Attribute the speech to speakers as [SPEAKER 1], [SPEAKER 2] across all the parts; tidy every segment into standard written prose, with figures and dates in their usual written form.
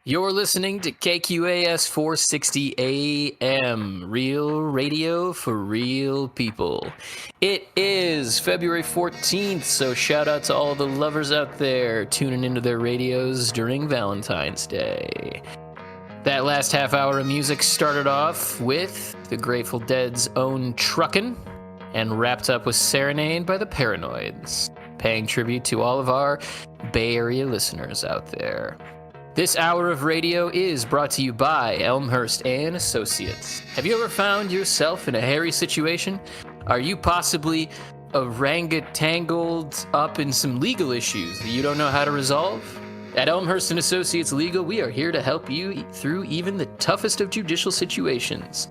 [SPEAKER 1] You're listening to KQAS 460 AM, real radio for real people. It is February 14th, so shout out to all the lovers out there tuning into their radios during Valentine's Day. That last half hour of music started off with the Grateful Dead's own Truckin' and wrapped up with Serenade by the Paranoids, paying tribute to all of our Bay Area listeners out there. This hour of radio is brought to you by Elmhurst and Associates. Have you ever found yourself in a hairy situation? Are you possibly orangutangled up in some legal issues that you don't know how to resolve? At Elmhurst and Associates Legal, we are here to help you through even the toughest of judicial situations.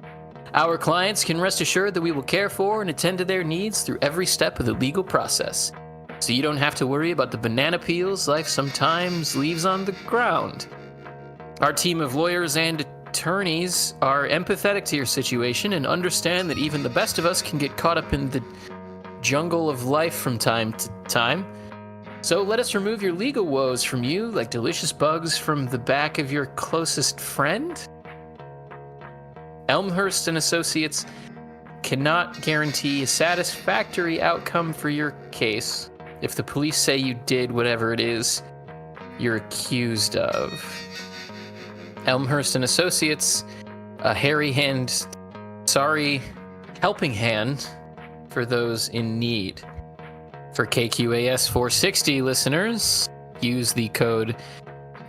[SPEAKER 1] Our clients can rest assured that we will care for and attend to their needs through every step of the legal process, so you don't have to worry about the banana peels life sometimes leaves on the ground. Our team of lawyers and attorneys are empathetic to your situation and understand that even the best of us can get caught up in the jungle of life from time to time. So let us remove your legal woes from you like delicious bugs from the back of your closest friend. Elmhurst and Associates cannot guarantee a satisfactory outcome for your case if the police say you did whatever it is you're accused of. Elmhurst and Associates, a helping hand for those in need. For KQAS 460 listeners, use the code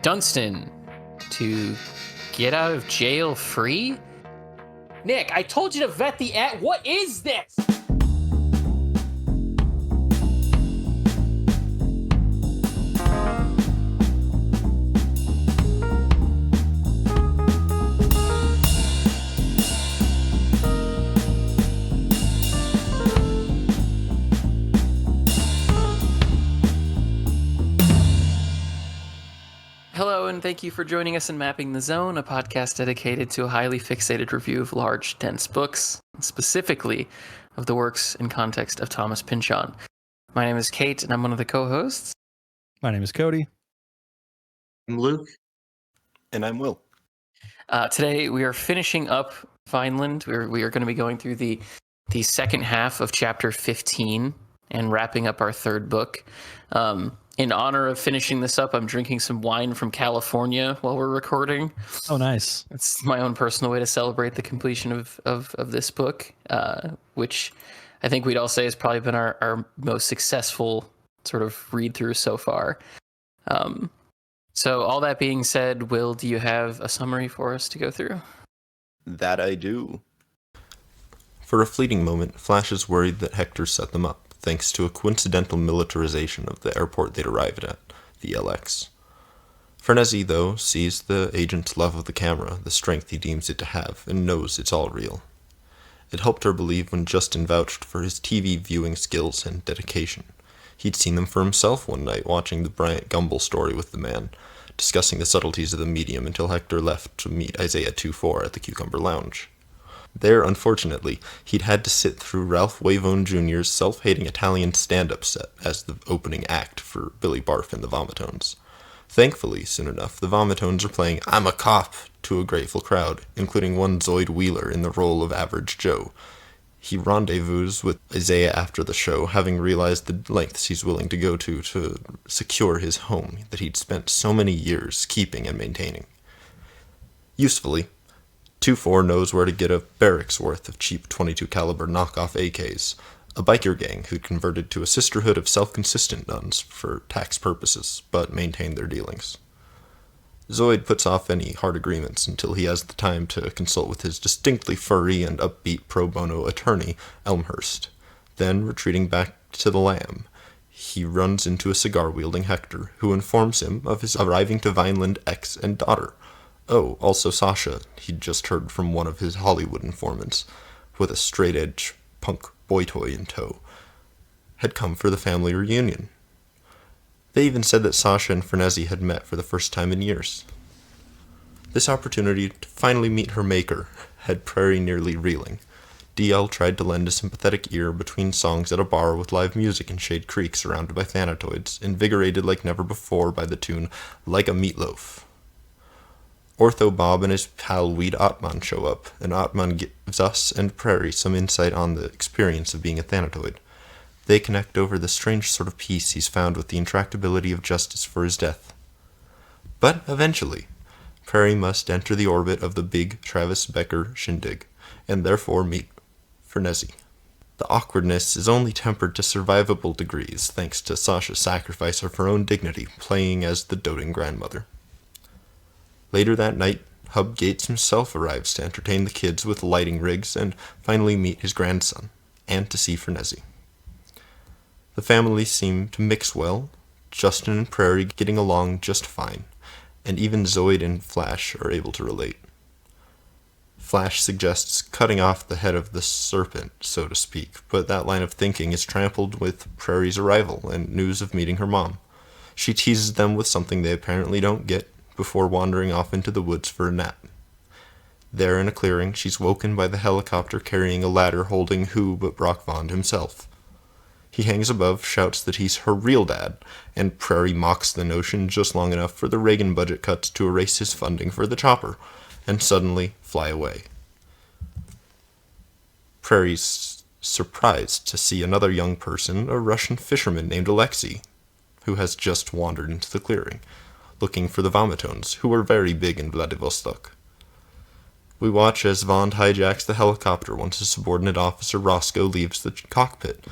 [SPEAKER 1] Dunstan to get out of jail free. Nick, I told you to vet the ad. What is this? Hello, and thank you for joining us in Mapping the Zone, a podcast dedicated to a highly fixated review of large, dense books, specifically of the works and context of Thomas Pynchon. My name is Kate, and I'm one of the co-hosts.
[SPEAKER 2] My name is Cody.
[SPEAKER 3] I'm Luke.
[SPEAKER 4] And I'm Will.
[SPEAKER 1] Today, we are finishing up Vineland. We are going to be going through the second half of chapter 15 and wrapping up our third book. In honor of finishing this up, I'm drinking some wine from California while we're recording.
[SPEAKER 2] Oh, nice.
[SPEAKER 1] It's my own personal way to celebrate the completion of this book, which I think we'd all say has probably been our most successful sort of read-through so far. So all that being said, Will, do you have a summary for us to go through?
[SPEAKER 4] That I do. For a fleeting moment, Flash is worried that Hector set them up, thanks to a coincidental militarization of the airport they'd arrived at, the LX. Frenzy, though, sees the agent's love of the camera, the strength he deems it to have, and knows it's all real. It helped her believe when Justin vouched for his TV viewing skills and dedication. He'd seen them for himself one night watching the Bryant Gumbel story with the man, discussing the subtleties of the medium until Hector left to meet Isaiah 2-4 at the Cucumber Lounge. There, unfortunately, he'd had to sit through Ralph Wavone Jr.'s self-hating Italian stand-up set as the opening act for Billy Barf and the Vomitones. Thankfully, soon enough, the Vomitones are playing I'm a Cop to a grateful crowd, including one Zoid Wheeler in the role of Average Joe. He rendezvous with Isaiah after the show, having realized the lengths he's willing to go to secure his home that he'd spent so many years keeping and maintaining. Usefully, 2-4 knows where to get a barrack's worth of cheap .22 caliber knockoff AKs, a biker gang who'd converted to a sisterhood of self-consistent nuns for tax purposes, but maintained their dealings. Zoid puts off any hard agreements until he has the time to consult with his distinctly furry and upbeat pro bono attorney, Elmhurst. Then, retreating back to the Lamb, he runs into a cigar-wielding Hector, who informs him of his arriving to Vineland ex and daughter. Oh, also Sasha, he'd just heard from one of his Hollywood informants, with a straight-edge punk boy toy in tow, had come for the family reunion. They even said that Sasha and Frenzy had met for the first time in years. This opportunity to finally meet her maker had Prairie nearly reeling. DL tried to lend a sympathetic ear between songs at a bar with live music in Shade Creek surrounded by Thanatoids, invigorated like never before by the tune Like a Meatloaf. Ortho Bob and his pal Weed Atman show up, and Atman gives us and Prairie some insight on the experience of being a Thanatoid. They connect over the strange sort of peace he's found with the intractability of justice for his death. But eventually, Prairie must enter the orbit of the big Travis Becker shindig, and therefore meet Fernesi. The awkwardness is only tempered to survivable degrees thanks to Sasha's sacrifice of her own dignity, playing as the doting grandmother. Later that night, Hub Gates himself arrives to entertain the kids with lighting rigs and finally meet his grandson, and to see Fernesi. The families seem to mix well, Justin and Prairie getting along just fine, and even Zoid and Flash are able to relate. Flash suggests cutting off the head of the serpent, so to speak, but that line of thinking is trampled with Prairie's arrival and news of meeting her mom. She teases them with something they apparently don't get before wandering off into the woods for a nap. There in a clearing, she's woken by the helicopter carrying a ladder holding who but Brock Vond himself. He hangs above, shouts that he's her real dad, and Prairie mocks the notion just long enough for the Reagan budget cuts to erase his funding for the chopper, and suddenly fly away. Prairie's surprised to see another young person, a Russian fisherman named Alexei, who has just wandered into the clearing, looking for the Vomitones, who are very big in Vladivostok. We watch as Vond hijacks the helicopter once his subordinate officer Roscoe leaves the cockpit,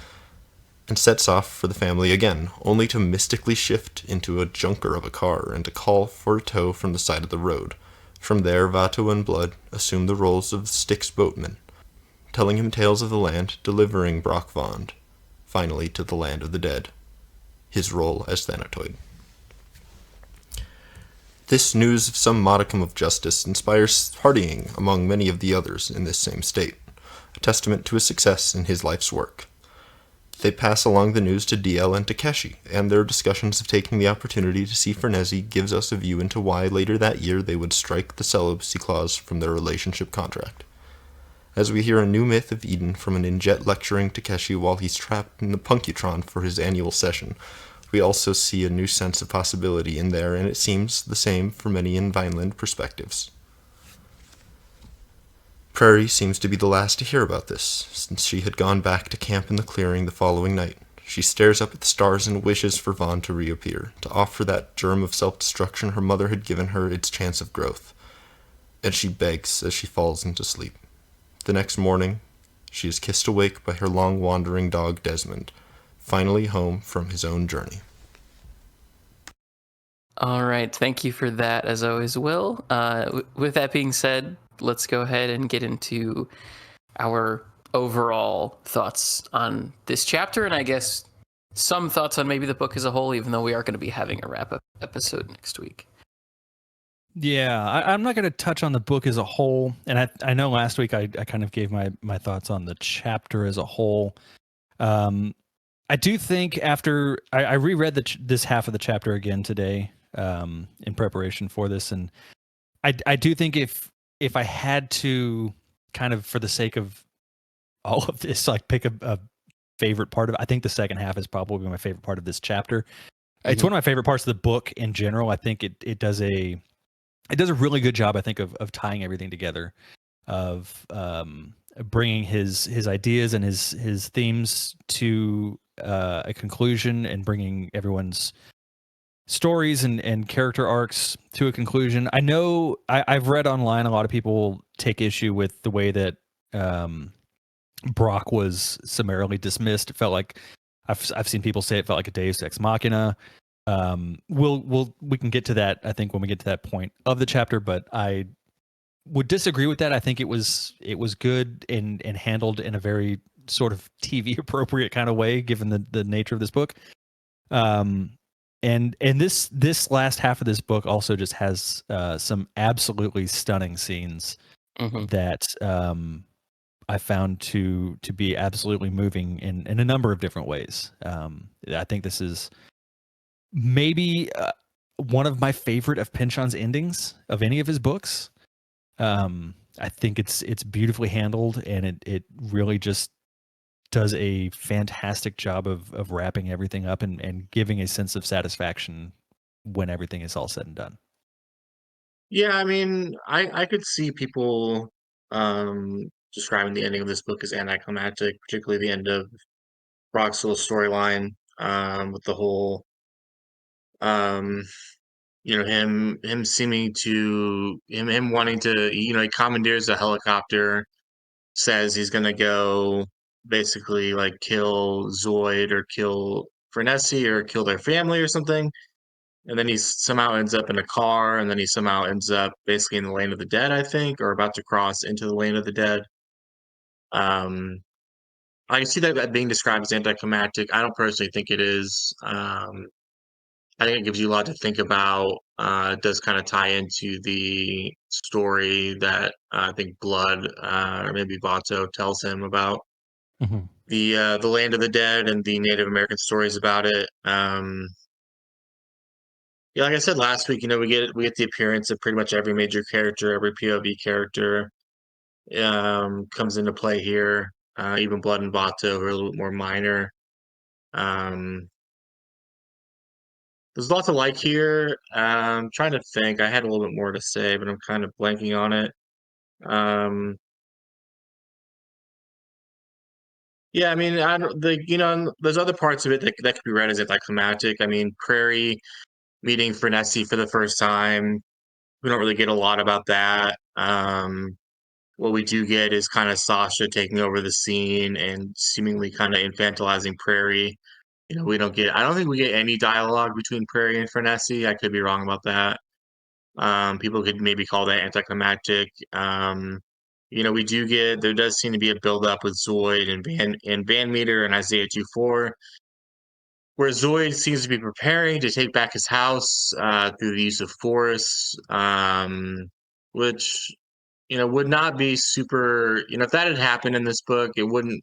[SPEAKER 4] and sets off for the family again, only to mystically shift into a junker of a car and to call for a tow from the side of the road. From there, Vato and Blood assume the roles of Styx boatmen, telling him tales of the land, delivering Brock Vond, finally to the land of the dead, his role as Thanatoid. This news of some modicum of justice inspires partying among many of the others in this same state, a testament to his success in his life's work. They pass along the news to DL and Takeshi, and their discussions of taking the opportunity to see Fernesi gives us a view into why later that year they would strike the celibacy clause from their relationship contract. As we hear a new myth of Eden from an Injet lecturing Takeshi while he's trapped in the Punkutron for his annual session, we also see a new sense of possibility in there, and it seems the same for many in Vineland perspectives. Prairie seems to be the last to hear about this, since she had gone back to camp in the clearing the following night. She stares up at the stars and wishes for Vaughn to reappear, to offer that germ of self-destruction her mother had given her its chance of growth. And she begs as she falls into sleep. The next morning, she is kissed awake by her long-wandering dog Desmond, finally home from his own journey.
[SPEAKER 1] All right, thank you for that, as always, Will. With that being said, let's go ahead and get into our overall thoughts on this chapter, and I guess some thoughts on maybe the book as a whole, even though we are going to be having a wrap-up episode next week.
[SPEAKER 2] Yeah, I'm not going to touch on the book as a whole, and I know last week I kind of gave my thoughts on the chapter as a whole. I do think after I reread this half of the chapter again today in preparation for this, and I do think if I had to kind of, for the sake of all of this, like pick a favorite part of it, I think the second half is probably my favorite part of this chapter. Mm-hmm. It's one of my favorite parts of the book in general. I think it does a really good job, I think, of tying everything together, of bringing his ideas and his themes to a conclusion, and bringing everyone's stories and character arcs to a conclusion. I know I've read online a lot of people take issue with the way that Brock was summarily dismissed. It felt like I've seen people say it felt like a Deus Ex Machina. We can get to that, I think, when we get to that point of the chapter, but I would disagree with that. I think it was good and handled in a very sort of TV appropriate kind of way, given the nature of this book. And this last half of this book also just has some absolutely stunning scenes that I found to be absolutely moving in a number of different ways. I think this is maybe one of my favorite of Pynchon's endings of any of his books. I think it's beautifully handled, and it really just does a fantastic job of wrapping everything up and giving a sense of satisfaction when everything is all said and done.
[SPEAKER 3] Yeah, I mean, I could see people describing the ending of this book as anticlimactic, particularly the end of Brock's little storyline, with the whole um him seeming to him wanting to, he commandeers a helicopter, says he's gonna go basically like kill Zoid or kill Frenessy or kill their family or something. And then he somehow ends up in a car, and then he somehow ends up basically in the land of the dead, I think, or about to cross into the land of the dead. Um, I can see that being described as anticlimactic. I don't personally think it is. I think it gives you a lot to think about. It does kind of tie into the story that I think Blood, or maybe Vato, tells him about
[SPEAKER 2] Mhm.
[SPEAKER 3] the land of the dead and the Native American stories about it. Yeah, like I said last week, we get the appearance of pretty much every major character, every POV character comes into play here. Even Blood and Vato, who are a little bit more minor. Um, there's lots to like here. Trying to think. I had a little bit more to say, but I'm kind of blanking on it. Um, yeah, I mean, I don't, there's other parts of it that could be read as anticlimactic. I mean, Prairie meeting Frenessy for the first time. We don't really get a lot about that. What we do get is kind of Sasha taking over the scene and seemingly kind of infantilizing Prairie. I don't think we get any dialogue between Prairie and Frenessy. I could be wrong about that. People could maybe call that anticlimactic. There does seem to be a buildup with Zoid and Van Meter and Isaiah 2-4, where Zoid seems to be preparing to take back his house through the use of force, which would not be super, if that had happened in this book, it wouldn't,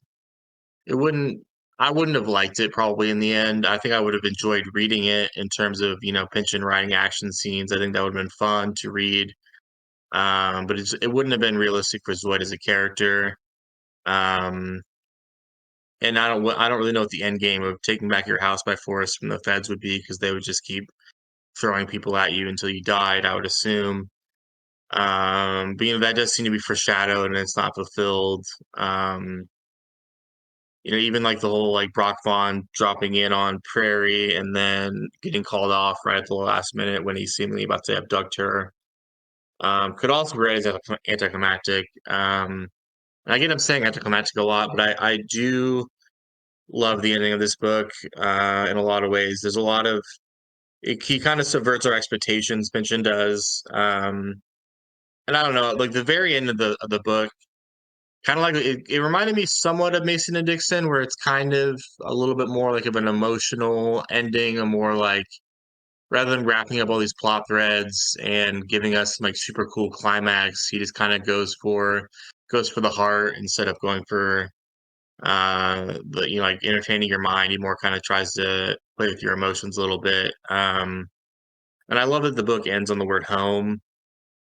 [SPEAKER 3] I wouldn't have liked it probably in the end. I think I would have enjoyed reading it in terms of, pinch and riding action scenes. I think that would have been fun to read. But it wouldn't have been realistic for Zoid as a character. Um, and I don't really know what the end game of taking back your house by force from the feds would be, because they would just keep throwing people at you until you died, I would assume. But that does seem to be foreshadowed and it's not fulfilled. Um, even like the whole like Brock Vaughn dropping in on Prairie and then getting called off right at the last minute when he's seemingly about to abduct her, could also be read as anticlimactic. And I get I'm saying anticlimactic a lot, but I do love the ending of this book in a lot of ways. There's a lot of he kind of subverts our expectations. Pynchon does, and I don't know, like the very end of the book, kind of like it reminded me somewhat of Mason and Dixon, where it's kind of a little bit more like of an emotional ending, a more like rather than wrapping up all these plot threads and giving us like super cool climax, he just kind of goes for the heart instead of going for like entertaining your mind. He more kind of tries to play with your emotions a little bit. And I love that the book ends on the word home.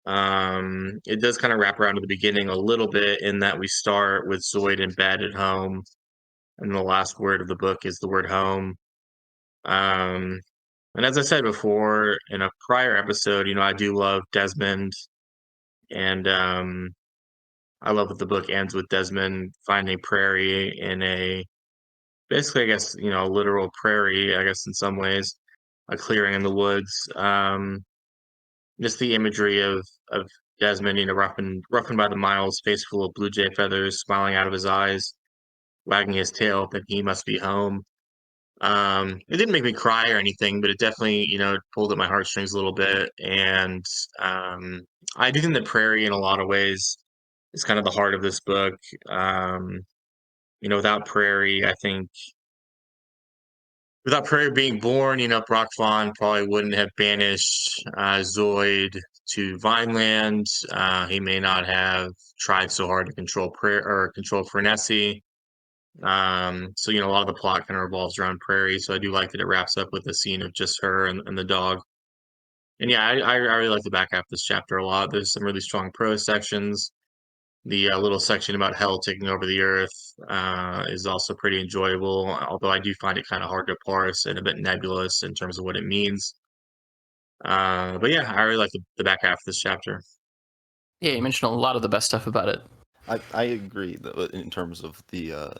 [SPEAKER 3] It does kind of wrap around to the beginning a little bit in that we start with Zoid in bed at home, and the last word of the book is the word home. Um, and as I said before in a prior episode, I do love Desmond, and I love that the book ends with Desmond finding Prairie in a basically, I guess, a literal prairie, I guess, in some ways, a clearing in the woods. Just the imagery of Desmond, roughened by the miles, face full of blue jay feathers, smiling out of his eyes, wagging his tail, thinking he must be home. It didn't make me cry or anything, but it definitely, pulled at my heartstrings a little bit. And I do think that Prairie, in a lot of ways, is kind of the heart of this book. Um, without Prairie, I think without Prairie being born, Brock Vaughn probably wouldn't have banished Zoid to Vineland. He may not have tried so hard to control Prairie or control Frenessy. So a lot of the plot kind of revolves around Prairie. So I do like that it wraps up with a scene of just her and the dog. And yeah, I really like the back half of this chapter a lot. There's some really strong prose sections. The little section about hell taking over the earth is also pretty enjoyable, although I do find it kind of hard to parse and a bit nebulous in terms of what it means. But yeah, I really like the back half of this chapter.
[SPEAKER 1] Yeah, you mentioned a lot of the best stuff about it.
[SPEAKER 4] I agree that in terms of the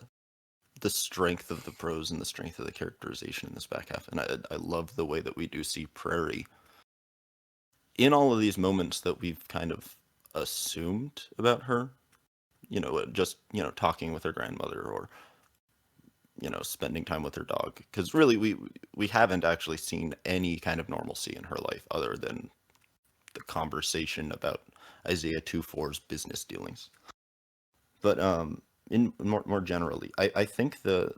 [SPEAKER 4] strength of the prose and the strength of the characterization in this back half, and I love the way that we do see Prairie in all of these moments that we've kind of assumed about her, just talking with her grandmother, or spending time with her dog, because really we haven't actually seen any kind of normalcy in her life other than the conversation about Isaiah 2:4's business dealings. But in more generally, I think the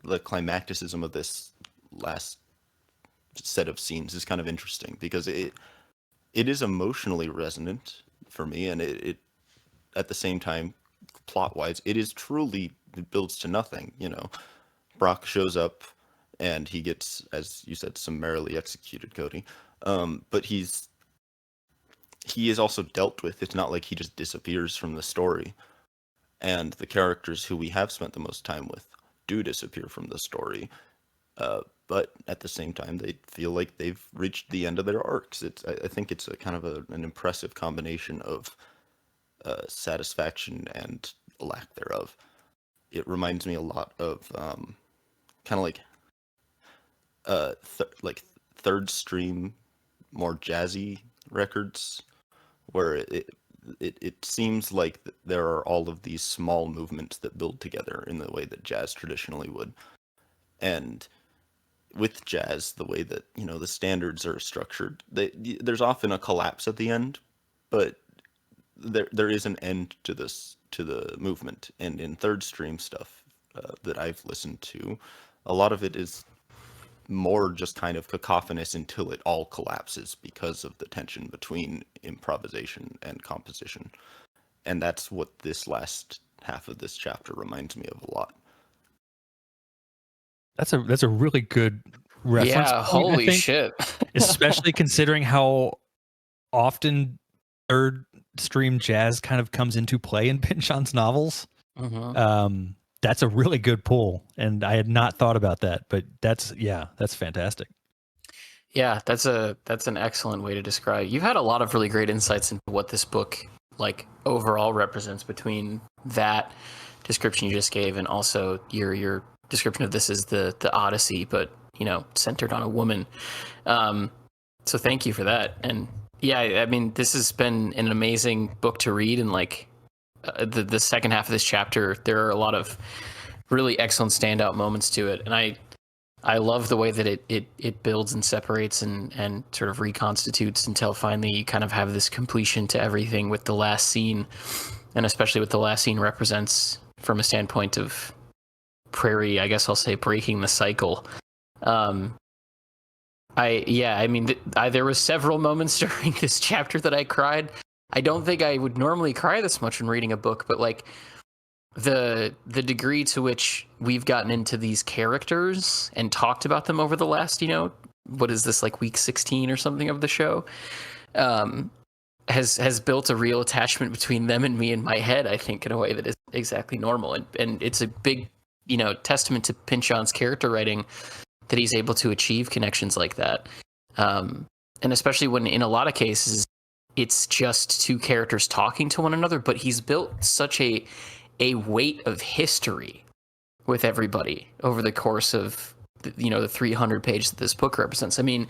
[SPEAKER 4] climacticism of this last set of scenes is kind of interesting, because it is emotionally resonant for me, and it at the same time, plot wise, it builds to nothing. Brock shows up and he gets, as you said, summarily executed, Cody. But he is also dealt with. It's not like he just disappears from the story. And the characters who we have spent the most time with do disappear from the story. But at the same time, they feel like they've reached the end of their arcs. I think it's a kind of an impressive combination of satisfaction and lack thereof. It reminds me a lot of kind of like third stream, more jazzy records, where it seems like there are all of these small movements that build together in the way that jazz traditionally would. And with jazz, the way that the standards are structured, there's often a collapse at the end, but there is an end to the movement. And in third stream stuff that I've listened to, a lot of it is more just kind of cacophonous until it all collapses because of the tension between improvisation and composition. And that's what this last half of this chapter reminds me of a lot.
[SPEAKER 2] That's a really good reference.
[SPEAKER 1] Yeah,
[SPEAKER 2] point,
[SPEAKER 1] holy shit.
[SPEAKER 2] Especially considering how often third stream jazz kind of comes into play in Pynchon's novels.
[SPEAKER 1] Mm-hmm.
[SPEAKER 2] That's a really good pull, and I had not thought about that, but that's fantastic.
[SPEAKER 1] Yeah, that's an excellent way to describe. You've had a lot of really great insights into what this book like overall represents, between that description you just gave and also your description of this as the Odyssey, but centered on a woman. So thank you for that. And yeah, I mean, this has been an amazing book to read, and like the second half of this chapter, there are a lot of really excellent standout moments to it, and I love the way that it builds and separates and sort of reconstitutes until finally you kind of have this completion to everything with the last scene, and especially what the last scene represents from a standpoint of Prairie, I guess I'll say, breaking the cycle. There was several moments during this chapter that I cried. I don't think I would normally cry this much when reading a book, but like the degree to which we've gotten into these characters and talked about them over the last, what is this, like week 16 or something of the show, has built a real attachment between them and me in my head, I think, in a way that is exactly normal. And it's a big, testament to Pynchon's character writing that he's able to achieve connections like that. And especially when in a lot of cases, it's just two characters talking to one another, but he's built such a weight of history with everybody over the course of the 300 pages that this book represents. I mean,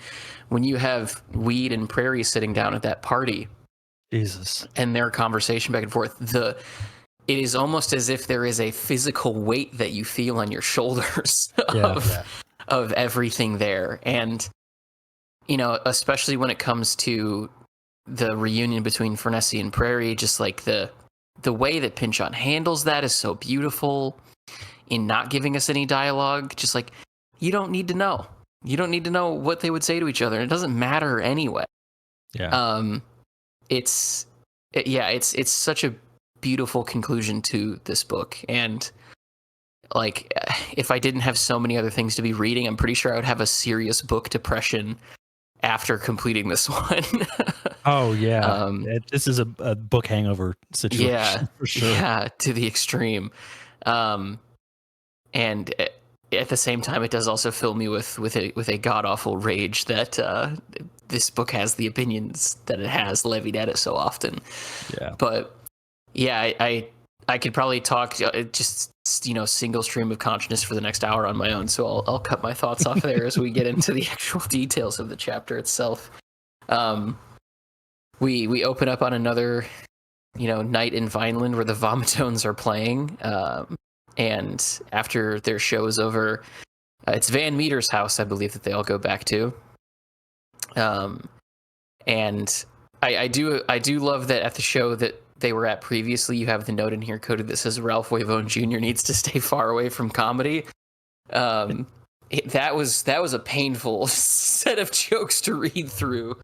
[SPEAKER 1] when you have Weed and Prairie sitting down at that party,
[SPEAKER 2] Jesus,
[SPEAKER 1] and their conversation back and forth, it is almost as if there is a physical weight that you feel on your shoulders of everything there. And especially when it comes to the reunion between Furnessy and Prairie, just like the way that Pynchon handles that is so beautiful in not giving us any dialogue. Just like, you don't need to know. You don't need to know what they would say to each other. It doesn't matter anyway.
[SPEAKER 2] Yeah.
[SPEAKER 1] It's such a beautiful conclusion to this book. And like, if I didn't have so many other things to be reading, I'm pretty sure I would have a serious book depression after completing this one.
[SPEAKER 2] Oh yeah. This is a book hangover situation.
[SPEAKER 1] Yeah,
[SPEAKER 2] for sure.
[SPEAKER 1] Yeah, to the extreme. And at the same time, it does also fill me with a god awful rage that this book has the opinions that it has levied at it so often.
[SPEAKER 2] Yeah.
[SPEAKER 1] But yeah, I could probably talk just single stream of consciousness for the next hour on my own. So I'll cut my thoughts off there as we get into the actual details of the chapter itself. We open up on another night in Vineland where the Vomitones are playing. And after their show is over, it's Van Meter's house, I believe, that they all go back to. And I do love that at the show that they were at previously, you have the note in here, Cody, that says Ralph Wavone Jr. needs to stay far away from comedy. That was a painful set of jokes to read through.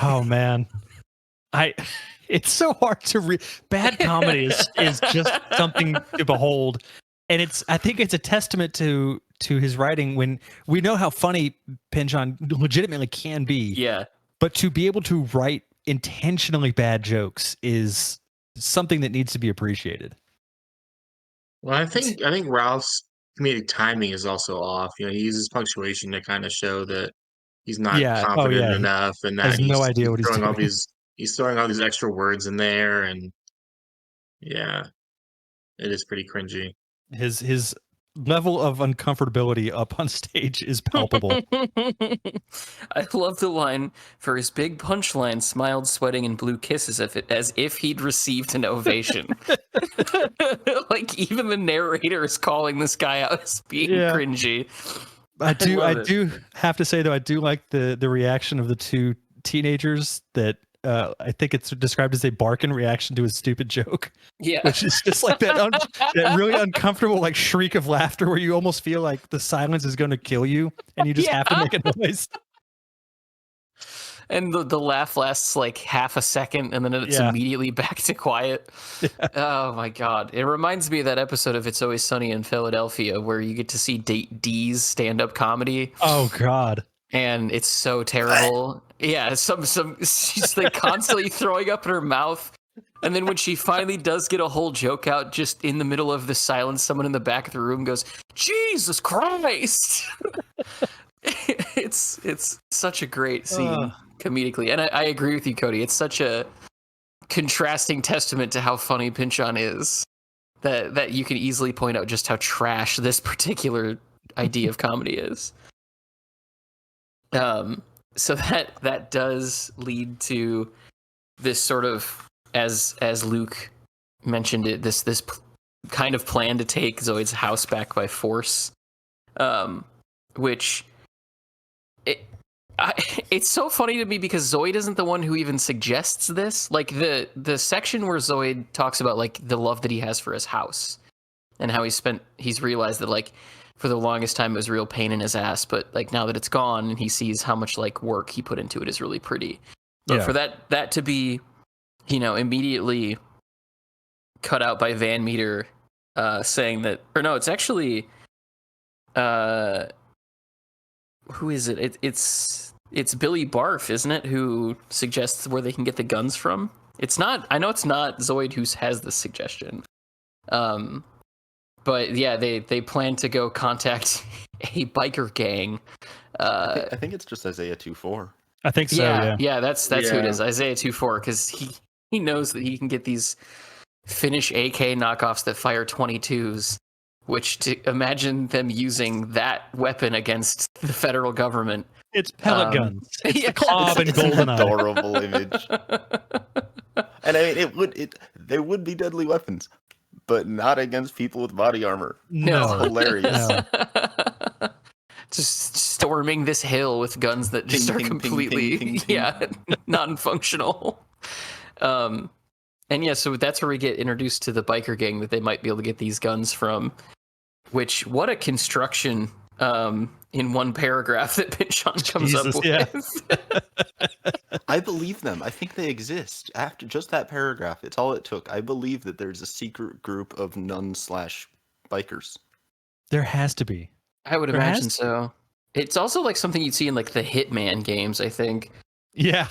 [SPEAKER 2] Oh man, it's so hard to read. Bad comedy is just something to behold, and I think it's a testament to his writing when we know how funny Pynchon legitimately can be.
[SPEAKER 1] Yeah,
[SPEAKER 2] but to be able to write intentionally bad jokes is something that needs to be appreciated.
[SPEAKER 3] Well, I think Ralph's comedic timing is also off. He uses punctuation to kind of show that he's not confident enough, and that
[SPEAKER 2] has no idea what he's
[SPEAKER 3] throwing
[SPEAKER 2] doing.
[SPEAKER 3] He's throwing all these extra words in there, and yeah, it is pretty cringy.
[SPEAKER 2] His level of uncomfortability up on stage is palpable.
[SPEAKER 1] I love the line, for his big punchline, smiled, sweating, and blew kisses as if he'd received an ovation. Like, even the narrator is calling this guy out as being cringy.
[SPEAKER 2] I do have to say, though, I do like the reaction of the two teenagers that I think it's described as a bark in reaction to a stupid joke.
[SPEAKER 1] Yeah.
[SPEAKER 2] Which is just like that really uncomfortable like shriek of laughter where you almost feel like the silence is going to kill you and you just have to make a noise.
[SPEAKER 1] And the laugh lasts like half a second and then it's immediately back to quiet. Yeah. Oh my God. It reminds me of that episode of It's Always Sunny in Philadelphia where you get to see Dee's stand-up comedy.
[SPEAKER 2] Oh God.
[SPEAKER 1] And it's so terrible. Yeah, she's like constantly throwing up in her mouth. And then when she finally does get a whole joke out, just in the middle of the silence, someone in the back of the room goes, "Jesus Christ!" It's such a great scene comedically. And I agree with you, Cody. It's such a contrasting testament to how funny Pynchon is that you can easily point out just how trash this particular idea of comedy is. So that does lead to this sort of, as Luke mentioned it, this kind of plan to take Zoid's house back by force, which it's so funny to me because Zoid isn't the one who even suggests this. Like the section where Zoid talks about like the love that he has for his house and how he's realized that like for the longest time it was a real pain in his ass, but like now that it's gone and he sees how much like work he put into it is really pretty. But for that to be, immediately cut out by Van Meter saying that, or no, it's actually who is it? It's Billy Barf, isn't it, who suggests where they can get the guns from? It's not. I know it's not Zoid who has this suggestion. But yeah, they plan to go contact a biker gang.
[SPEAKER 4] I think it's just Isaiah 2-4.
[SPEAKER 2] I think so.
[SPEAKER 1] Yeah, that's who it is, Isaiah 2-4, because he knows that he can get these Finnish AK knockoffs that fire 22s. Which to imagine them using that weapon against the federal government.
[SPEAKER 2] It's pellet guns. It's the Cobb and GoldenEye.
[SPEAKER 4] Adorable image. And I mean, they would be deadly weapons, but not against people with body armor.
[SPEAKER 2] No,
[SPEAKER 4] it's hilarious.
[SPEAKER 2] No.
[SPEAKER 1] Just storming this hill with guns that just are completely non-functional. And yeah, so that's where we get introduced to the biker gang that they might be able to get these guns from. Which, what a construction in one paragraph that Pynchon comes up with.
[SPEAKER 2] Yeah.
[SPEAKER 4] I believe them. I think they exist. After just that paragraph, it's all it took. I believe that there's a secret group of nun/bikers. There
[SPEAKER 2] has to be.
[SPEAKER 1] I would imagine so. It's also like something you'd see in like the Hitman games, I think.
[SPEAKER 2] Yeah.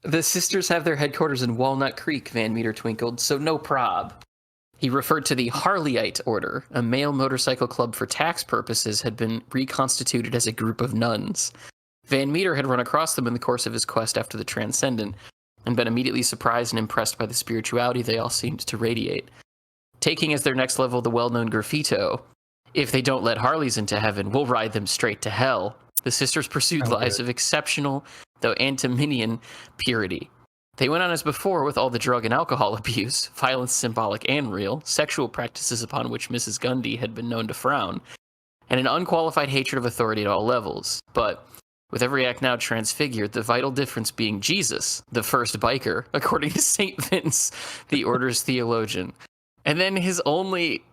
[SPEAKER 1] The sisters have their headquarters in Walnut Creek, Van Meter twinkled, so no prob. He referred to the Harleyite Order, a male motorcycle club for tax purposes, had been reconstituted as a group of nuns. Van Meter had run across them in the course of his quest after the Transcendent, and been immediately surprised and impressed by the spirituality they all seemed to radiate. Taking as their next level the well-known graffito, "If they don't let Harleys into heaven, we'll ride them straight to hell," the sisters pursued lives of exceptional, though antinomian, purity. They went on as before with all the drug and alcohol abuse, violence symbolic and real, sexual practices upon which Mrs. Gundy had been known to frown, and an unqualified hatred of authority at all levels. But with every act now transfigured, the vital difference being Jesus, the first biker, according to St. Vince, the order's theologian. And then his only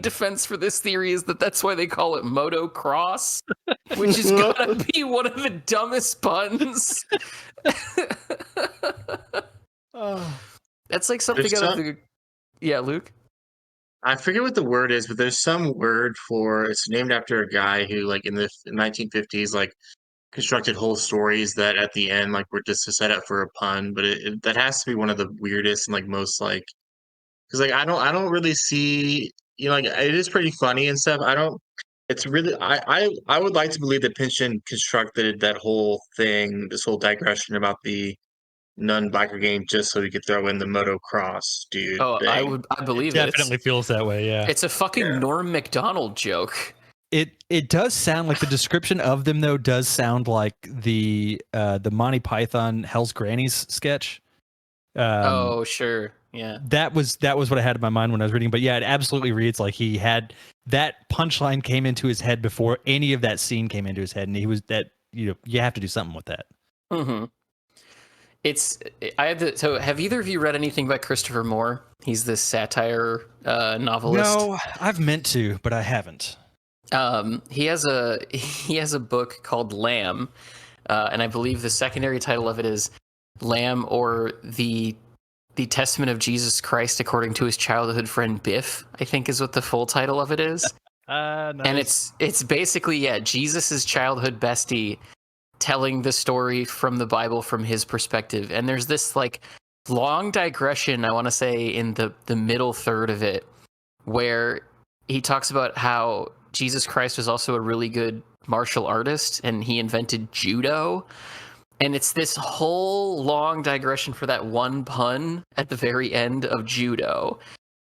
[SPEAKER 1] defense for this theory is that that's why they call it motocross, which is gotta be one of the dumbest puns. That's like something out of the... Yeah, Luke?
[SPEAKER 3] I forget what the word is, but there's some word for it's named after a guy who, like, in the 1950s, like, constructed whole stories that at the end, like, were just a setup for a pun. But that has to be one of the weirdest and, like, most, like, because, like, I don't really see, like, it is pretty funny and stuff. It's really, I would like to believe that Pynchon constructed that whole thing, this whole digression about the nun biker game, just so he could throw in the motocross dude
[SPEAKER 1] Oh,
[SPEAKER 3] thing.
[SPEAKER 1] I believe
[SPEAKER 2] Definitely feels that way, yeah.
[SPEAKER 1] It's a fucking Norm Macdonald joke.
[SPEAKER 2] It does sound like the description of them, though, does sound like the Monty Python Hell's Grannies sketch.
[SPEAKER 1] Oh, sure. Yeah.
[SPEAKER 2] That was what I had in my mind when I was reading. But yeah, it absolutely reads like he had that punchline came into his head before any of that scene came into his head, and he was that, you have to do something with that.
[SPEAKER 1] Mm-hmm. So have either of you read anything by Christopher Moore? He's this satire novelist.
[SPEAKER 2] No, I've meant to, but I haven't.
[SPEAKER 1] He has a book called Lamb, and I believe the secondary title of it is Lamb, or the Testament of Jesus Christ according to his childhood friend Biff, I think is what the full title of it is.
[SPEAKER 2] Nice.
[SPEAKER 1] And it's basically, Jesus' childhood bestie telling the story from the Bible from his perspective. And there's this like long digression, I want to say, in the middle third of it, where he talks about how Jesus Christ was also a really good martial artist and he invented judo. And it's this whole long digression for that one pun at the very end of judo.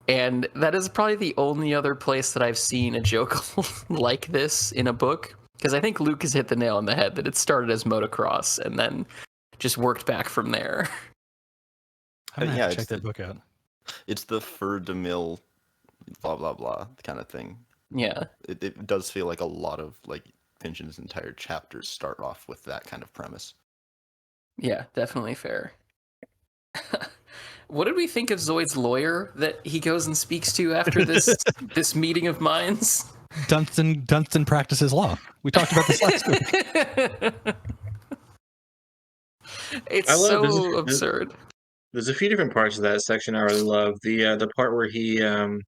[SPEAKER 1] And that is probably the only other place that I've seen a joke like this in a book. Because I think Luke has hit the nail on the head that it started as motocross and then just worked back from there.
[SPEAKER 2] I'm gonna have to check that book out.
[SPEAKER 4] It's the Fer de Mille, blah blah blah kind of thing.
[SPEAKER 1] Yeah,
[SPEAKER 4] it does feel like a lot of like Pynchon's entire chapters start off with that kind of premise.
[SPEAKER 1] Yeah, definitely fair. What did we think of Zoid's lawyer that he goes and speaks to after this meeting of minds?
[SPEAKER 2] Dunstan practices law. We talked about this last week.
[SPEAKER 1] It's so absurd.
[SPEAKER 3] There's a few different parts of that section I really love. The part where he let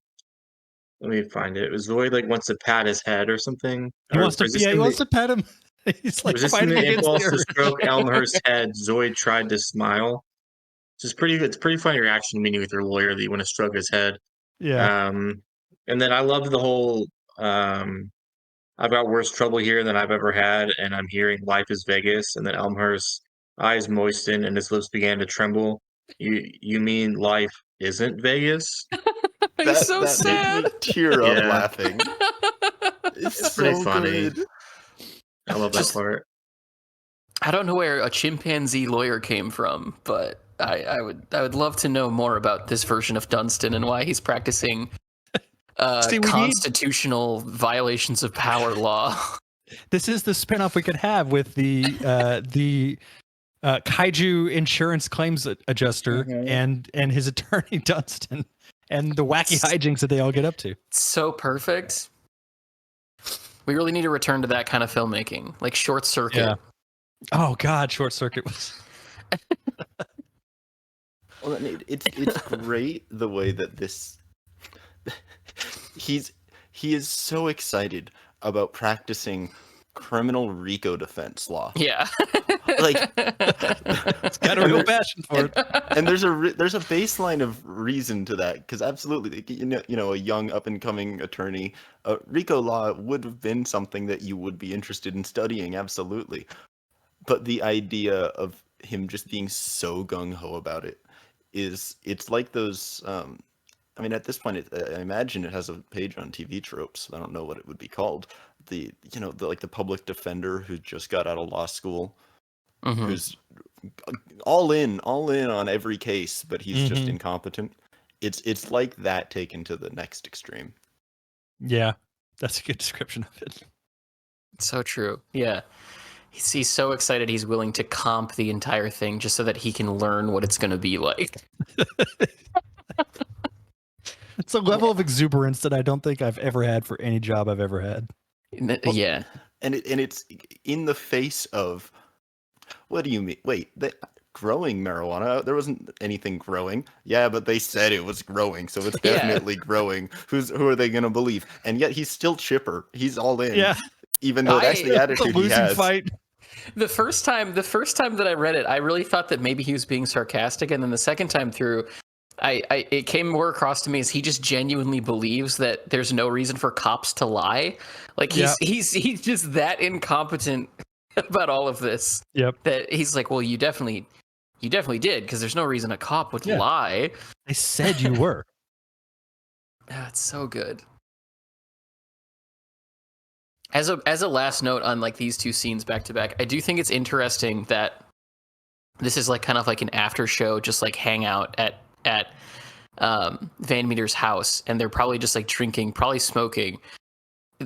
[SPEAKER 3] me find it. Zoid like wants to pat his head or something.
[SPEAKER 2] He wants to pat him. He's like
[SPEAKER 3] resisting the impulse to stroke Elmhurst's head. Zoid tried to smile. It's pretty funny reaction meeting with your lawyer that you want to stroke his head.
[SPEAKER 2] Yeah.
[SPEAKER 3] And then I loved the whole I've got worse trouble here than I've ever had, and I'm hearing life is Vegas, and then Elmhurst's eyes moistened and his lips began to tremble. You mean life isn't Vegas?
[SPEAKER 1] He's so sad.
[SPEAKER 4] Made me tear up laughing.
[SPEAKER 3] It's pretty funny. Good. I love that part.
[SPEAKER 1] I don't know where a chimpanzee lawyer came from, but I would love to know more about this version of Dunstan and why he's practicing constitutional violations of power law.
[SPEAKER 2] This is the spinoff we could have with the kaiju insurance claims adjuster and his attorney Dunstan and the wacky hijinks that they all get up to.
[SPEAKER 1] So perfect. We really need to return to that kind of filmmaking, like Short Circuit.
[SPEAKER 2] Yeah. Oh God, Short Circuit was.
[SPEAKER 4] Well, it's great the way that this. He is so excited about practicing criminal RICO defense law.
[SPEAKER 1] Yeah.
[SPEAKER 4] Like
[SPEAKER 2] it's kind a real passion for it.
[SPEAKER 4] And there's a baseline of reason to that, because absolutely, a young up and coming attorney, RICO law would have been something that you would be interested in studying, absolutely. But the idea of him just being so gung ho about it's like those. I mean, at this point, I imagine it has a page on TV Tropes. I don't know what it would be called. The public defender who just got out of law school, who's all in on every case, but he's just incompetent. It's like that taken to the next extreme.
[SPEAKER 2] Yeah, that's a good description of it.
[SPEAKER 1] So true. Yeah. He's so excited he's willing to comp the entire thing just so that he can learn what it's going to be like.
[SPEAKER 2] It's a level of exuberance that I don't think I've ever had for any job I've ever had.
[SPEAKER 1] Yeah.
[SPEAKER 4] And it's in the face of, what do you mean? Wait, growing marijuana? There wasn't anything growing. Yeah, but they said it was growing, so it's definitely growing. Who are they going to believe? And yet he's still chipper. He's all in.
[SPEAKER 2] Yeah.
[SPEAKER 4] Even though that's the attitude he has.
[SPEAKER 2] Fight.
[SPEAKER 1] The first time that I read it, I really thought that maybe he was being sarcastic, and then the second time through, it came more across to me as he just genuinely believes that there's no reason for cops to lie. Like he's just that incompetent about all of this.
[SPEAKER 2] Yep.
[SPEAKER 1] That he's like, well, you definitely did, because there's no reason a cop would lie.
[SPEAKER 2] I said you were.
[SPEAKER 1] It's so good. As a last note on like these two scenes back to back, I do think it's interesting that this is like kind of like an after show, just like hangout at Van Meter's house, and they're probably just like drinking, probably smoking.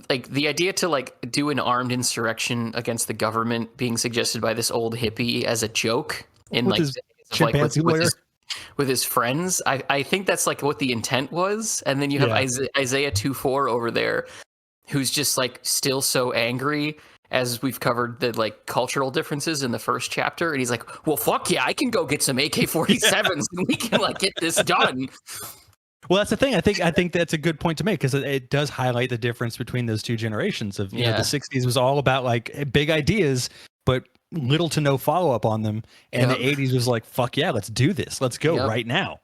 [SPEAKER 1] Like the idea to like do an armed insurrection against the government being suggested by this old hippie as a joke in
[SPEAKER 2] with
[SPEAKER 1] like with his friends. I think that's like what the intent was. And then you have Isaiah 2:4 over there, who's just like still so angry, as we've covered the like cultural differences in the first chapter, and he's like, well, fuck yeah, I can go get some AK-47s and we can like get this done.
[SPEAKER 2] Well, that's the thing. I think that's a good point to make, because it does highlight the difference between those two generations of, you know, the 60s was all about like big ideas, but little to no follow-up on them. And the 80s was like, fuck yeah, let's do this. Let's go right now.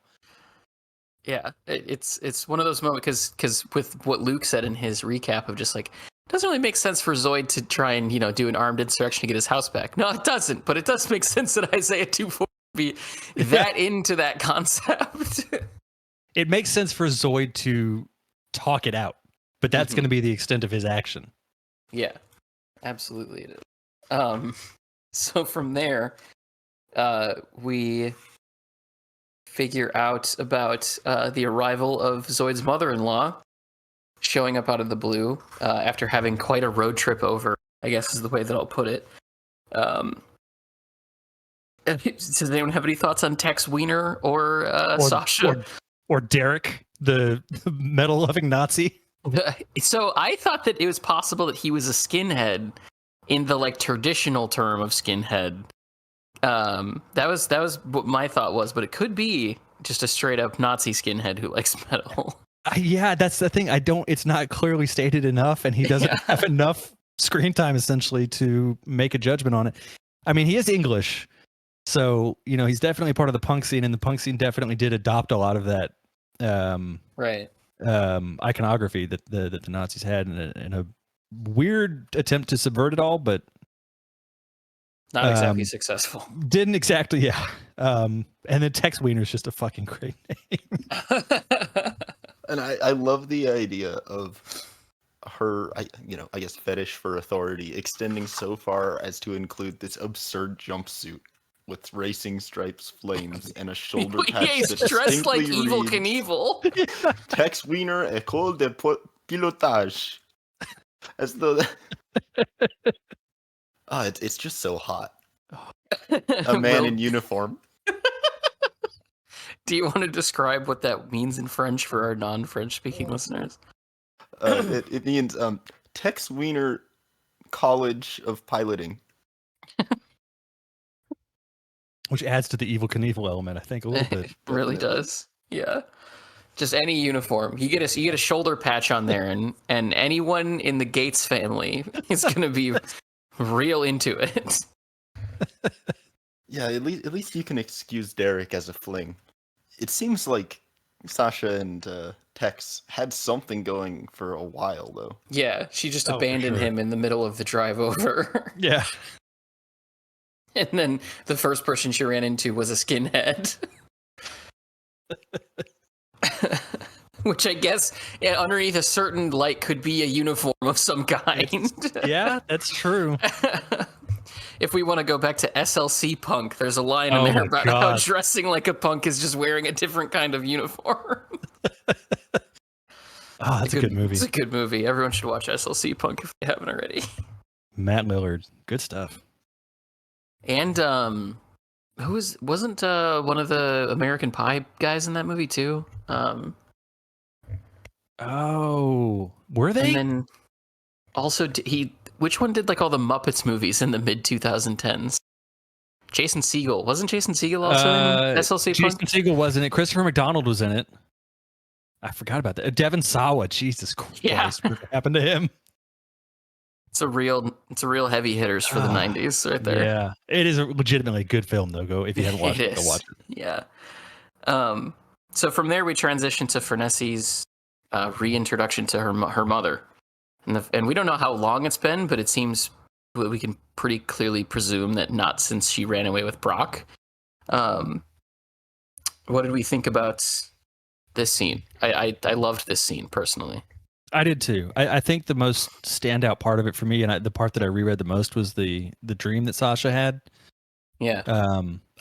[SPEAKER 1] Yeah, it's one of those moments, because with what Luke said in his recap of just like, it doesn't really make sense for Zoid to try and, you know, do an armed insurrection to get his house back. No, it doesn't. But it does make sense that Isaiah 2:4 be that into that concept.
[SPEAKER 2] It makes sense for Zoid to talk it out, but that's going to be the extent of his action.
[SPEAKER 1] Yeah, absolutely it is. So from there, we figure out about the arrival of Zoid's mother-in-law showing up out of the blue after having quite a road trip over, I guess is the way that I'll put it. Does anyone have any thoughts on Tex Wiener or Sasha?
[SPEAKER 2] Or Derek, the metal-loving Nazi?
[SPEAKER 1] So I thought that it was possible that he was a skinhead in the like traditional term of skinhead. That was what my thought was, but it could be just a straight-up Nazi skinhead who likes metal.
[SPEAKER 2] Yeah, that's the thing. It's not clearly stated enough, and he doesn't have enough screen time essentially to make a judgment on it. I mean, he is English, so you know he's definitely part of the punk scene, and the punk scene definitely did adopt a lot of that iconography that the Nazis had in a weird attempt to subvert it all, but
[SPEAKER 1] not exactly successful.
[SPEAKER 2] Didn't exactly, yeah. And then Tex Wiener's just a fucking great name.
[SPEAKER 4] And I love the idea of her, I guess, fetish for authority extending so far as to include this absurd jumpsuit with racing stripes, flames, and a shoulder patch.
[SPEAKER 1] He's dressed like Evel Knievel.
[SPEAKER 4] Tex Wiener, École de Pilotage. As though it's just so hot. A man in uniform.
[SPEAKER 1] Do you want to describe what that means in French for our non-French speaking listeners?
[SPEAKER 4] It means Tex Wiener College of Piloting.
[SPEAKER 2] Which adds to the Evel Knievel element, I think, a little bit.
[SPEAKER 1] It really does. Yeah. Just any uniform. You get a shoulder patch on there, and anyone in the Gates family is going to be real into it.
[SPEAKER 4] Yeah, at least you can excuse Derek as a fling. It seems like Sasha and Tex had something going for a while, though.
[SPEAKER 1] Yeah, she just
[SPEAKER 2] Oh, for
[SPEAKER 1] abandoned
[SPEAKER 2] sure.
[SPEAKER 1] him in the middle of the drive over.
[SPEAKER 2] Yeah.
[SPEAKER 1] And then the first person she ran into was a skinhead. Which I guess underneath a certain light could be a uniform of some kind.
[SPEAKER 2] Yeah, that's true.
[SPEAKER 1] If we want to go back to SLC punk, there's a line in
[SPEAKER 2] Oh
[SPEAKER 1] there
[SPEAKER 2] my
[SPEAKER 1] about how
[SPEAKER 2] God.
[SPEAKER 1] dressing like a punk is just wearing a different kind of uniform.
[SPEAKER 2] Oh, that's a good movie.
[SPEAKER 1] It's a good movie. Everyone should watch SLC punk if they haven't already.
[SPEAKER 2] Matt Lillard, good stuff.
[SPEAKER 1] And wasn't one of the American Pie guys in that movie too?
[SPEAKER 2] Oh, were they?
[SPEAKER 1] And then also which one did like all the Muppets movies in the mid 2010s? Jason Segel. Wasn't Jason Segel also in SLC
[SPEAKER 2] Jason
[SPEAKER 1] Punk?
[SPEAKER 2] Segel wasn't it. Christopher McDonald was in it. I forgot about that. Devin Sawa. Jesus Christ.
[SPEAKER 1] Yeah.
[SPEAKER 2] What happened to him?
[SPEAKER 1] It's a real heavy hitters for the 90s right there.
[SPEAKER 2] Yeah. It is a legitimately good film, though. Go if you haven't watched it, go watch it.
[SPEAKER 1] Yeah. So from there, we transition to Fernessi's reintroduction to her mother. And we don't know how long it's been, but it seems we can pretty clearly presume that not since she ran away with Brock. What did we think about this scene? I loved this scene personally.
[SPEAKER 2] I did too. I think the most standout part of it for me, and the part that I reread the most, was the dream that Sasha had.
[SPEAKER 1] Yeah.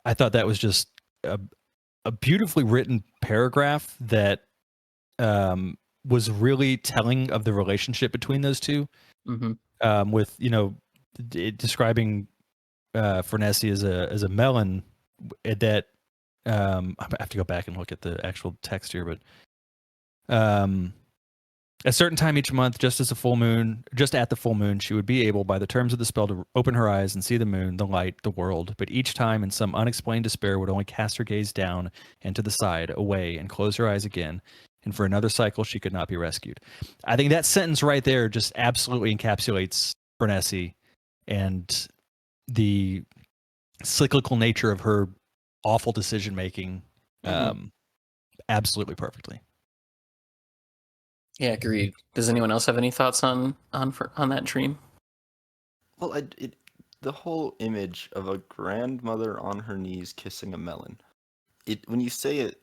[SPEAKER 2] I thought that was just a beautifully written paragraph that was really telling of the relationship between those two.
[SPEAKER 1] Mm-hmm.
[SPEAKER 2] With describing Fernessi as a melon that I have to go back and look at the actual text here, but a certain time each month, just at the full moon, she would be able, by the terms of the spell, to open her eyes and see the moon, the light, the world. But each time, in some unexplained despair, would only cast her gaze down and to the side, away, and close her eyes again. And for another cycle, she could not be rescued. I think that sentence right there just absolutely encapsulates Fernessi and the cyclical nature of her awful decision making absolutely perfectly.
[SPEAKER 1] Yeah, agreed. Does anyone else have any thoughts on that dream?
[SPEAKER 4] Well, the whole image of a grandmother on her knees kissing a melon. When you say it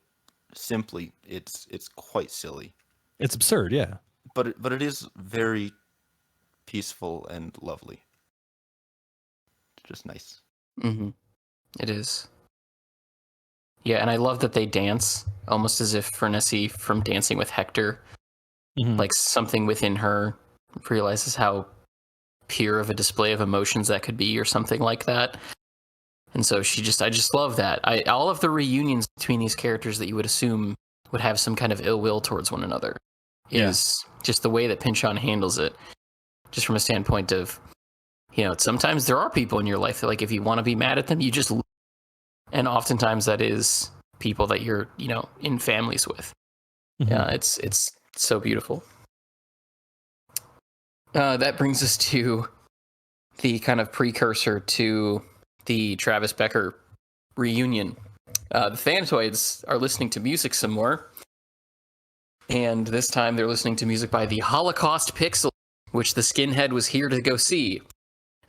[SPEAKER 4] simply, it's quite silly.
[SPEAKER 2] It's absurd, yeah.
[SPEAKER 4] But it is very peaceful and lovely. Just nice.
[SPEAKER 1] Mm-hmm. It is. Yeah, and I love that they dance, almost as if Fernessi from Dancing with Hector, like something within her realizes how pure of a display of emotions that could be, or something like that. And so I just love that. All of the reunions between these characters that you would assume would have some kind of ill will towards one another is just the way that Pynchon handles it. Just from a standpoint of, sometimes there are people in your life that, like, if you want to be mad at them, you just, and oftentimes that is people that you're, in families with. Yeah, it's so beautiful. That brings us to the kind of precursor to the Travis Becker reunion. The Thanatoids are listening to music some more. And this time they're listening to music by the Holocaust Pixel, which the skinhead was here to go see.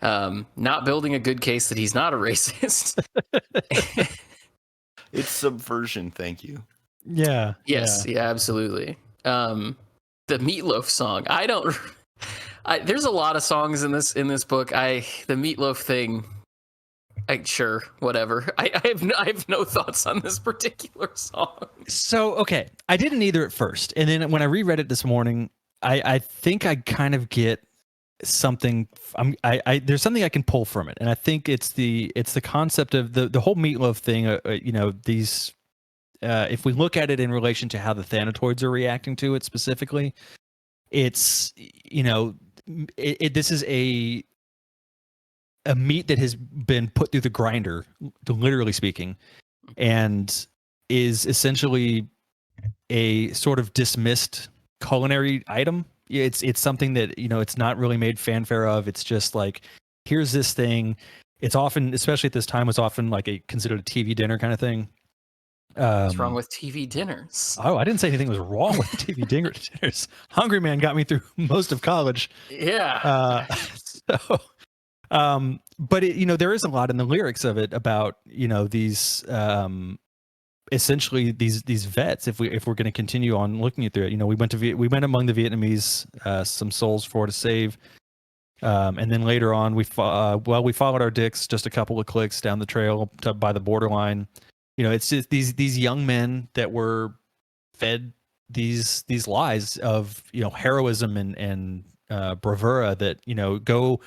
[SPEAKER 1] Not building a good case that he's not a racist.
[SPEAKER 4] It's subversion, thank you.
[SPEAKER 2] Yeah.
[SPEAKER 1] Yes, yeah, absolutely. The Meatloaf song. There's a lot of songs in this book. The Meatloaf thing. Sure, whatever. I have no thoughts on this particular song.
[SPEAKER 2] So, okay, I didn't either at first, and then when I reread it this morning, I think I kind of get something. There's something I can pull from it, and I think it's the concept of the whole Meatloaf thing. These. If we look at it in relation to how the Thanatoids are reacting to it specifically, it's this is a meat that has been put through the grinder, literally speaking, and is essentially a sort of dismissed culinary item. It's something that it's not really made fanfare of. It's just like, here's this thing. it's often, especially at this time, was often like considered a TV dinner kind of thing.
[SPEAKER 1] What's wrong with TV dinners?
[SPEAKER 2] Oh, I didn't say anything was wrong with TV dinners. Hungry Man got me through most of college.
[SPEAKER 1] Yeah.
[SPEAKER 2] But there is a lot in the lyrics of it about, these, essentially these vets. If we're going to continue on looking through it, we went among the Vietnamese, some souls for to save. And then later on, we followed our dicks just a couple of clicks down the trail by the borderline. It's just these young men that were fed these lies of heroism and bravura that go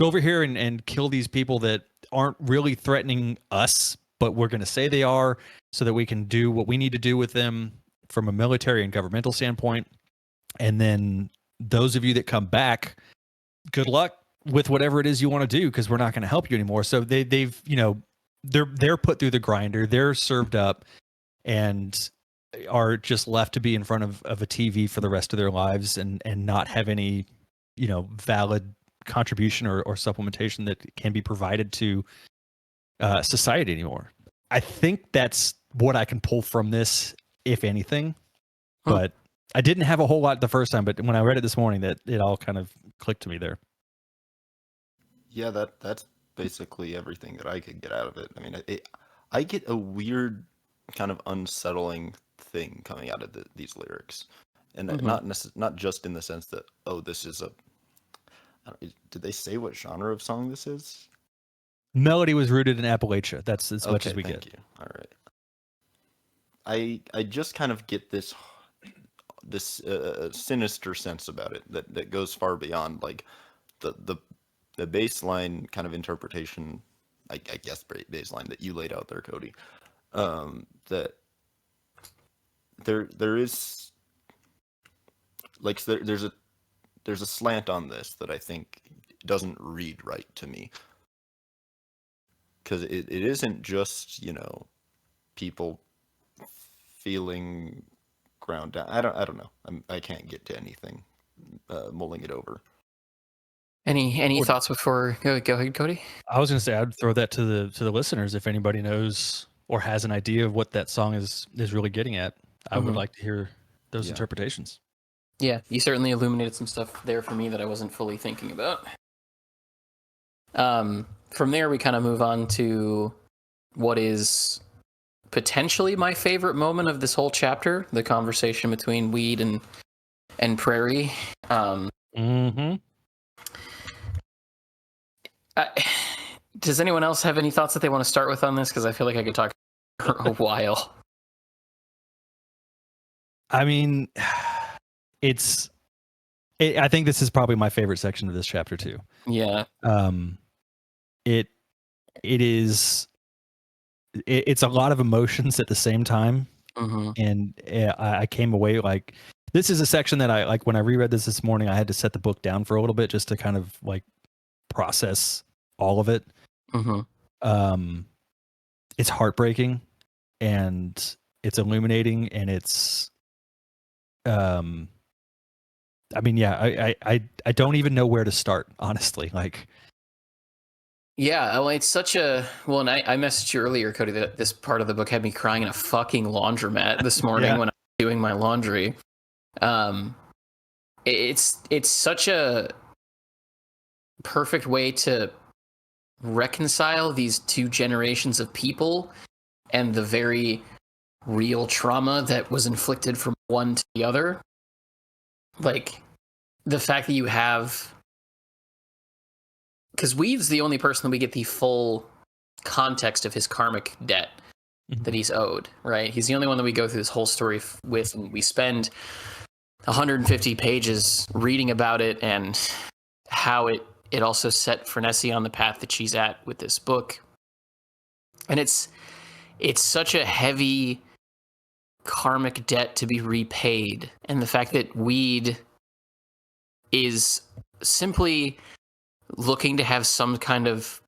[SPEAKER 2] over here and kill these people that aren't really threatening us, but we're going to say they are, so that we can do what we need to do with them from a military and governmental standpoint. And then those of you that come back, good luck with whatever it is you want to do, because we're not going to help you anymore. So they've they're put through the grinder, they're served up, and are just left to be in front of a TV for the rest of their lives and not have any valid contribution or supplementation that can be provided to society anymore. I think that's what I can pull from this, if anything. But I didn't have a whole lot the first time, but when I read it this morning, that it all kind of clicked to me there.
[SPEAKER 4] Yeah, that's basically everything that I could get out of it. I mean, I get a weird kind of unsettling thing coming out of these lyrics, and not just in the sense that, oh, this is did they say what genre of song this is?
[SPEAKER 2] Melody was rooted in Appalachia. That's as much as we
[SPEAKER 4] thank
[SPEAKER 2] get.
[SPEAKER 4] You. All right. I just kind of get this sinister sense about it that goes far beyond like the baseline kind of interpretation, I guess baseline that you laid out there, Cody. That there is like there's a slant on this that I think doesn't read right to me, because it isn't just people feeling ground down. I don't know. I can't get to anything mulling it over.
[SPEAKER 1] Any thoughts before go ahead, Cody?
[SPEAKER 2] I was going to say I'd throw that to the listeners if anybody knows or has an idea of what that song is really getting at. I would like to hear those interpretations.
[SPEAKER 1] Yeah, you certainly illuminated some stuff there for me that I wasn't fully thinking about. From there, we kind of move on to what is potentially my favorite moment of this whole chapter: the conversation between Weed and Prairie. Does anyone else have any thoughts that they want to start with on this? Because I feel like I could talk for a while.
[SPEAKER 2] I mean, I think this is probably my favorite section of this chapter too.
[SPEAKER 1] Yeah.
[SPEAKER 2] It's a lot of emotions at the same time. And I came away like, this is a section that I like when I reread this morning, I had to set the book down for a little bit just to kind of like process all of it. It's heartbreaking and it's illuminating, and it's I mean, yeah, I don't even know where to start, honestly. Like,
[SPEAKER 1] yeah, well, it's such a and I messaged you earlier, Cody, that this part of the book had me crying in a fucking laundromat this morning when I was doing my laundry. It's such a perfect way to reconcile these two generations of people and the very real trauma that was inflicted from one to the other. Like, the fact that you have, because Weed's the only person that we get the full context of his karmic debt that he's owed, right? He's the only one that we go through this whole story with, and we spend 150 pages reading about it and how it also set Fernessi on the path that she's at with this book. And it's such a heavy karmic debt to be repaid. And the fact that Weed is simply looking to have some kind of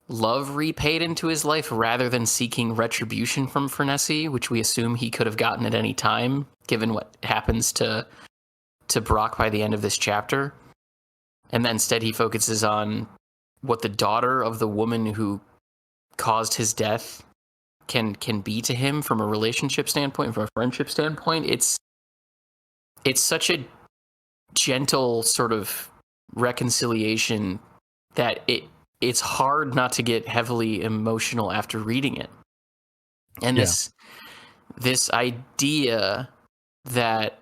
[SPEAKER 1] love repaid into his life rather than seeking retribution from Fernessi, which we assume he could have gotten at any time, given what happens to Brock by the end of this chapter. And then instead he focuses on what the daughter of the woman who caused his death can be to him from a relationship standpoint, from a friendship standpoint. It's such a gentle sort of reconciliation that it's hard not to get heavily emotional after reading it. And this idea that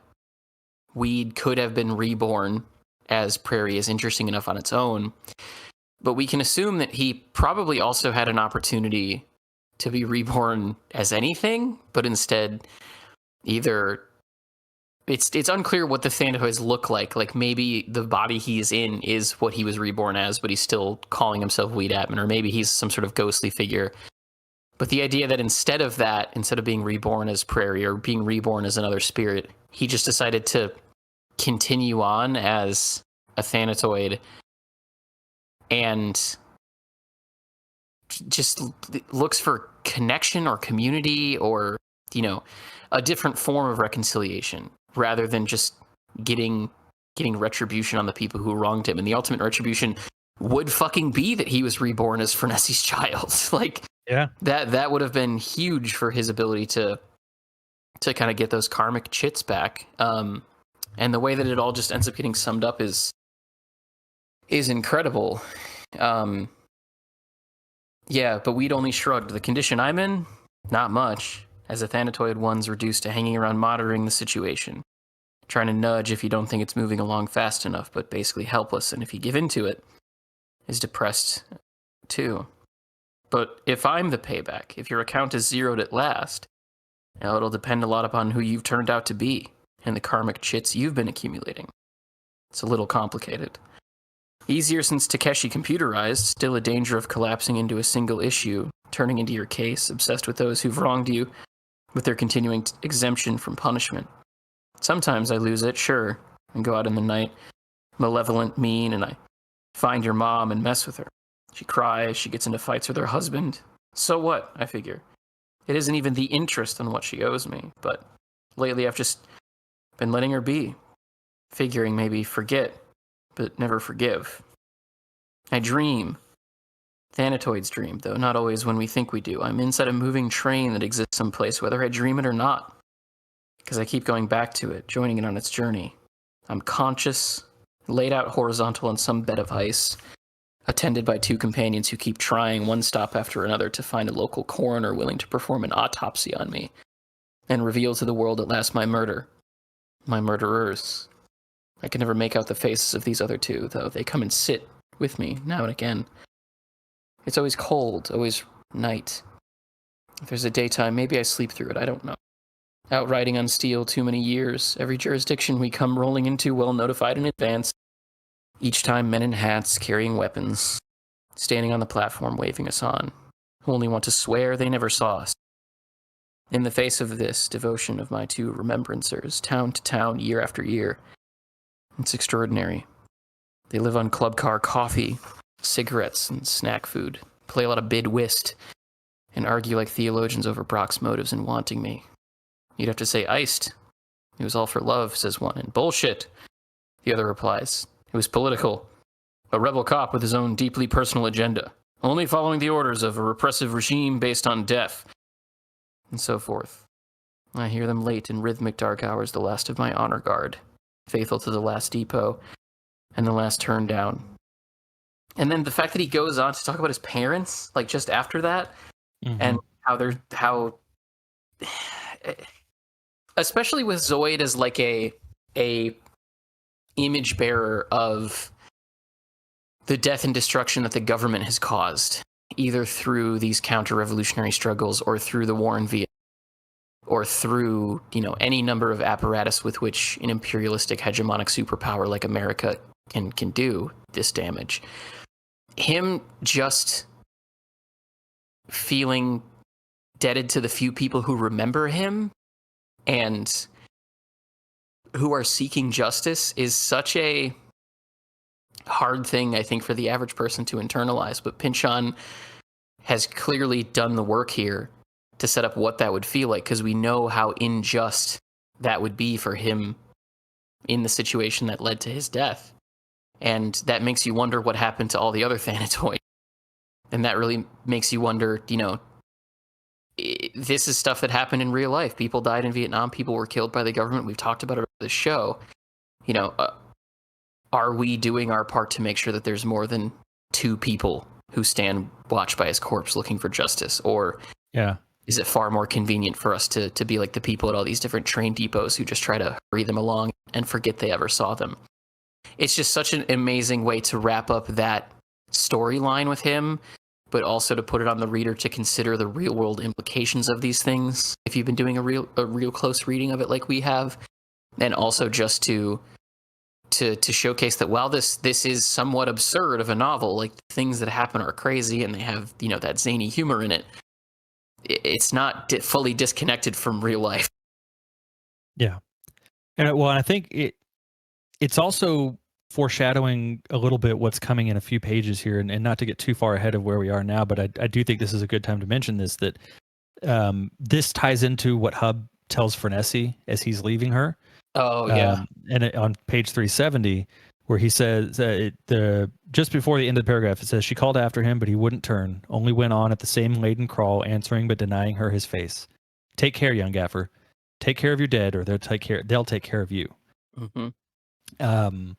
[SPEAKER 1] Weed could have been reborn as Prairie is interesting enough on its own, but we can assume that he probably also had an opportunity to be reborn as anything, but instead either it's unclear what the Thanatos look like. Like maybe the body he's in is what he was reborn as, but he's still calling himself Weed Atman, or maybe he's some sort of ghostly figure. But the idea that instead of being reborn as Prairie or being reborn as another spirit, he just decided to continue on as a Thanatoid and just looks for connection or community or, a different form of reconciliation rather than just getting retribution on the people who wronged him. And the ultimate retribution would fucking be that he was reborn as Fernessi's child. Like,
[SPEAKER 2] yeah,
[SPEAKER 1] that would have been huge for his ability to kind of get those karmic chits back. And the way that it all just ends up getting summed up is incredible. Yeah, but Weed only shrugged. The condition I'm in, not much. As a Thanatoid, one's reduced to hanging around monitoring the situation, trying to nudge if you don't think it's moving along fast enough, but basically helpless. And if you give in to it, is depressed too. But if I'm the payback, if your account is zeroed at last, it'll depend a lot upon who you've turned out to be and the karmic chits you've been accumulating. It's a little complicated. Easier since Takeshi computerized, still a danger of collapsing into a single issue, turning into your case, obsessed with those who've wronged you, with their continuing exemption from punishment. Sometimes I lose it, sure, and go out in the night, malevolent, mean, and I find your mom and mess with her. She cries, she gets into fights with her husband. So what, I figure. It isn't even the interest on what she owes me, but lately I've just been letting her be, figuring maybe forget, but never forgive. I dream. Thanatoids dream, though not always when we think we do. I'm inside a moving train that exists someplace, whether I dream it or not, because I keep going back to it, joining it on its journey. I'm conscious, laid out horizontal on some bed of ice, attended by two companions who keep trying one stop after another to find a local coroner willing to perform an autopsy on me and reveal to the world at last my murder, my murderers. I can never make out the faces of these other two, though they come and sit with me now and again. It's always cold, always night. If there's a daytime, maybe I sleep through it, I don't know. Out riding on steel too many years, every jurisdiction we come rolling into well notified in advance. Each time men in hats carrying weapons, standing on the platform waving us on, who only want to swear they never saw us. In the face of this devotion of my two remembrancers, town to town, year after year, it's extraordinary. They live on club car coffee, cigarettes, and snack food, play a lot of bid whist, and argue like theologians over Brock's motives in wanting me. You'd have to say iced. It was all for love, says one, and bullshit, the other replies. It was political. A rebel cop with his own deeply personal agenda, only following the orders of a repressive regime based on death, and so forth. I hear them late in rhythmic dark hours, the last of my honor guard, faithful to the last depot and the last turn down. And then the fact that he goes on to talk about his parents, like just after that, and how especially with Zoid as like a image bearer of the death and destruction that the government has caused, either through these counter-revolutionary struggles or through the war in Vietnam, or through, any number of apparatus with which an imperialistic hegemonic superpower like America can do this damage. Him just feeling indebted to the few people who remember him and who are seeking justice is such a hard thing, I think, for the average person to internalize. But Pynchon has clearly done the work here to set up what that would feel like, because we know how unjust that would be for him in the situation that led to his death. And that makes you wonder what happened to all the other Thanatoids. And that really makes you wonder, this is stuff that happened in real life. People died in Vietnam. People were killed by the government. We've talked about it on the show. Are we doing our part to make sure that there's more than two people who stand watch by his corpse looking for justice? Or is it far more convenient for us to be like the people at all these different train depots who just try to hurry them along and forget they ever saw them? It's just such an amazing way to wrap up that storyline with him, but also to put it on the reader to consider the real world implications of these things if you've been doing a real close reading of it like we have, and also just to showcase that while this is somewhat absurd of a novel, like the things that happen are crazy and they have that zany humor in it, it's not fully disconnected from real life.
[SPEAKER 2] Yeah, and I think it's also foreshadowing a little bit what's coming in a few pages here, and not to get too far ahead of where we are now, but I do think this is a good time to mention this, that this ties into what Hub tells Furnessy as he's leaving her.
[SPEAKER 1] Oh, yeah.
[SPEAKER 2] And on page 370, where he says, just before the end of the paragraph, it says, she called after him, but he wouldn't turn, only went on at the same laden crawl, answering but denying her his face. Take care, young gaffer. Take care of your dead, or they'll take care of you.
[SPEAKER 1] Mm-hmm.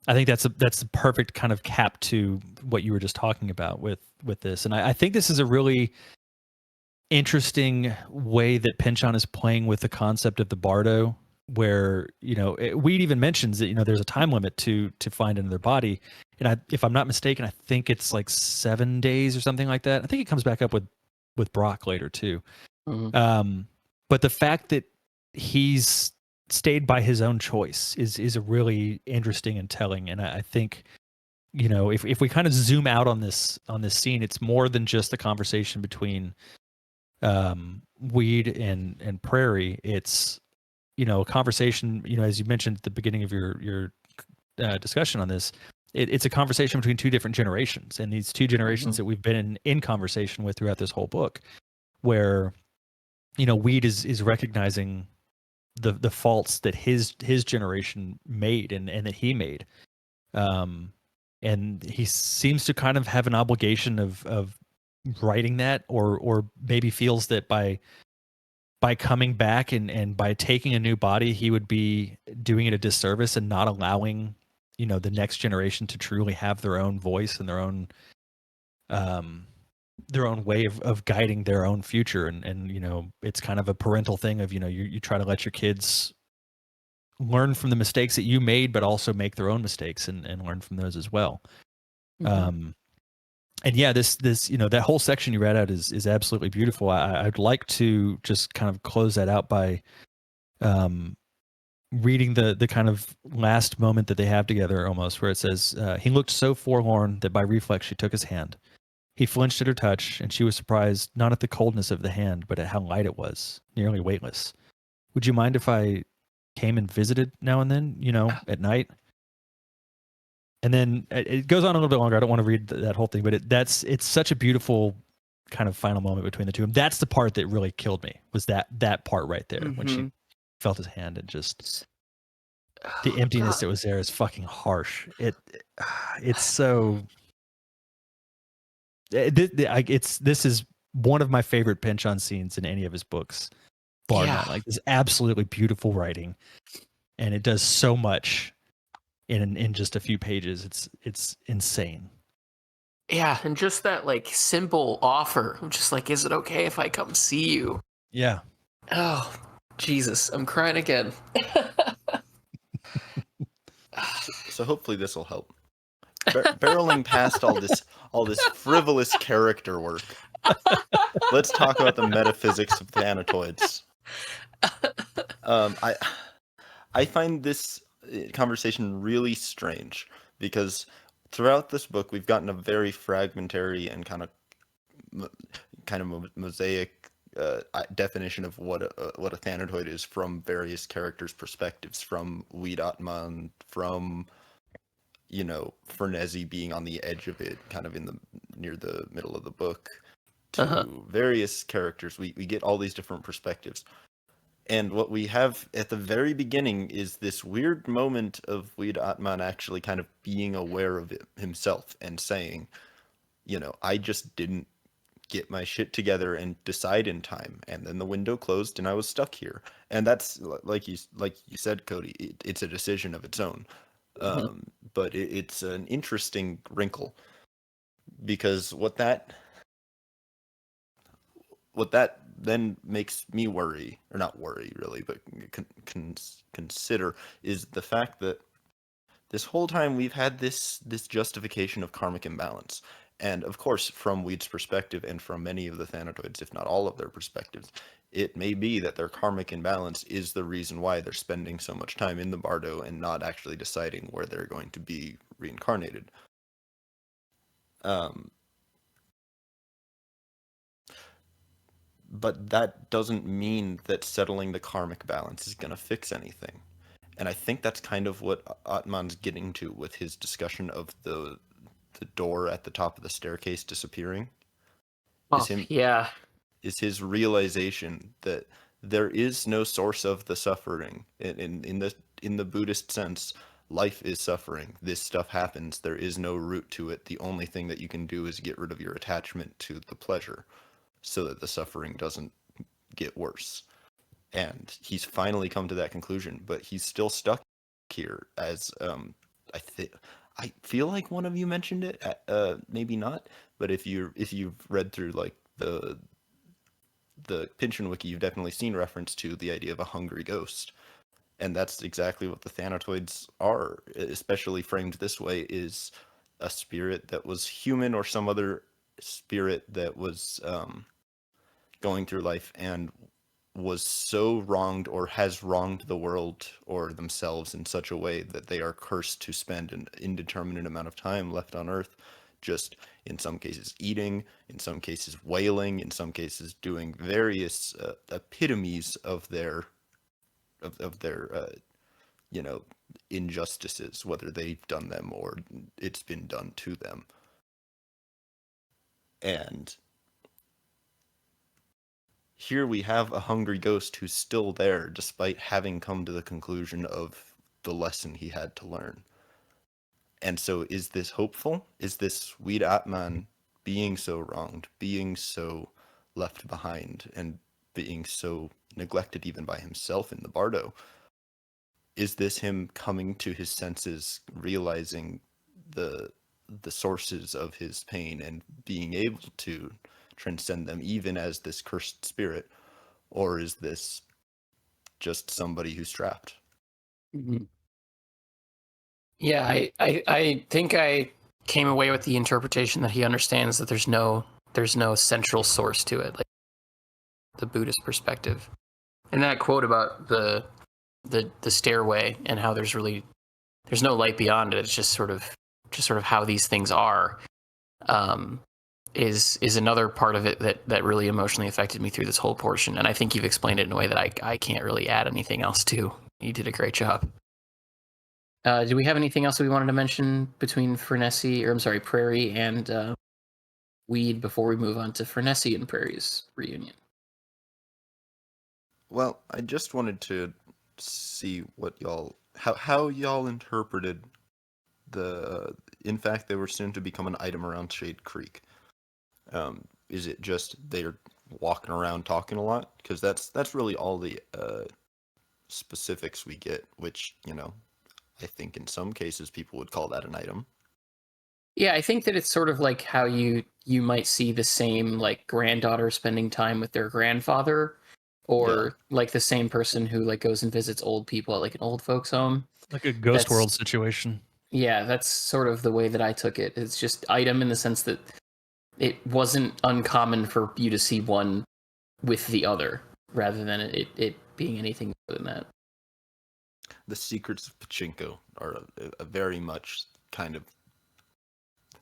[SPEAKER 2] I think that's the perfect kind of cap to what you were just talking about with this. And I think this is a really interesting way that Pynchon is playing with the concept of the bardo, where, Weed even mentions that, there's a time limit to find another body. And if I'm not mistaken, I think it's like 7 days or something like that. I think it comes back up with Brock later too.
[SPEAKER 1] Mm-hmm.
[SPEAKER 2] But the fact that he's stayed by his own choice is a really interesting and telling. And I think, if we kind of zoom out on this scene, it's more than just a conversation between Weed and Prairie. It's, a conversation, as you mentioned at the beginning of your discussion on this, it's a conversation between two different generations, and these two generations that we've been in conversation with throughout this whole book, where, Weed is recognizing the faults that his generation made and that he made, and he seems to kind of have an obligation of writing that, or maybe feels that by coming back and by taking a new body, he would be doing it a disservice and not allowing the next generation to truly have their own voice and their own way of guiding their own future. And it's kind of a parental thing of, you try to let your kids learn from the mistakes that you made, but also make their own mistakes and learn from those as well.
[SPEAKER 1] Mm-hmm.
[SPEAKER 2] And yeah, this that whole section you read out is absolutely beautiful. I'd like to just kind of close that out by reading the kind of last moment that they have together, almost, where it says, he looked so forlorn that by reflex she took his hand. He flinched at her touch, and she was surprised not at the coldness of the hand, but at how light it was, nearly weightless. Would you mind if I came and visited now and then, at night? And then it goes on a little bit longer. I don't want to read that whole thing, but it's such a beautiful kind of final moment between the two. And that's the part that really killed me, was that part right there, when she felt his hand, and just the emptiness that was there is fucking harsh. It's so. This is one of my favorite Pynchon scenes in any of his books, bar none. Like, this absolutely beautiful writing, and it does so much in just a few pages. It's insane.
[SPEAKER 1] Yeah, and just that simple offer, just is it okay if I come see you?
[SPEAKER 2] Yeah.
[SPEAKER 1] Oh, Jesus, I'm crying again.
[SPEAKER 4] So hopefully this will help. Barreling past all this frivolous character work, let's talk about the metaphysics of Thanatoids. I find this conversation really strange, because throughout this book we've gotten a very fragmentary and kind of mosaic definition of what a Thanatoid is, from various characters' perspectives, from Weed Atman, from Furnessy being on the edge of it, kind of near the middle of the book, to various characters. We get all these different perspectives, And what we have at the very beginning is this weird moment of Weed Atman actually kind of being aware of it himself and saying, I just didn't get my shit together and decide in time, and then the window closed and I was stuck here. And that's like you said, Cody, it's a decision of its own. But it's an interesting wrinkle, because what that then makes me worry, or not worry really, but consider, is the fact that this whole time we've had this justification of karmic imbalance. And of course, from Weed's perspective, and from many of the Thanatoids, if not all of their perspectives, it may be that their karmic imbalance is the reason why they're spending so much time in the Bardo and not actually deciding where they're going to be reincarnated. But that doesn't mean that settling the karmic balance is going to fix anything. And I think that's kind of what Atman's getting to with his discussion of the door at the top of the staircase disappearing. Is his realization that there is no source of the suffering. In the Buddhist sense, life is suffering. This stuff happens. There is no root to it. The only thing that you can do is get rid of your attachment to the pleasure, so that the suffering doesn't get worse. And he's finally come to that conclusion, but he's still stuck here, as I feel like one of you mentioned it, maybe not, but if you've read through like the Pynchon Wiki, you've definitely seen reference to the idea of a hungry ghost. And that's exactly what the Thanatoids are, especially framed this way, is a spirit that was human or some other spirit that was going through life and was so wronged or has wronged the world or themselves in such a way that they are cursed to spend an indeterminate amount of time left on Earth, just in some cases eating, in some cases wailing, in some cases doing various epitomes of their injustices, whether they've done them or it's been done to them. And here we have a hungry ghost who's still there, despite having come to the conclusion of the lesson he had to learn. And so is this hopeful? Is this Weed Atman being so wronged, being so left behind, and being so neglected even by himself in the Bardo? Is this him coming to his senses, realizing the sources of his pain and being able to transcend them even as this cursed spirit? Or is this just somebody who's trapped?
[SPEAKER 1] Mm-hmm. Yeah, I think I came away with the interpretation that he understands that there's no central source to it, like the Buddhist perspective. And that quote about the stairway and how there's no light beyond it. It's just sort of how these things are. Is another part of it that really emotionally affected me through this whole portion. And I think you've explained it in a way that I can't really add anything else to. You did a great job. Do we have anything else that we wanted to mention between Prairie and Weed before we move on to Fernessy and Prairie's reunion?
[SPEAKER 4] Well, I just wanted to see what how y'all interpreted in fact they were soon to become an item around Shade Creek. Is it just they're walking around talking a lot? Because that's really all the specifics we get, which, I think in some cases people would call that an item.
[SPEAKER 1] Yeah, I think that it's sort of like how you might see the same like granddaughter spending time with their grandfather, or like the same person who like goes and visits old people at like an old folks home.
[SPEAKER 2] Like a Ghost World situation. Yeah,
[SPEAKER 1] that's sort of the way that I took it. It's just item in the sense that it wasn't uncommon for you to see one with the other, rather than it being anything more than that.
[SPEAKER 4] The secrets of Pachinko are a very much kind of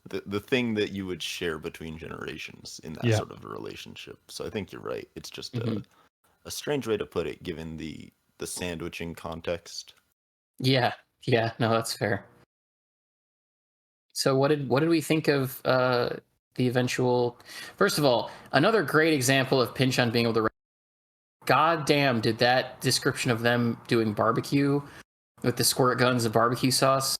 [SPEAKER 4] the thing that you would share between generations in that sort of a relationship. So I think you're right. It's just a strange way to put it, given the sandwiching context.
[SPEAKER 1] Yeah, no, that's fair. So what did we think of the eventual? First of all, another great example of Pynchon being able to god damn, did that description of them doing barbecue with the squirt guns of barbecue sauce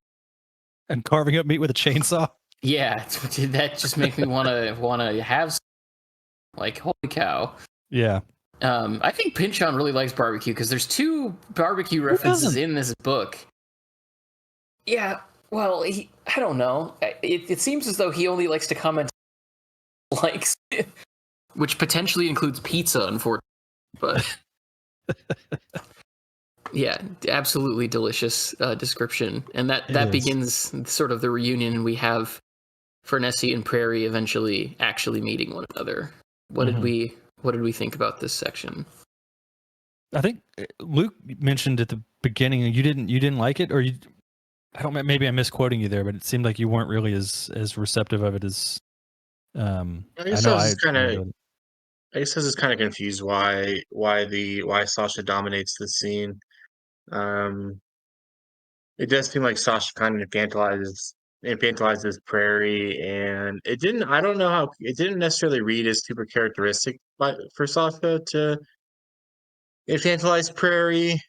[SPEAKER 2] And carving up meat with a chainsaw.
[SPEAKER 1] Yeah, did that just make me want to have some? Like, holy cow.
[SPEAKER 2] Yeah.
[SPEAKER 1] I think Pinchon really likes barbecue because there's 2 barbecue references in this book. Yeah, well, I don't know. It seems as though he only likes to comment likes, which potentially includes pizza, unfortunately. But yeah, absolutely delicious description, and that begins sort of the reunion we have for Nessie and Prairie eventually actually meeting one another. What did we think about this section?
[SPEAKER 2] I think Luke mentioned at the beginning you didn't like it, or maybe I'm misquoting you there, but it seemed like you weren't really as receptive of it as
[SPEAKER 3] I guess I was kind of confused why Sasha dominates the scene. It does seem like Sasha kind of infantilizes Prairie, and I don't know how it didn't necessarily read as super characteristic for Sasha to infantilize Prairie.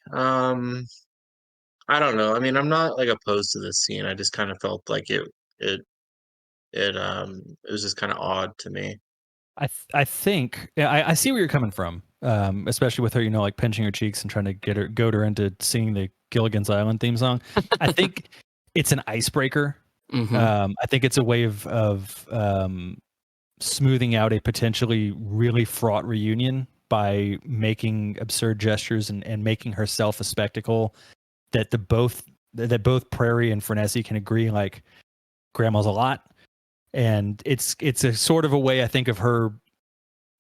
[SPEAKER 3] I don't know. I mean, I'm not like opposed to this scene. I just kind of felt like it was just kind of odd to me.
[SPEAKER 2] I think I see where you're coming from, especially with her, like pinching her cheeks and trying to goad her into singing the Gilligan's Island theme song. I think it's an icebreaker. I think it's a way of smoothing out a potentially really fraught reunion by making absurd gestures and making herself a spectacle that both Prairie and Frenessy can agree like grandma's a lot. And it's a sort of a way, I think, of her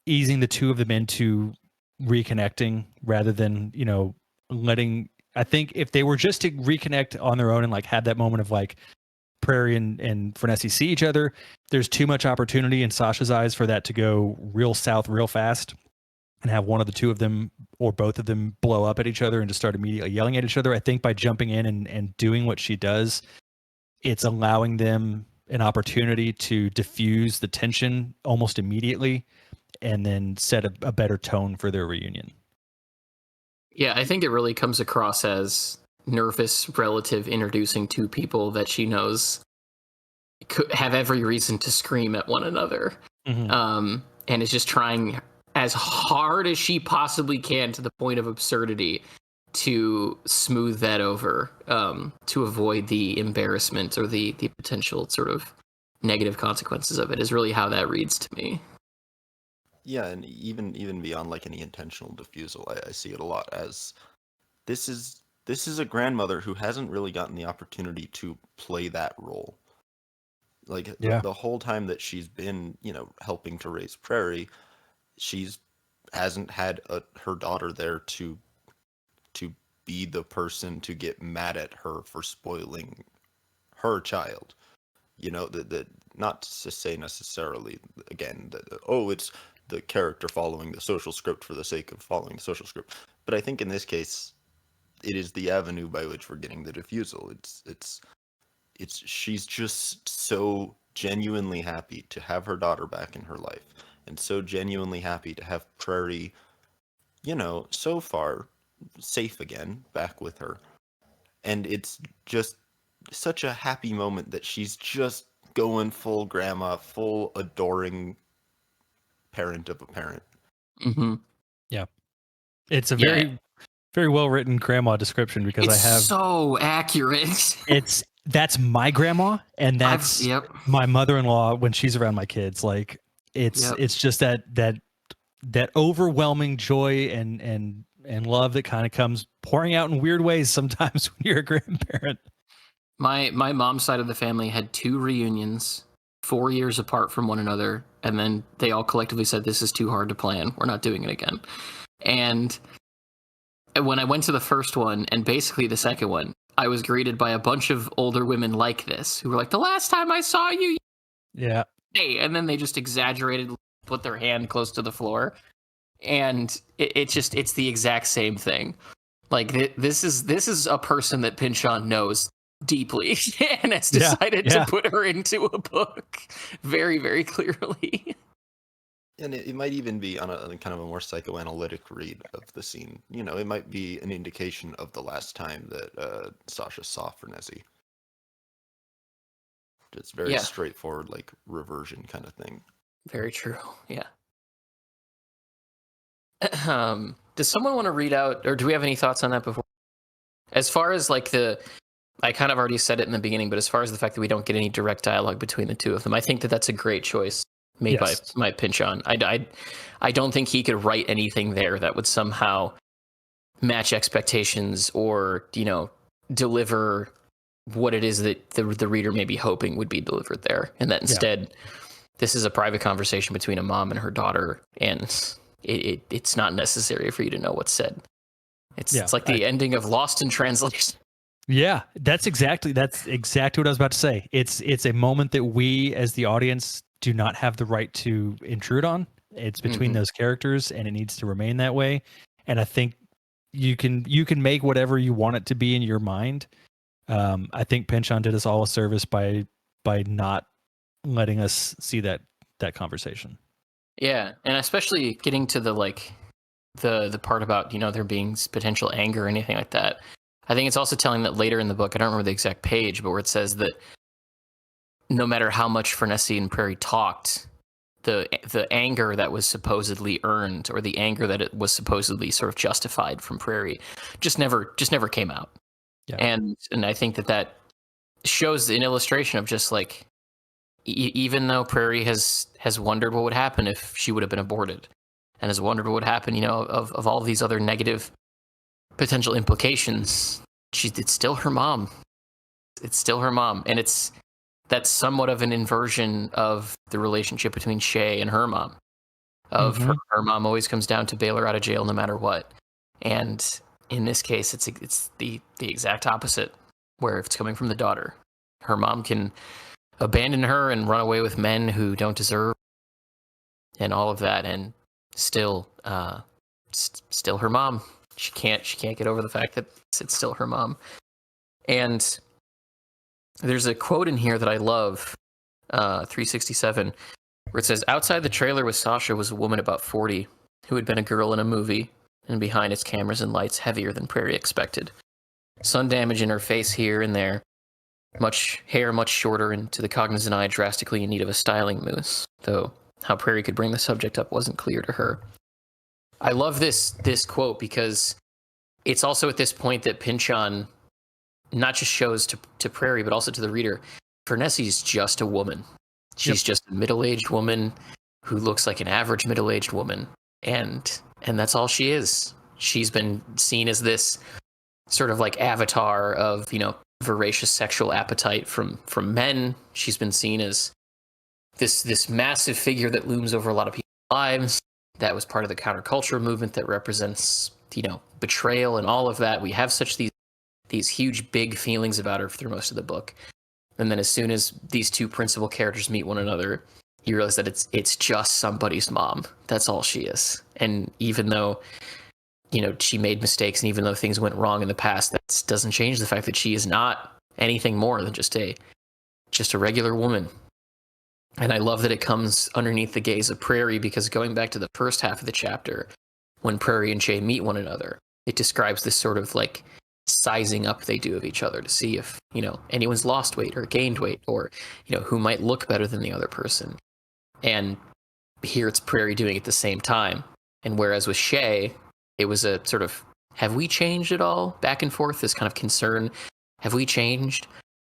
[SPEAKER 2] easing the 2 of them into reconnecting rather than, letting. I think if they were just to reconnect on their own and like have that moment of like Prairie and Frenessy see each other, there's too much opportunity in Sasha's eyes for that to go real south real fast and have one of the 2 of them or both of them blow up at each other and just start immediately yelling at each other. I think by jumping in and doing what she does, it's allowing them an opportunity to diffuse the tension almost immediately and then set a better tone for their reunion.
[SPEAKER 1] Yeah, I think it really comes across as nervous relative introducing 2 people that she knows could have every reason to scream at one another. And is just trying as hard as she possibly can to the point of absurdity to smooth that over, to avoid the embarrassment or the potential sort of negative consequences of it, is really how that reads to me.
[SPEAKER 4] Yeah, and even beyond like any intentional diffusal, I see it a lot as this is a grandmother who hasn't really gotten the opportunity to play that role. Like the whole time that she's been, helping to raise Prairie, hasn't had her daughter there to be the person to get mad at her for spoiling her child. That not to say necessarily again that it's the character following the social script for the sake of following the social script, but I think in this case it is the avenue by which we're getting the diffusal. It's she's just so genuinely happy to have her daughter back in her life, and so genuinely happy to have Prairie, so far safe again back with her. And it's just such a happy moment that she's just going full grandma, full adoring parent of a parent.
[SPEAKER 2] Yeah. It's a very, very well written grandma description because
[SPEAKER 1] it's so accurate.
[SPEAKER 2] That's my grandma, and that's my mother-in-law when she's around my kids. Like it's just that overwhelming joy and love that kind of comes pouring out in weird ways sometimes when you're a grandparent.
[SPEAKER 1] My mom's side of the family had 2 reunions 4 years apart from one another, and then they all collectively said, this is too hard to plan, we're not doing it again. And when I went to the first one and basically the second one, I was greeted by a bunch of older women like this who were like, the last time I saw you, hey, and then they just exaggerated, put their hand close to the floor, and it's the exact same thing. Like this is a person that Pinchon knows deeply and has decided to put her into a book very, very clearly.
[SPEAKER 4] And it might even be on a kind of a more psychoanalytic read of the scene. You know, it might be an indication of the last time that Sasha saw Frenzy. It's very
[SPEAKER 1] Yeah.
[SPEAKER 4] straightforward, like reversion kind of thing.
[SPEAKER 1] Very true. Yeah. Does someone want to read out, or do we have any thoughts on that before? As far as like I kind of already said it in the beginning, but as far as the fact that we don't get any direct dialogue between the two of them, I think that that's a great choice made by Pynchon. I don't think he could write anything there that would somehow match expectations or, deliver what it is that the reader may be hoping would be delivered there. And that instead, this is a private conversation between a mom and her daughter, and it's not necessary for you to know what's said. It's like the ending of Lost in Translation.
[SPEAKER 2] Yeah, that's exactly what I was about to say. It's a moment that we as the audience do not have the right to intrude on. It's between those characters, and it needs to remain that way. And I think you can make whatever you want it to be in your mind. I think Pynchon did us all a service by not letting us see that conversation.
[SPEAKER 1] Yeah, and especially getting to the part about there being potential anger or anything like that. I think it's also telling that later in the book, I don't remember the exact page, but where it says that no matter how much Frenzy and Prairie talked, the anger that was supposedly earned, or the anger that it was supposedly sort of justified from Prairie, just never came out. Yeah. And I think that shows an illustration of just like, even though Prairie has wondered what would happen if she would have been aborted, and has wondered what would happen, of all of these other negative potential implications, it's still her mom. It's still her mom. And that's somewhat of an inversion of the relationship between Shay and her mom. Her mom always comes down to bail her out of jail no matter what. And in this case, it's the exact opposite, where if it's coming from the daughter, her mom can abandon her and run away with men who don't deserve, and all of that, and still her mom. She can't get over the fact that it's still her mom. And there's a quote in here that I love, 367, where it says, "Outside the trailer with Sasha was a woman about 40 who had been a girl in a movie, and behind its cameras and lights heavier than Prairie expected. Sun damage in her face here and there, hair much shorter, and to the cognizant eye drastically in need of a styling mousse, though how Prairie could bring the subject up wasn't clear to her." I love this quote because it's also at this point that Pynchon not just shows to Prairie, but also to the reader, Frenzy's just a woman. She's just a middle-aged woman who looks like an average middle-aged woman, and that's all she is. She's been seen as this sort of like avatar of, voracious sexual appetite from men. She's been seen as this massive figure that looms over a lot of people's lives. That was part of the counterculture movement that represents, betrayal and all of that. We have such these huge, big feelings about her through most of the book. And then as soon as these two principal characters meet one another, you realize that it's just somebody's mom. That's all she is. And even though, she made mistakes, and even though things went wrong in the past, that doesn't change the fact that she is not anything more than just a regular woman. And I love that it comes underneath the gaze of Prairie, because going back to the first half of the chapter, when Prairie and Shay meet one another, it describes this sort of like sizing up they do of each other to see if, anyone's lost weight or gained weight, or, who might look better than the other person. And here it's Prairie doing it at the same time. And whereas with Shay, it was a sort of, have we changed at all? Back and forth, this kind of concern. Have we changed?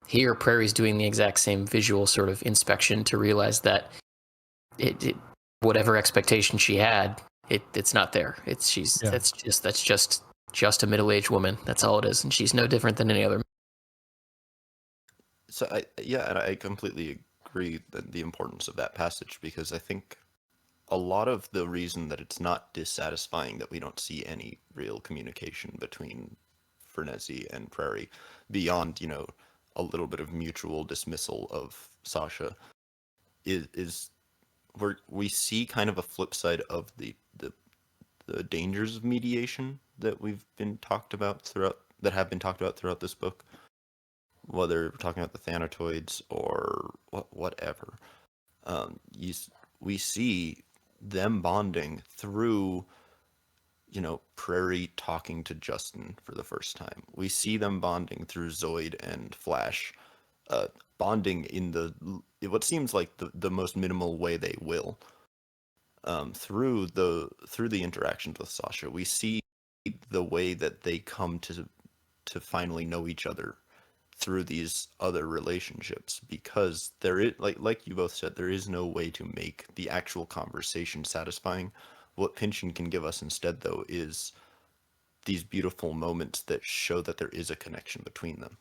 [SPEAKER 1] Here, Prairie's doing the exact same visual sort of inspection to realize that it whatever expectation she had, it's not there. That's just a middle-aged woman. That's all it is, and she's no different than any other.
[SPEAKER 4] So I completely agree that the importance of that passage, because I think a lot of the reason that it's not dissatisfying that we don't see any real communication between Frenzy and Prairie beyond, a little bit of mutual dismissal of Sasha is where we see kind of a flip side of the dangers of mediation that have been talked about throughout this book, whether we're talking about the Thanatoids or whatever. We see them bonding through, Prairie talking to Justin for the first time. We see them bonding through Zoid and Flash, bonding in what seems like the most minimal way they will. Through the interactions with Sasha, we see the way that they come to finally know each other through these other relationships, because there is, like you both said, there is no way to make the actual conversation satisfying. What Pynchon can give us instead, though, is these beautiful moments that show that there is a connection between them.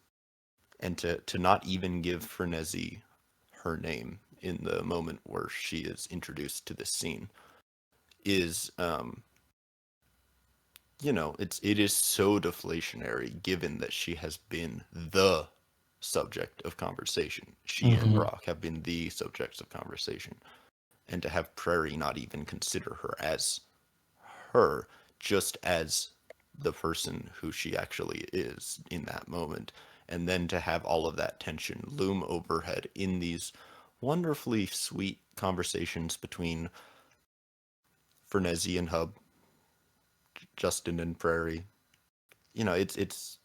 [SPEAKER 4] And to not even give Frenesi her name in the moment where she is introduced to this scene is, it is so deflationary, given that she has been the subject of conversation. She and Brock have been the subjects of conversation. And to have Prairie not even consider her as her, just as the person who she actually is in that moment, and then to have all of that tension loom overhead in these wonderfully sweet conversations between Frenesi and Hub, Justin and Prairie. It's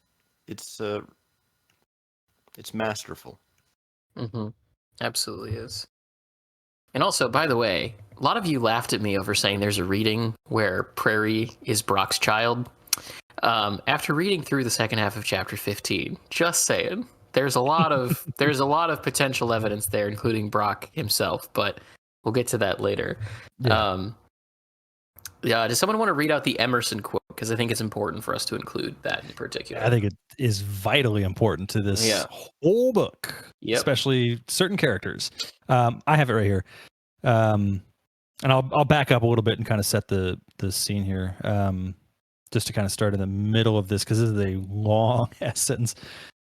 [SPEAKER 4] masterful.
[SPEAKER 1] Absolutely is. And also, by the way, a lot of you laughed at me over saying there's a reading where Prairie is Brock's child. After reading through the second half of chapter 15, just saying, there's a lot of potential evidence there, including Brock himself. But we'll get to that later. Yeah. Does someone want to read out the Emerson quote? Because I think it's important for us to include that in particular.
[SPEAKER 2] I think it is vitally important to this whole book, especially certain characters. I have it right here. And I'll back up a little bit and kind of set the scene here, just to kind of start in the middle of this, because this is a long sentence.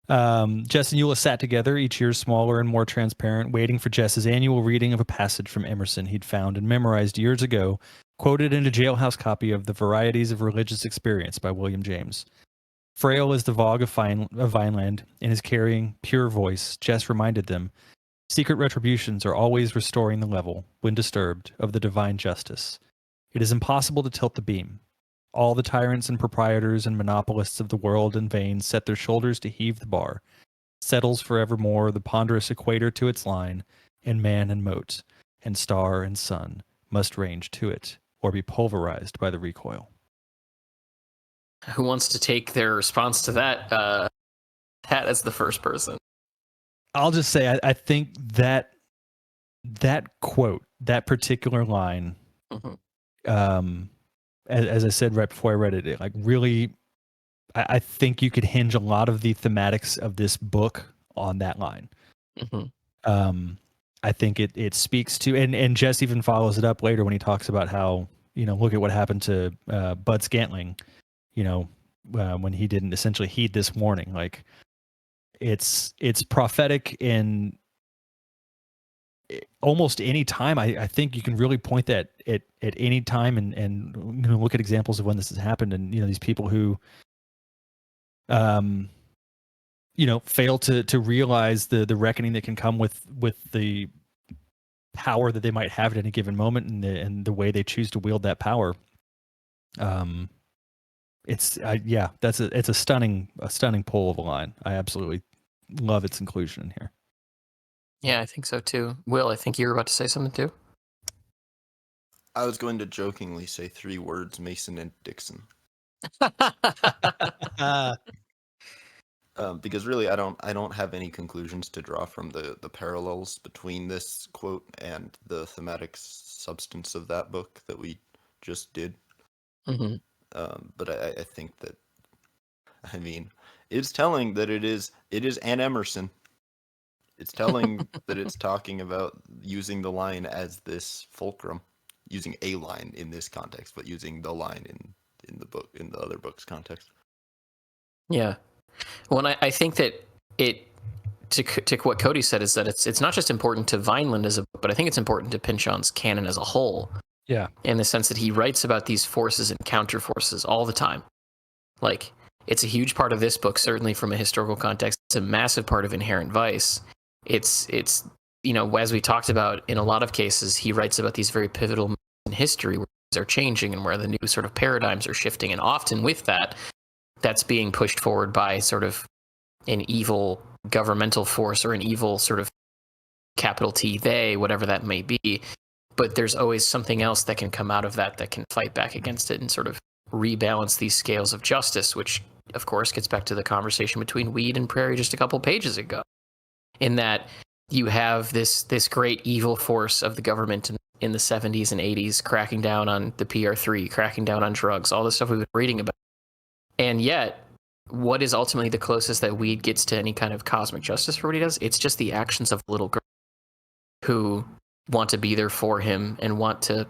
[SPEAKER 2] Jess and Eula sat together, each year smaller and more transparent, waiting for Jess's annual reading of a passage from Emerson he'd found and memorized years ago, quoted in a jailhouse copy of The Varieties of Religious Experience by William James. Frail as the Vogue of Vineland, in his carrying, pure voice, Jess reminded them, secret retributions are always restoring the level, when disturbed, of the divine justice. It is impossible to tilt the beam. All the tyrants and proprietors and monopolists of the world in vain set their shoulders to heave the bar, settles forevermore the ponderous equator to its line, and man and mote, and star and sun must range to it, or be pulverized by the recoil.
[SPEAKER 1] Who wants to take their response to that? That as the first person.
[SPEAKER 2] I'll just say I think that quote, that particular line, as I said right before I read it, like really, I think you could hinge a lot of the thematics of this book on that line. I think it speaks to, and Jess even follows it up later when he talks about how, look at what happened to Bud Scantling, when he didn't essentially heed this warning. Like, it's prophetic in almost any time. I think you can really point that at any time and look at examples of when this has happened, and these people who fail to realize the reckoning that can come with the power that they might have at any given moment, and the way they choose to wield that power. It's a stunning pull of a line. I absolutely love its inclusion in here.
[SPEAKER 1] Yeah, I think so too. Will, I think you were about to say something too.
[SPEAKER 4] I was going to jokingly say 3 words: Mason and Dixon. Because really, I don't have any conclusions to draw from the parallels between this quote and the thematic substance of that book that we just did. But I think that, it's telling that it is an Emerson. It's telling that it's talking about using the line as this fulcrum, using a line in this context, but using the line in the book, in the other book's context.
[SPEAKER 1] Yeah. Well, and I think that to what Cody said is that it's not just important to Vineland as a book, but I think it's important to Pynchon's canon as a whole.
[SPEAKER 2] Yeah.
[SPEAKER 1] In the sense that he writes about these forces and counter forces all the time. Like, it's a huge part of this book, certainly from a historical context. It's a massive part of Inherent Vice. It's as we talked about, in a lot of cases, he writes about these very pivotal in history where things are changing and where the new sort of paradigms are shifting. And often with that, that's being pushed forward by sort of an evil governmental force or an evil sort of capital T, they, whatever that may be. But there's always something else that can come out of that can fight back against it and sort of rebalance these scales of justice, which, of course, gets back to the conversation between Weed and Prairie just a couple pages ago, in that you have this great evil force of the government in the 70s and 80s cracking down on the PR3, cracking down on drugs, all the stuff we've been reading about. And yet, what is ultimately the closest that Weed gets to any kind of cosmic justice for what he does? It's just the actions of a little girl who want to be there for him and wants to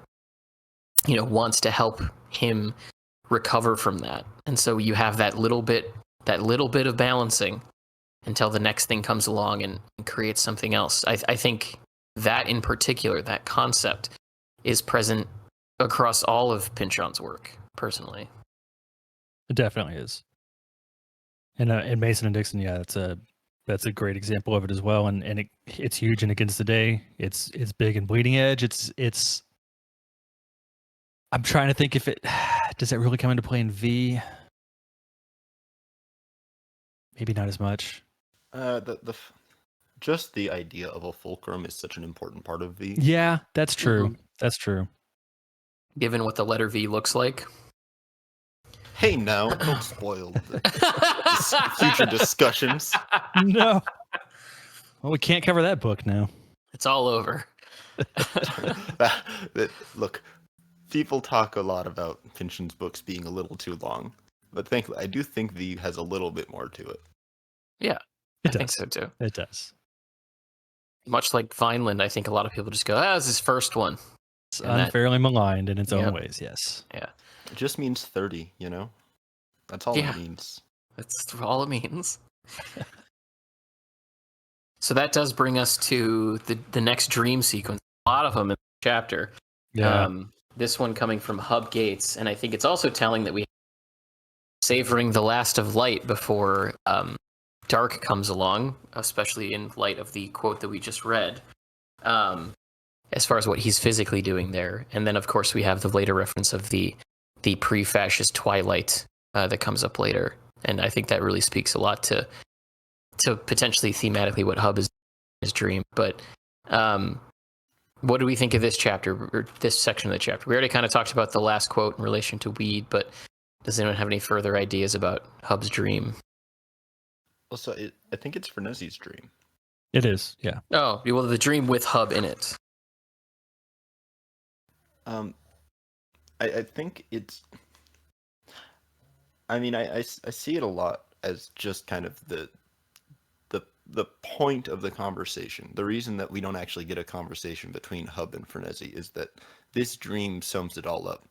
[SPEAKER 1] help him recover from that. And so you have that little bit of balancing until the next thing comes along and creates something else. I think that in particular, that concept, is present across all of Pynchon's work, personally.
[SPEAKER 2] It definitely is. And Mason and Dixon, yeah, that's a great example of it as well. And it's huge and against the day. It's big and bleeding edge. It's I'm trying to think if it does that really come into play in V? Maybe not as much.
[SPEAKER 4] Just the idea of a fulcrum is such an important part of V.
[SPEAKER 2] Yeah, that's true.
[SPEAKER 1] Mm-hmm.
[SPEAKER 2] That's true.
[SPEAKER 1] Given what the letter V looks like.
[SPEAKER 4] Hey, now, don't spoil the future discussions.
[SPEAKER 2] No. Well, we can't cover that book now.
[SPEAKER 1] It's all over.
[SPEAKER 4] Look, people talk a lot about Pynchon's books being a little too long, but thankfully, I do think V has a little bit more to it.
[SPEAKER 1] Yeah, I think so too.
[SPEAKER 2] It does.
[SPEAKER 1] Much like Vineland, I think a lot of people just go, "This is his first one."
[SPEAKER 2] It's unfairly maligned in its own ways, yes.
[SPEAKER 1] Yeah.
[SPEAKER 4] It just means 30, you know? That's all it means.
[SPEAKER 1] That's all it means. So that does bring us to the next dream sequence. A lot of them in the chapter.
[SPEAKER 2] Yeah.
[SPEAKER 1] This one coming from Hub Gates, and I think it's also telling that we savoring the last of light before dark comes along, especially in light of the quote that we just read, as far as what he's physically doing there. And then, of course, we have the later reference of the pre-fascist twilight that comes up later. And I think that really speaks a lot to potentially thematically what Hub is in his dream. But what do we think of this chapter, or this section of the chapter? We already kind of talked about the last quote in relation to Weed, but does anyone have any further ideas about Hub's dream?
[SPEAKER 4] Well, so I think it's Frenesi's dream.
[SPEAKER 2] It is, yeah.
[SPEAKER 1] Oh, well, the dream with Hub in it.
[SPEAKER 4] I think it's... I mean, I see it a lot as just kind of the point of the conversation. The reason that we don't actually get a conversation between Hub and Frenesi is that this dream sums it all up.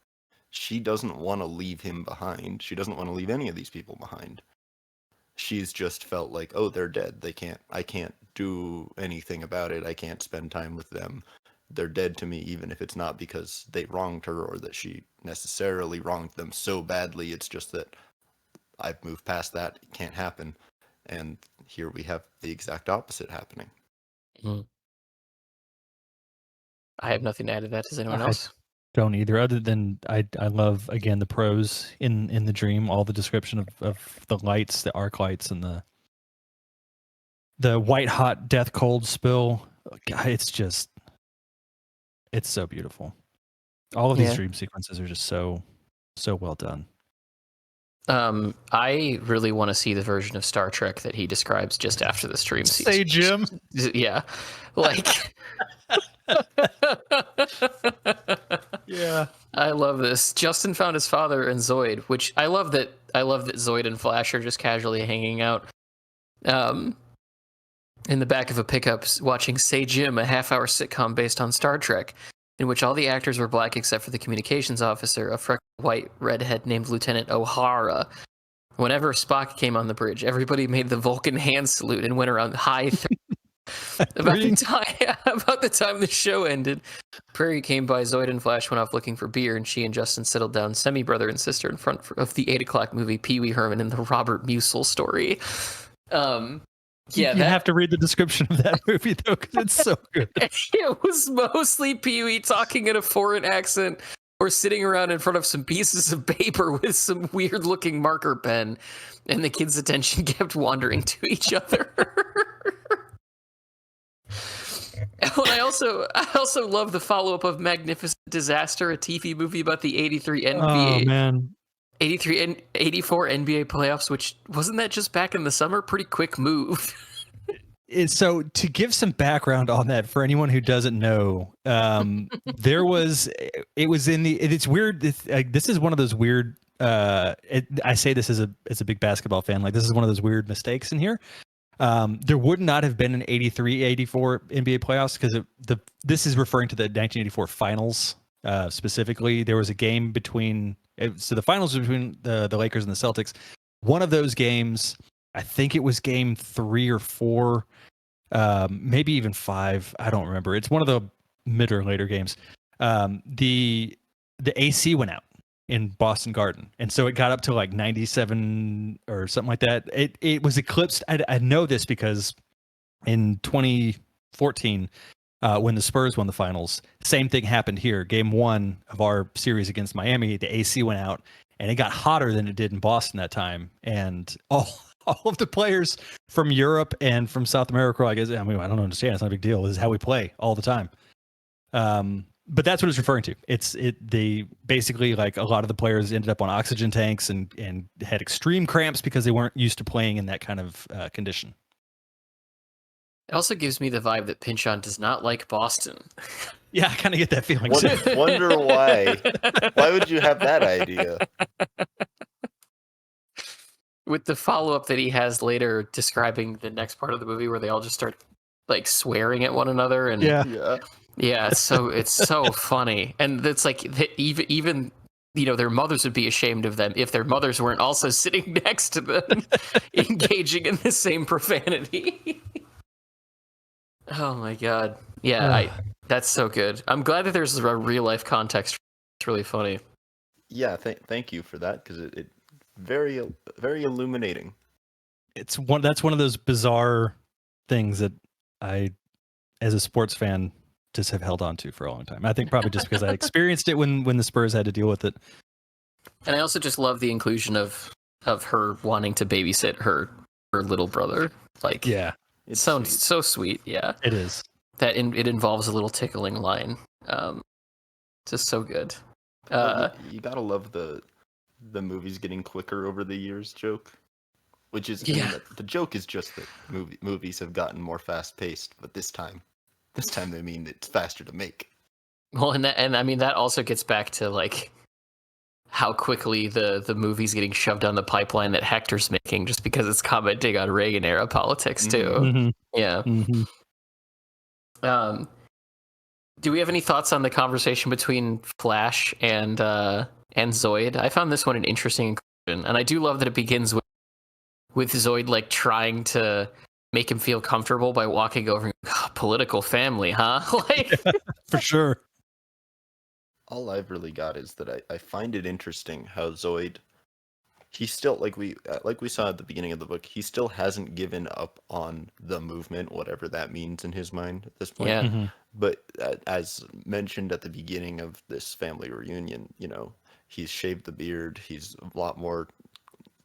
[SPEAKER 4] She doesn't want to leave him behind. She doesn't want to leave any of these people behind. She's just felt like, oh, they're dead. I can't do anything about it. I can't spend time with them. They're dead to me, even if it's not because they wronged her or that she necessarily wronged them so badly. It's just that I've moved past that. It can't happen. And here we have the exact opposite happening.
[SPEAKER 1] Mm. I have nothing to add to that. Does anyone else?
[SPEAKER 2] Don't either, other than I love, again, the prose in the dream, all the description of the lights, the arc lights, and the white hot death cold spill. God, it's so beautiful. All of these dream sequences are just so well done.
[SPEAKER 1] I really want to see the version of Star Trek that he describes just after the stream sequence.
[SPEAKER 2] Say, Jim.
[SPEAKER 1] Yeah, like.
[SPEAKER 2] Yeah,
[SPEAKER 1] I love this. Justin found his father and Zoid, which I love that Zoid and Flash are just casually hanging out in the back of a pickup watching Say Jim, a half-hour sitcom based on Star Trek, in which all the actors were black except for the communications officer, a freckled white redhead named Lieutenant O'Hara. Whenever Spock came on the bridge, everybody made the Vulcan hand salute and went around high. About the time the show ended, Prairie came by, Zoid and Flash went off looking for beer, and she and Justin settled down semi-brother and sister in front of the 8 o'clock movie Pee Wee Herman and the Robert Musil story. Yeah,
[SPEAKER 2] You have to read the description of that movie though, because it's so good.
[SPEAKER 1] It was mostly Pee-wee talking in a foreign accent or sitting around in front of some pieces of paper with some weird-looking marker pen, and the kids' attention kept wandering to each other. And I also love the follow-up of Magnificent Disaster, a TV movie about the 83 NBA.
[SPEAKER 2] Oh man.
[SPEAKER 1] 83 and 84 NBA playoffs, which wasn't that just back in the summer? Pretty quick move.
[SPEAKER 2] So to give some background on that for anyone who doesn't know, it's weird. This is one of those weird. I say this as a big basketball fan. Like, this is one of those weird mistakes in here. There would not have been an 83-84 NBA playoffs because this is referring to the 1984 finals specifically. There was a game between. So the finals were between the Lakers and the Celtics. One of those games, I think it was game 3 or 4, maybe even 5. I don't remember. It's one of the mid or later games. The AC went out in Boston Garden, and so it got up to like 97 or something like that. It was eclipsed. I know this because in 2014, when the Spurs won the finals, same thing happened here. Game 1 of our series against Miami, the AC went out, and it got hotter than it did in Boston that time. And all of the players from Europe and from South America, I don't understand. It's not a big deal. This is how we play all the time. But that's what it's referring to. They basically, like, a lot of the players ended up on oxygen tanks and had extreme cramps because they weren't used to playing in that kind of condition.
[SPEAKER 1] It also gives me the vibe that Pinchon does not like Boston.
[SPEAKER 2] Yeah, I kind of get that feeling.
[SPEAKER 4] Wonder why. Why would you have that idea?
[SPEAKER 1] With the follow-up that he has later describing the next part of the movie where they all just start like swearing at one another, and yeah, it's so funny. And it's like even their mothers would be ashamed of them if their mothers weren't also sitting next to them engaging in the same profanity. Oh my god. Yeah, that's so good. I'm glad that there's a real life context. It's really funny.
[SPEAKER 4] Yeah, thank you for that, because it very illuminating.
[SPEAKER 2] That's one of those bizarre things that I, as a sports fan, just have held on to for a long time. I think probably just because I experienced it when the Spurs had to deal with it.
[SPEAKER 1] And I also just love the inclusion of her wanting to babysit her little brother. Like,
[SPEAKER 2] yeah,
[SPEAKER 1] it sounds so sweet. Yeah,
[SPEAKER 2] it is.
[SPEAKER 1] That it involves a little tickling line. Just so good.
[SPEAKER 4] You gotta love the movies getting quicker over the years joke, which is the joke is just that movies have gotten more fast paced, but this time they mean it's faster to make.
[SPEAKER 1] Well, and I mean that also gets back to like how quickly the movie's getting shoved down the pipeline that Hector's making, just because it's commenting on Reagan era politics too.
[SPEAKER 2] Mm-hmm.
[SPEAKER 1] Yeah.
[SPEAKER 2] Mm-hmm.
[SPEAKER 1] Do we have any thoughts on the conversation between Flash and Zoid? I found this one an interesting inclusion, and I do love that it begins with Zoid like trying to make him feel comfortable by walking over and political family, huh? Like,
[SPEAKER 2] for sure.
[SPEAKER 4] All I've really got is that I find it interesting how Zoid, he still, like we saw at the beginning of the book, he still hasn't given up on the movement, whatever that means in his mind at this point.
[SPEAKER 1] Yeah.
[SPEAKER 2] Mm-hmm.
[SPEAKER 4] But as mentioned at the beginning of this family reunion, he's shaved the beard, he's a lot more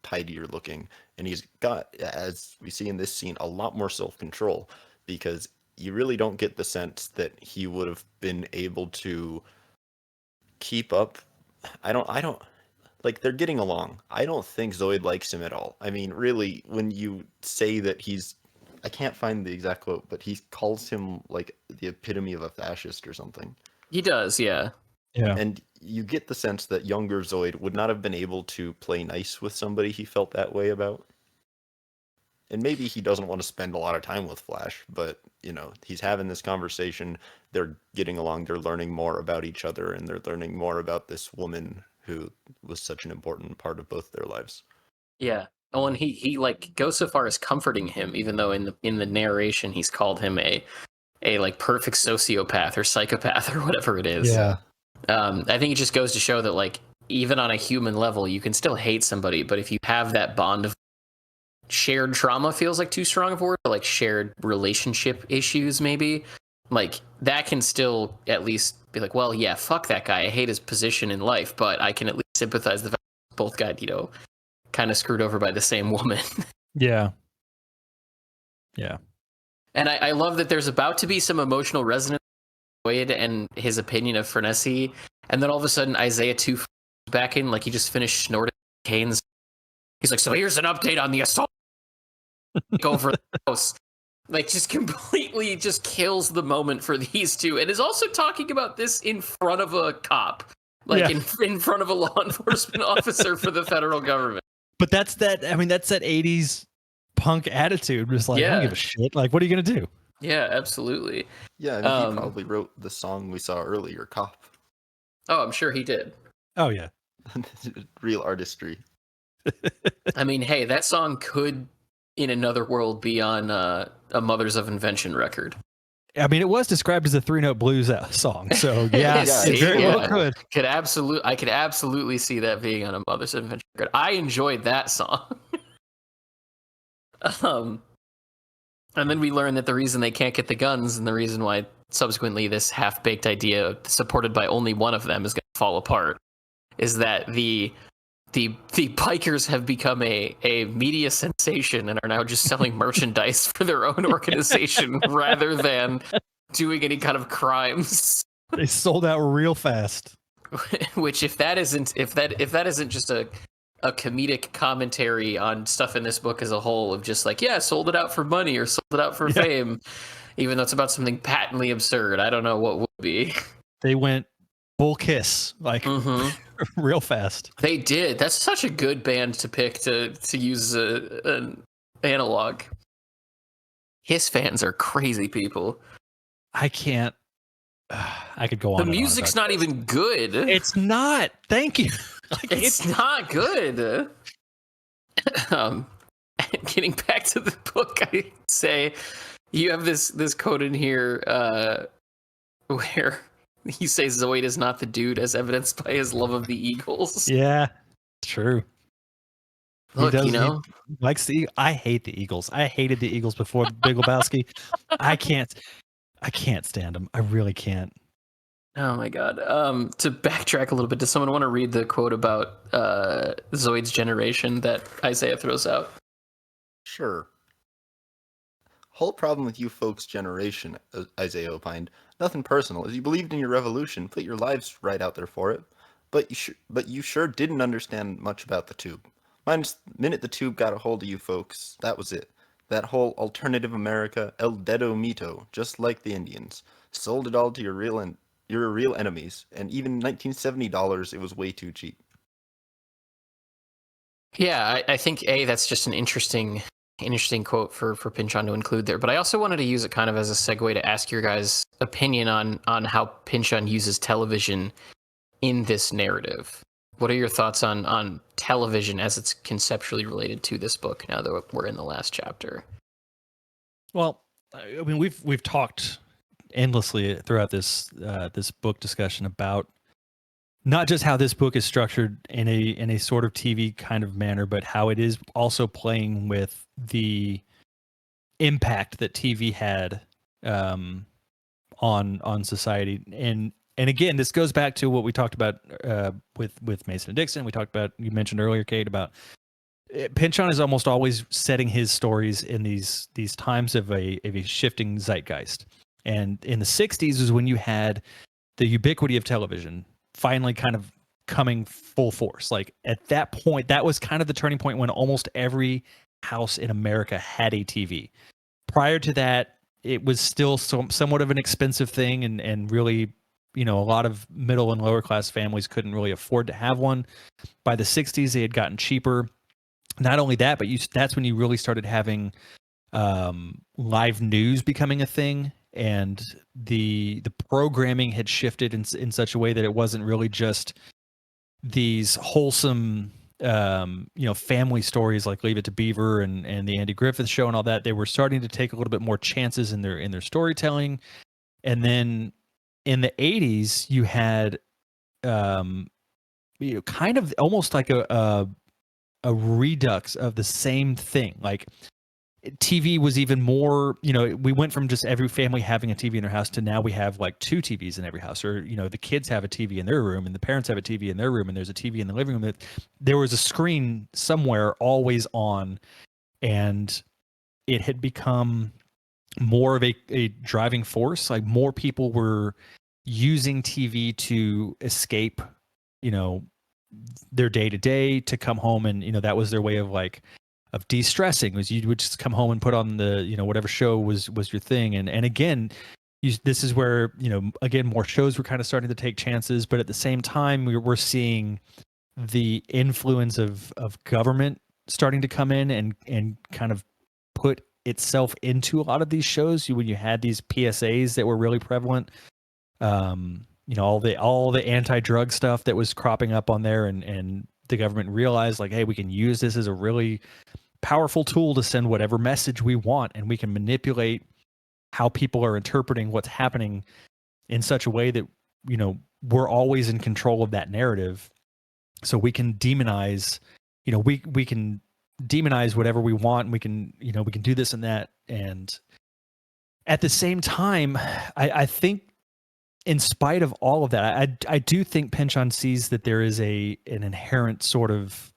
[SPEAKER 4] tidier looking, and he's got, as we see in this scene, a lot more self-control, because you really don't get the sense that he would have been able to keep up. I don't like, they're getting along. I don't think Zoid likes him at all. I mean, really, when you say that I can't find the exact quote, but he calls him like the epitome of a fascist or something.
[SPEAKER 1] He does, yeah.
[SPEAKER 2] Yeah.
[SPEAKER 4] And you get the sense that younger Zoid would not have been able to play nice with somebody he felt that way about. And maybe he doesn't want to spend a lot of time with Flash, but, he's having this conversation. They're getting along. They're learning more about each other, and they're learning more about this woman who was such an important part of both their lives.
[SPEAKER 1] Yeah. Oh, and he like goes so far as comforting him, even though in the narration he's called him a like perfect sociopath or psychopath or whatever it is.
[SPEAKER 2] Yeah.
[SPEAKER 1] I think it just goes to show that, like, even on a human level, you can still hate somebody, but if you have that bond of shared trauma feels like too strong of a word, but like shared relationship issues, maybe. Like that can still at least be like, well, yeah, fuck that guy. I hate his position in life, but I can at least sympathize the fact that both got, kind of screwed over by the same woman.
[SPEAKER 2] Yeah. Yeah.
[SPEAKER 1] And I love that there's about to be some emotional resonance with Boyd and his opinion of Furnessy, and then all of a sudden Isaiah 2 back in, like he just finished snorting canes. He's like, so here's an update on the assault over the house. Like, just completely just kills the moment for these two, and is also talking about this in front of a cop, like in front of a law enforcement officer for the federal government.
[SPEAKER 2] But that's that 80s punk attitude. Just like, I don't give a shit. Like, what are you going to do?
[SPEAKER 1] Yeah, absolutely.
[SPEAKER 4] Yeah, I mean, he probably wrote the song we saw earlier, Cop.
[SPEAKER 1] Oh, I'm sure he did.
[SPEAKER 2] Oh, yeah.
[SPEAKER 4] Real artistry.
[SPEAKER 1] I mean, hey, that song could, in another world, be on a Mothers of Invention record.
[SPEAKER 2] I mean, it was described as a 3-note blues song, so yeah, it very well could.
[SPEAKER 1] I could absolutely see that being on a Mothers of Invention record. I enjoyed that song. And then we learn that the reason they can't get the guns and the reason why subsequently this half-baked idea supported by only one of them is going to fall apart is that the bikers have become a media sensation and are now just selling merchandise for their own organization rather than doing any kind of crimes.
[SPEAKER 2] They sold out real fast.
[SPEAKER 1] Which, if that isn't just a comedic commentary on stuff in this book as a whole, of just like, yeah, sold it out for money or sold it out for fame, even though it's about something patently absurd, I don't know what would be.
[SPEAKER 2] They went full Kiss, like real fast.
[SPEAKER 1] They did. That's such a good band to pick to use an analog. Kiss fans are crazy people.
[SPEAKER 2] I can't. I could go on.
[SPEAKER 1] The music's not even good.
[SPEAKER 2] It's not. Thank you.
[SPEAKER 1] Like, it's not good. Getting back to the book, I say you have this quote in here where he says Zoid is not the dude, as evidenced by his love of the Eagles.
[SPEAKER 2] Yeah, true.
[SPEAKER 1] Look,
[SPEAKER 2] he likes the. I hate the Eagles. I hated the Eagles before Big Lebowski. I can't stand them. I really can't.
[SPEAKER 1] Oh my god. To backtrack a little bit, does someone want to read the quote about Zoid's generation that Isaiah throws out?
[SPEAKER 4] Sure. Whole problem with you folks' generation, Isaiah opined. Nothing personal. As you believed in your revolution, put your lives right out there for it. But you sure didn't understand much about the tube. Minus the minute the tube got a hold of you folks, that was it. That whole alternative America, El Dedo Mito, just like the Indians. Sold it all to your real enemies, and even $1970, it was way too cheap.
[SPEAKER 1] Yeah, I think that's just an interesting quote for Pynchon to include there. But I also wanted to use it kind of as a segue to ask your guys' opinion on how Pynchon uses television in this narrative. What are your thoughts on television as it's conceptually related to this book now that we're in the last chapter?
[SPEAKER 2] Well, I mean, we've talked endlessly throughout this book discussion about not just how this book is structured in a sort of TV kind of manner, but how it is also playing with the impact that TV had on society. And again, this goes back to what we talked about with Mason and Dixon. We talked about, you mentioned earlier, Kate, about Pynchon is almost always setting his stories in these times of a shifting zeitgeist. And in the 60s is when you had the ubiquity of television finally kind of coming full force. Like at that point, that was kind of the turning point when almost every house in America had a TV. Prior to that, it was still somewhat of an expensive thing, and really, a lot of middle and lower class families couldn't really afford to have one. By the 60s, they had gotten cheaper. Not only that, but that's when you really started having live news becoming a thing. And the programming had shifted in such a way that it wasn't really just these wholesome, family stories like Leave It to Beaver and the Andy Griffith Show and all that. They were starting to take a little bit more chances in their storytelling. And then in the 80s, you had, kind of almost like a a redux of the same thing. Like TV was even more, we went from just every family having a TV in their house to now we have like 2 TVs in every house, or, the kids have a TV in their room and the parents have a TV in their room and there's a TV in the living room. That there was a screen somewhere always on, and it had become more of a driving force. Like more people were using TV to escape, their day to day, to come home, and that was their way of de-stressing. Was you would just come home and put on the whatever show was your thing, and again, this is where again more shows were kind of starting to take chances, but at the same time we're seeing the influence of government starting to come in and kind of put itself into a lot of these shows. When you had these PSAs that were really prevalent, all the anti-drug stuff that was cropping up on there, and the government realized hey, we can use this as a really powerful tool to send whatever message we want, and we can manipulate how people are interpreting what's happening in such a way that we're always in control of that narrative. So we can demonize, we can demonize whatever we want, and we can do this and that. And at the same time, I think in spite of all of that, I do think Pynchon sees that there is an inherent sort of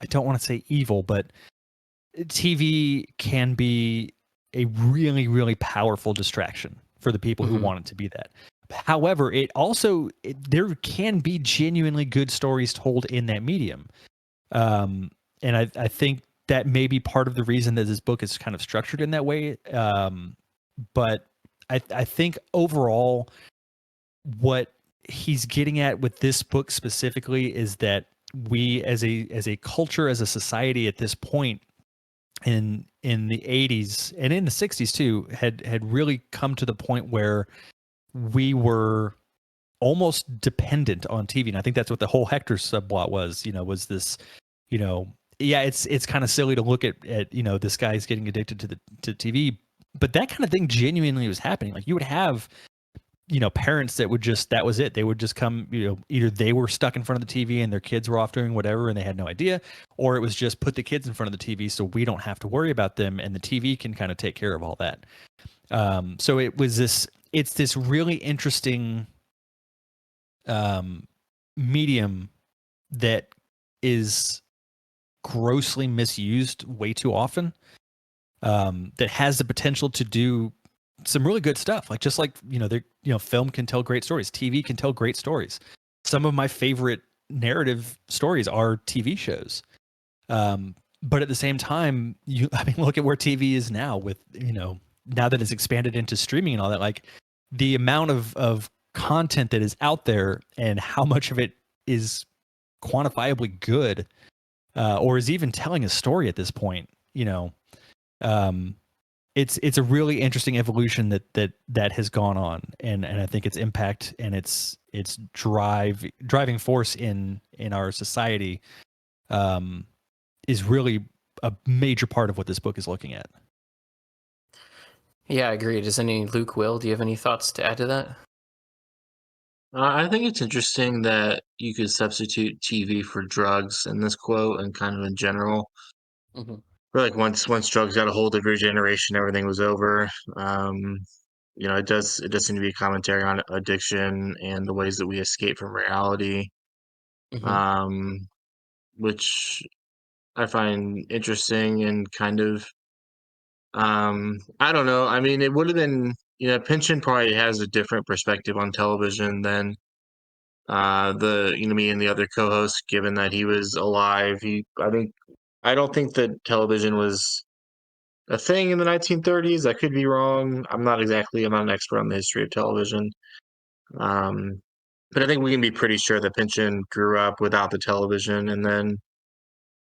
[SPEAKER 2] I don't want to say evil, but TV can be a really, really powerful distraction for the people who want it to be that. However, there can be genuinely good stories told in that medium. And I think that may be part of the reason that this book is kind of structured in that way. But I think overall, what he's getting at with this book specifically is that we as a culture, as a society at this point in the 80s and in the 60s too, had really come to the point where we were almost dependent on TV. And I think that's what the whole Hector subplot was, was this, it's kind of silly to look at this guy's getting addicted to TV, but that kind of thing genuinely was happening. Like you would have parents that was it. They would just come, either they were stuck in front of the TV and their kids were off doing whatever and they had no idea, or it was just put the kids in front of the TV so we don't have to worry about them and the TV can kind of take care of all that. So it's this really interesting medium that is grossly misused way too often, that has the potential to do some really good stuff. Film can tell great stories. TV can tell great stories. Some of my favorite narrative stories are TV shows. But at the same time, look at where TV is now with, now that it's expanded into streaming and all that, like the amount of content that is out there and how much of it is quantifiably good, or is even telling a story at this point, it's a really interesting evolution that has gone on, and I think its impact and its driving force in our society is really a major part of what this book is looking at.
[SPEAKER 1] Yeah, I agree. Does Will, do you have any thoughts to add to that?
[SPEAKER 3] I think it's interesting that you could substitute TV for drugs in this quote and kind of in general.
[SPEAKER 1] Mm-hmm.
[SPEAKER 3] Once drugs got a hold of your generation, everything was over. It does seem to be a commentary on addiction and the ways that we escape from reality,
[SPEAKER 1] Mm-hmm.
[SPEAKER 3] which I find interesting and kind of, I don't know. I mean, it would have been, Pynchon probably has a different perspective on television than me and the other co-host, given that he was alive. I don't think that television was a thing in the 1930s. I could be wrong. I'm not an expert on the history of television. Um, but I think we can be pretty sure that Pynchon grew up without the television, and then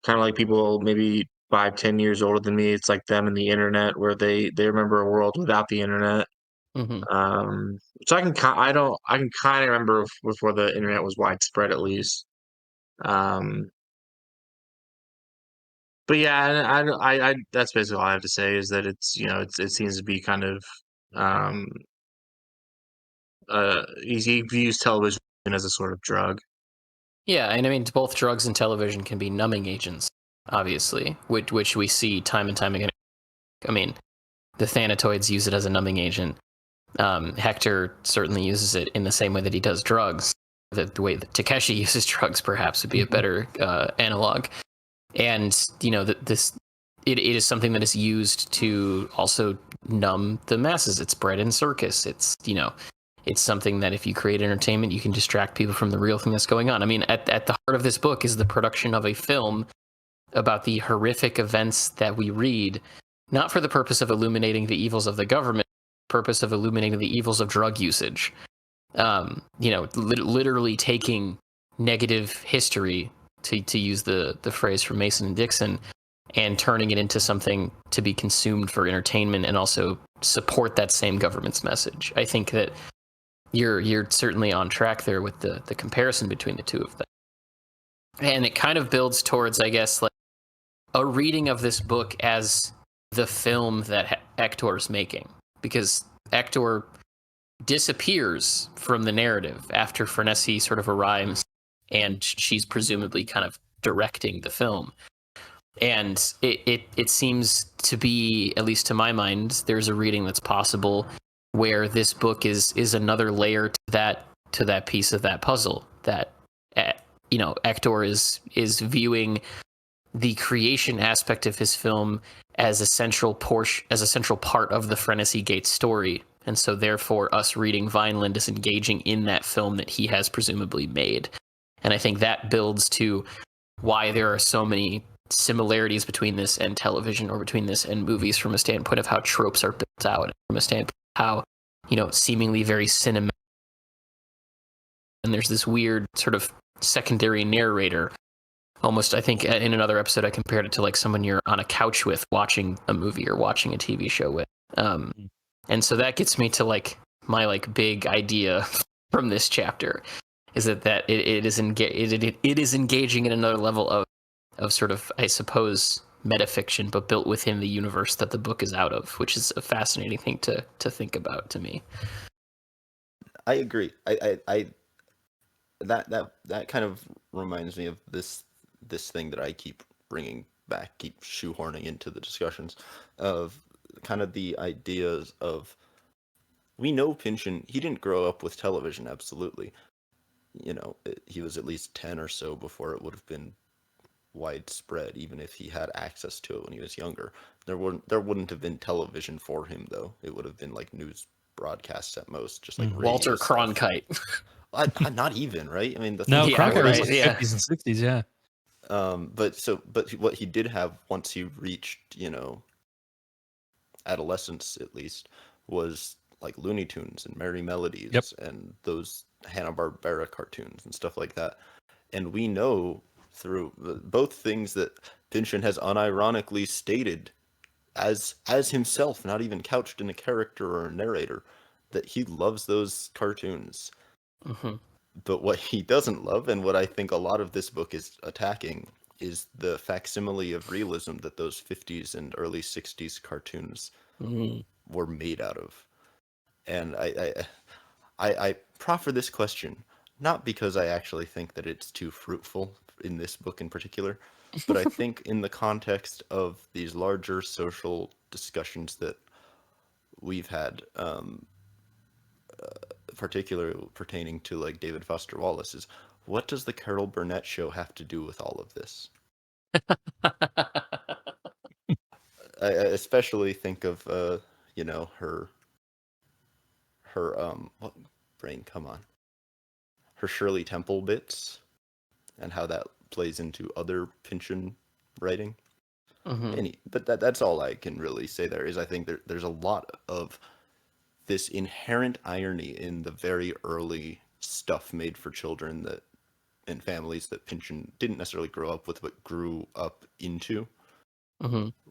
[SPEAKER 3] kind of like people maybe 5, 10 years older than me, it's like them and the internet, where they remember a world without the internet.
[SPEAKER 1] Mm-hmm.
[SPEAKER 3] So I can kind of remember before the internet was widespread, at least. Um, but yeah, and I that's basically all I have to say is that it seems to be kind of um he views television as a sort of drug.
[SPEAKER 1] Yeah, and I mean, both drugs and television can be numbing agents, obviously, which we see time and time again. I mean, the Thanatoids use it as a numbing agent. Hector certainly uses it in the same way that he does drugs. The way that Takeshi uses drugs, perhaps, would be a better analog. And it is something that is used to also numb the masses. It's bred in circus. It's something that if you create entertainment, you can distract people from the real thing that's going on. I mean, at the heart of this book is the production of a film about the horrific events that we read, not for the purpose of illuminating the evils of the government, purpose of illuminating the evils of drug usage. Literally taking negative history, to use the phrase from Mason and Dixon, and turning it into something to be consumed for entertainment and also support that same government's message. I think that you're certainly on track there with the comparison between the two of them. And it kind of builds towards, I guess, like a reading of this book as the film that Hector's making, because Hector disappears from the narrative after Frenesi sort of arrives, and she's presumably kind of directing the film. And it seems to be, at least to my mind, there's a reading that's possible where this book is another layer to that piece of that puzzle, that Hector is viewing the creation aspect of his film as a central part of the Frenesi Gate story. And so therefore us reading Vineland is engaging in that film that he has presumably made. And I think that builds to why there are so many similarities between this and television, or between this and movies, from a standpoint of how tropes are built out, from a standpoint of how, seemingly very cinematic. And there's this weird sort of secondary narrator. Almost, I think in another episode, I compared it to like someone you're on a couch with watching a movie or watching a TV show with. And so that gets me to like my like big idea from this chapter, is that it is engaging in another level of sort of, I suppose, metafiction, but built within the universe that the book is out of, which is a fascinating thing to think about to me.
[SPEAKER 4] I agree. I that kind of reminds me of this thing that I keep bringing back, keep shoehorning into the discussions of kind of the ideas of, we know Pynchon, he didn't grow up with television, absolutely. He was at least 10 or so before it would have been widespread, even if he had access to it when he was younger. There wouldn't have been television for him, though. It would have been like news broadcasts at most, just like
[SPEAKER 1] Walter Cronkite.
[SPEAKER 4] Not even, right? I mean,
[SPEAKER 2] Cronkite was
[SPEAKER 1] right,
[SPEAKER 2] like 50s and 60s, yeah.
[SPEAKER 4] But what he did have once he reached, adolescence, at least, was like Looney Tunes and Merry Melodies and those Hanna-Barbera cartoons and stuff like that. And we know through both things that Pynchon has unironically stated as himself, not even couched in a character or a narrator, that he loves those cartoons.
[SPEAKER 1] Mm-hmm.
[SPEAKER 4] But what he doesn't love, and what I think a lot of this book is attacking, is the facsimile of realism that those 50s and early 60s cartoons were made out of. And I proffer this question, not because I actually think that it's too fruitful in this book in particular, but I think in the context of these larger social discussions that we've had, particularly pertaining to like David Foster Wallace, is, what does the Carol Burnett show have to do with all of this? I especially think of her what brain, come on, her Shirley Temple bits, and how that plays into other Pynchon writing. But that's all I can really say there, is I think there's a lot of this inherent irony in the very early stuff made for children that and families that Pynchon didn't necessarily grow up with, but grew up into.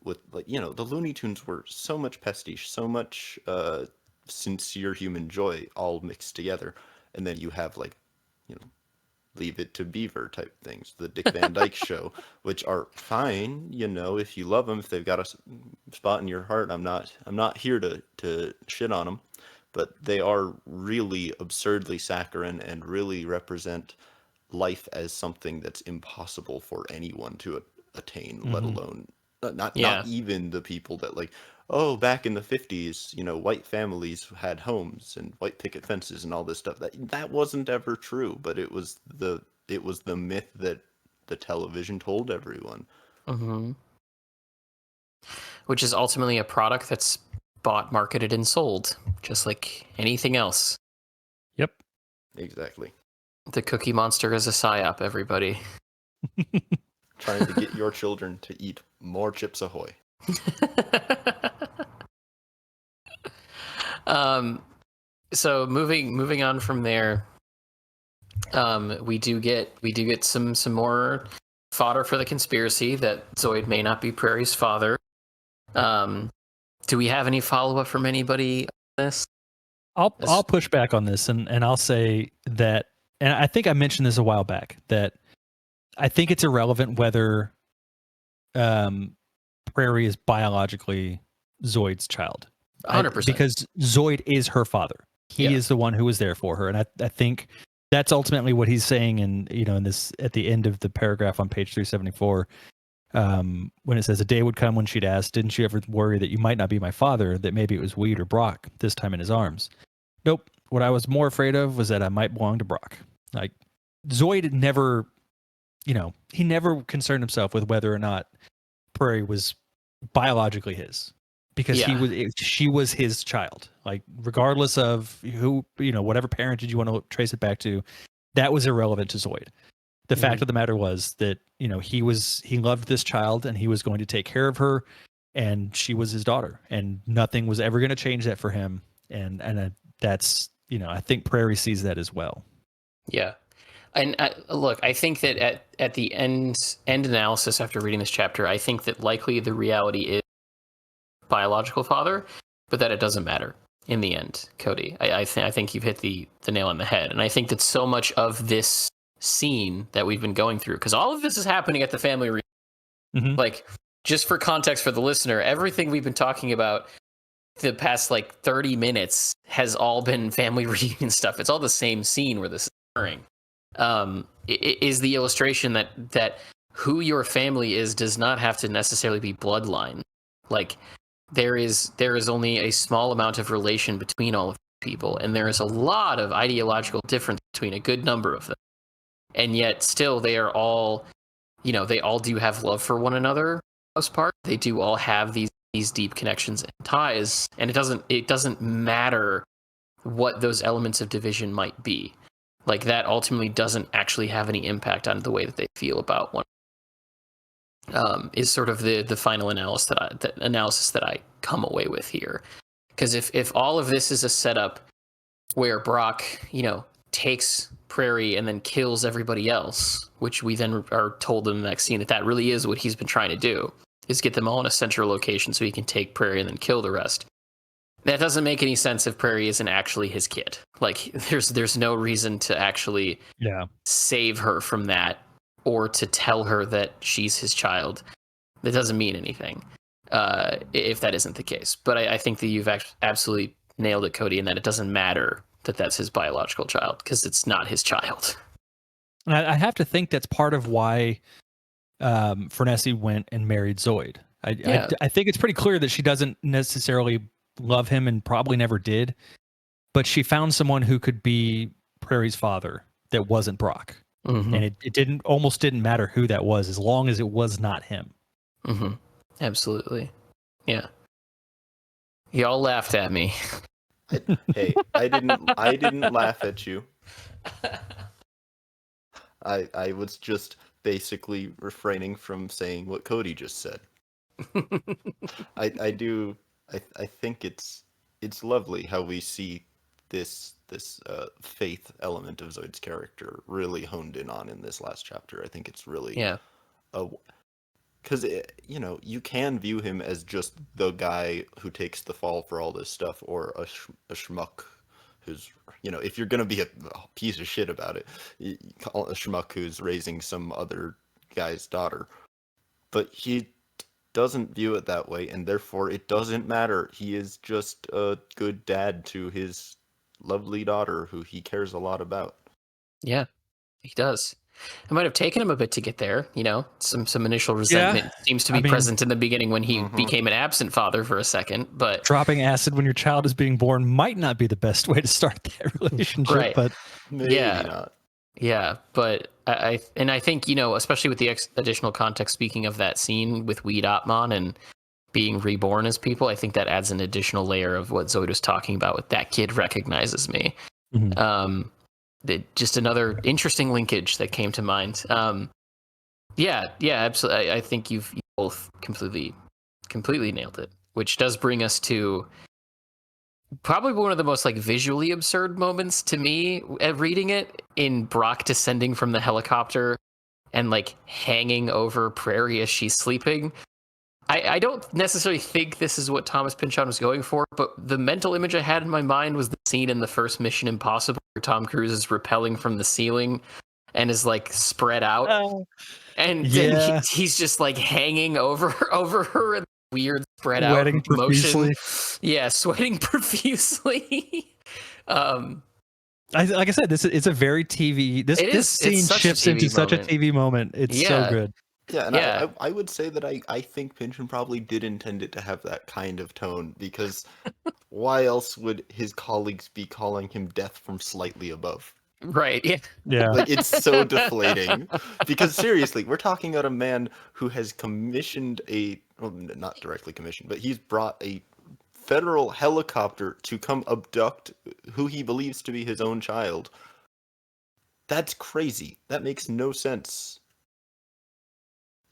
[SPEAKER 4] With, like, the Looney Tunes were so much pastiche, so much sincere human joy all mixed together. And then you have like, Leave It to Beaver type things, the Dick Van Dyke Show, which are fine, if you love them, if they've got a spot in your heart. I'm not here to shit on them, but they are really absurdly saccharine and really represent life as something that's impossible for anyone to attain, let
[SPEAKER 2] Mhm.
[SPEAKER 4] alone not
[SPEAKER 1] Yeah.
[SPEAKER 4] even the people that like, oh, back in the 50s, white families had homes and white picket fences and all this stuff. That wasn't ever true, but it was the myth that the television told everyone.
[SPEAKER 1] Mm-hmm. Which is ultimately a product that's bought, marketed, and sold, just like anything else.
[SPEAKER 2] Yep.
[SPEAKER 4] Exactly.
[SPEAKER 1] The Cookie Monster is a psyop, everybody.
[SPEAKER 4] Trying to get your children to eat more Chips Ahoy.
[SPEAKER 1] So moving on from there, we do get some more fodder for the conspiracy that Zoid may not be Prairie's father. Do we have any follow up from anybody on this?
[SPEAKER 2] I'll push back on this and I'll say that, and I think I mentioned this a while back, that I think it's irrelevant whether Prairie is biologically Zoid's child.
[SPEAKER 1] 100%.
[SPEAKER 2] Because Zoid is her father. He is the one who was there for her. And I think that's ultimately what he's saying in this at the end of the paragraph on page 374. When it says a day would come when she'd ask, didn't you ever worry that you might not be my father, that maybe it was Weed or Brock, this time in his arms? Nope. What I was more afraid of was that I might belong to Brock. Like, Zoid never, he never concerned himself with whether or not Prairie was biologically his, because she was his child. Like, regardless of who, whatever parentage you want to trace it back to, that was irrelevant to Zoid. The fact of the matter was that, he loved this child and he was going to take care of her, and she was his daughter, and nothing was ever going to change that for him. And that's, I think Prairie sees that as well.
[SPEAKER 1] Yeah. And look, I think that at the end analysis after reading this chapter, I think that likely the reality is biological father, but that it doesn't matter in the end, Cody. I think you've hit the nail on the head. And I think that so much of this scene that we've been going through, because all of this is happening at the family reunion.
[SPEAKER 2] Mm-hmm.
[SPEAKER 1] Like, just for context for the listener, everything we've been talking about the past 30 minutes has all been family reunion stuff. It's all the same scene where this is occurring. It is the illustration that who your family is does not have to necessarily be bloodline. Like, there is only a small amount of relation between all of people, and there is a lot of ideological difference between a good number of them. And yet still they are all, they all do have love for one another for the most part. They do all have these deep connections and ties, and it doesn't matter what those elements of division might be. Like, that ultimately doesn't actually have any impact on the way that they feel about one. Is sort of the final analysis that I come away with here. Because if all of this is a setup where Brock, takes Prairie and then kills everybody else, which we then are told in the next scene that really is what he's been trying to do, is get them all in a central location so he can take Prairie and then kill the rest. That doesn't make any sense if Prairie isn't actually his kid. Like, there's no reason to actually save her from that, or to tell her that she's his child. That doesn't mean anything if that isn't the case. But I think that you've absolutely nailed it, Cody, in that it doesn't matter that that's his biological child, because it's not his child.
[SPEAKER 2] And I have to think that's part of why Furnessy went and married Zoid. I think it's pretty clear that she doesn't necessarily love him and probably never did, but she found someone who could be Prairie's father that wasn't Brock.
[SPEAKER 1] Mm-hmm.
[SPEAKER 2] And it almost didn't matter who that was, as long as it was not him.
[SPEAKER 1] Mm-hmm. Absolutely. Yeah. Y'all laughed at me.
[SPEAKER 4] Hey, I didn't laugh at you. I was just basically refraining from saying what Cody just said. I think it's lovely how we see this faith element of Zoid's character really honed in on in this last chapter. I think it's really because you can view him as just the guy who takes the fall for all this stuff, or a schmuck who's, if you're gonna be a piece of shit about it, you call it a schmuck who's raising some other guy's daughter. But he doesn't view it that way, and therefore it doesn't matter. He is just a good dad to his lovely daughter, who he cares a lot about.
[SPEAKER 1] Yeah, he does. It might have taken him a bit to get there, some initial resentment seems to be present in the beginning when he became an absent father for a second, but
[SPEAKER 2] dropping acid when your child is being born might not be the best way to start that relationship,
[SPEAKER 1] right.
[SPEAKER 2] but
[SPEAKER 4] Maybe
[SPEAKER 1] Yeah.
[SPEAKER 4] not.
[SPEAKER 1] Yeah, but I think, especially with the additional context, speaking of that scene with Weed Atman and being reborn as people, I think that adds an additional layer of what Zoid was talking about with that kid recognizes me. Just another interesting linkage that came to mind. Yeah, absolutely. I think you've both completely nailed it, which does bring us to probably one of the most visually absurd moments to me at reading it, in Brock descending from the helicopter and hanging over Prairie as she's sleeping. I don't necessarily think this is what Thomas Pynchon was going for, but the mental image I had in my mind was the scene in the first Mission Impossible where Tom Cruise is rappelling from the ceiling and is spread out. And then he's just hanging over her in weird spread out motion. Yeah, sweating profusely.
[SPEAKER 2] Like I said, it's a very TV. This scene shifts into such a TV moment. It's so good.
[SPEAKER 4] Yeah, and I would say that I think Pynchon probably did intend it to have that kind of tone, because why else would his colleagues be calling him Death from Slightly Above?
[SPEAKER 1] Right,
[SPEAKER 2] yeah.
[SPEAKER 4] It's so deflating. Because seriously, we're talking about a man who has commissioned not directly commissioned, but he's brought a federal helicopter to come abduct who he believes to be his own child. That's crazy. That makes no sense.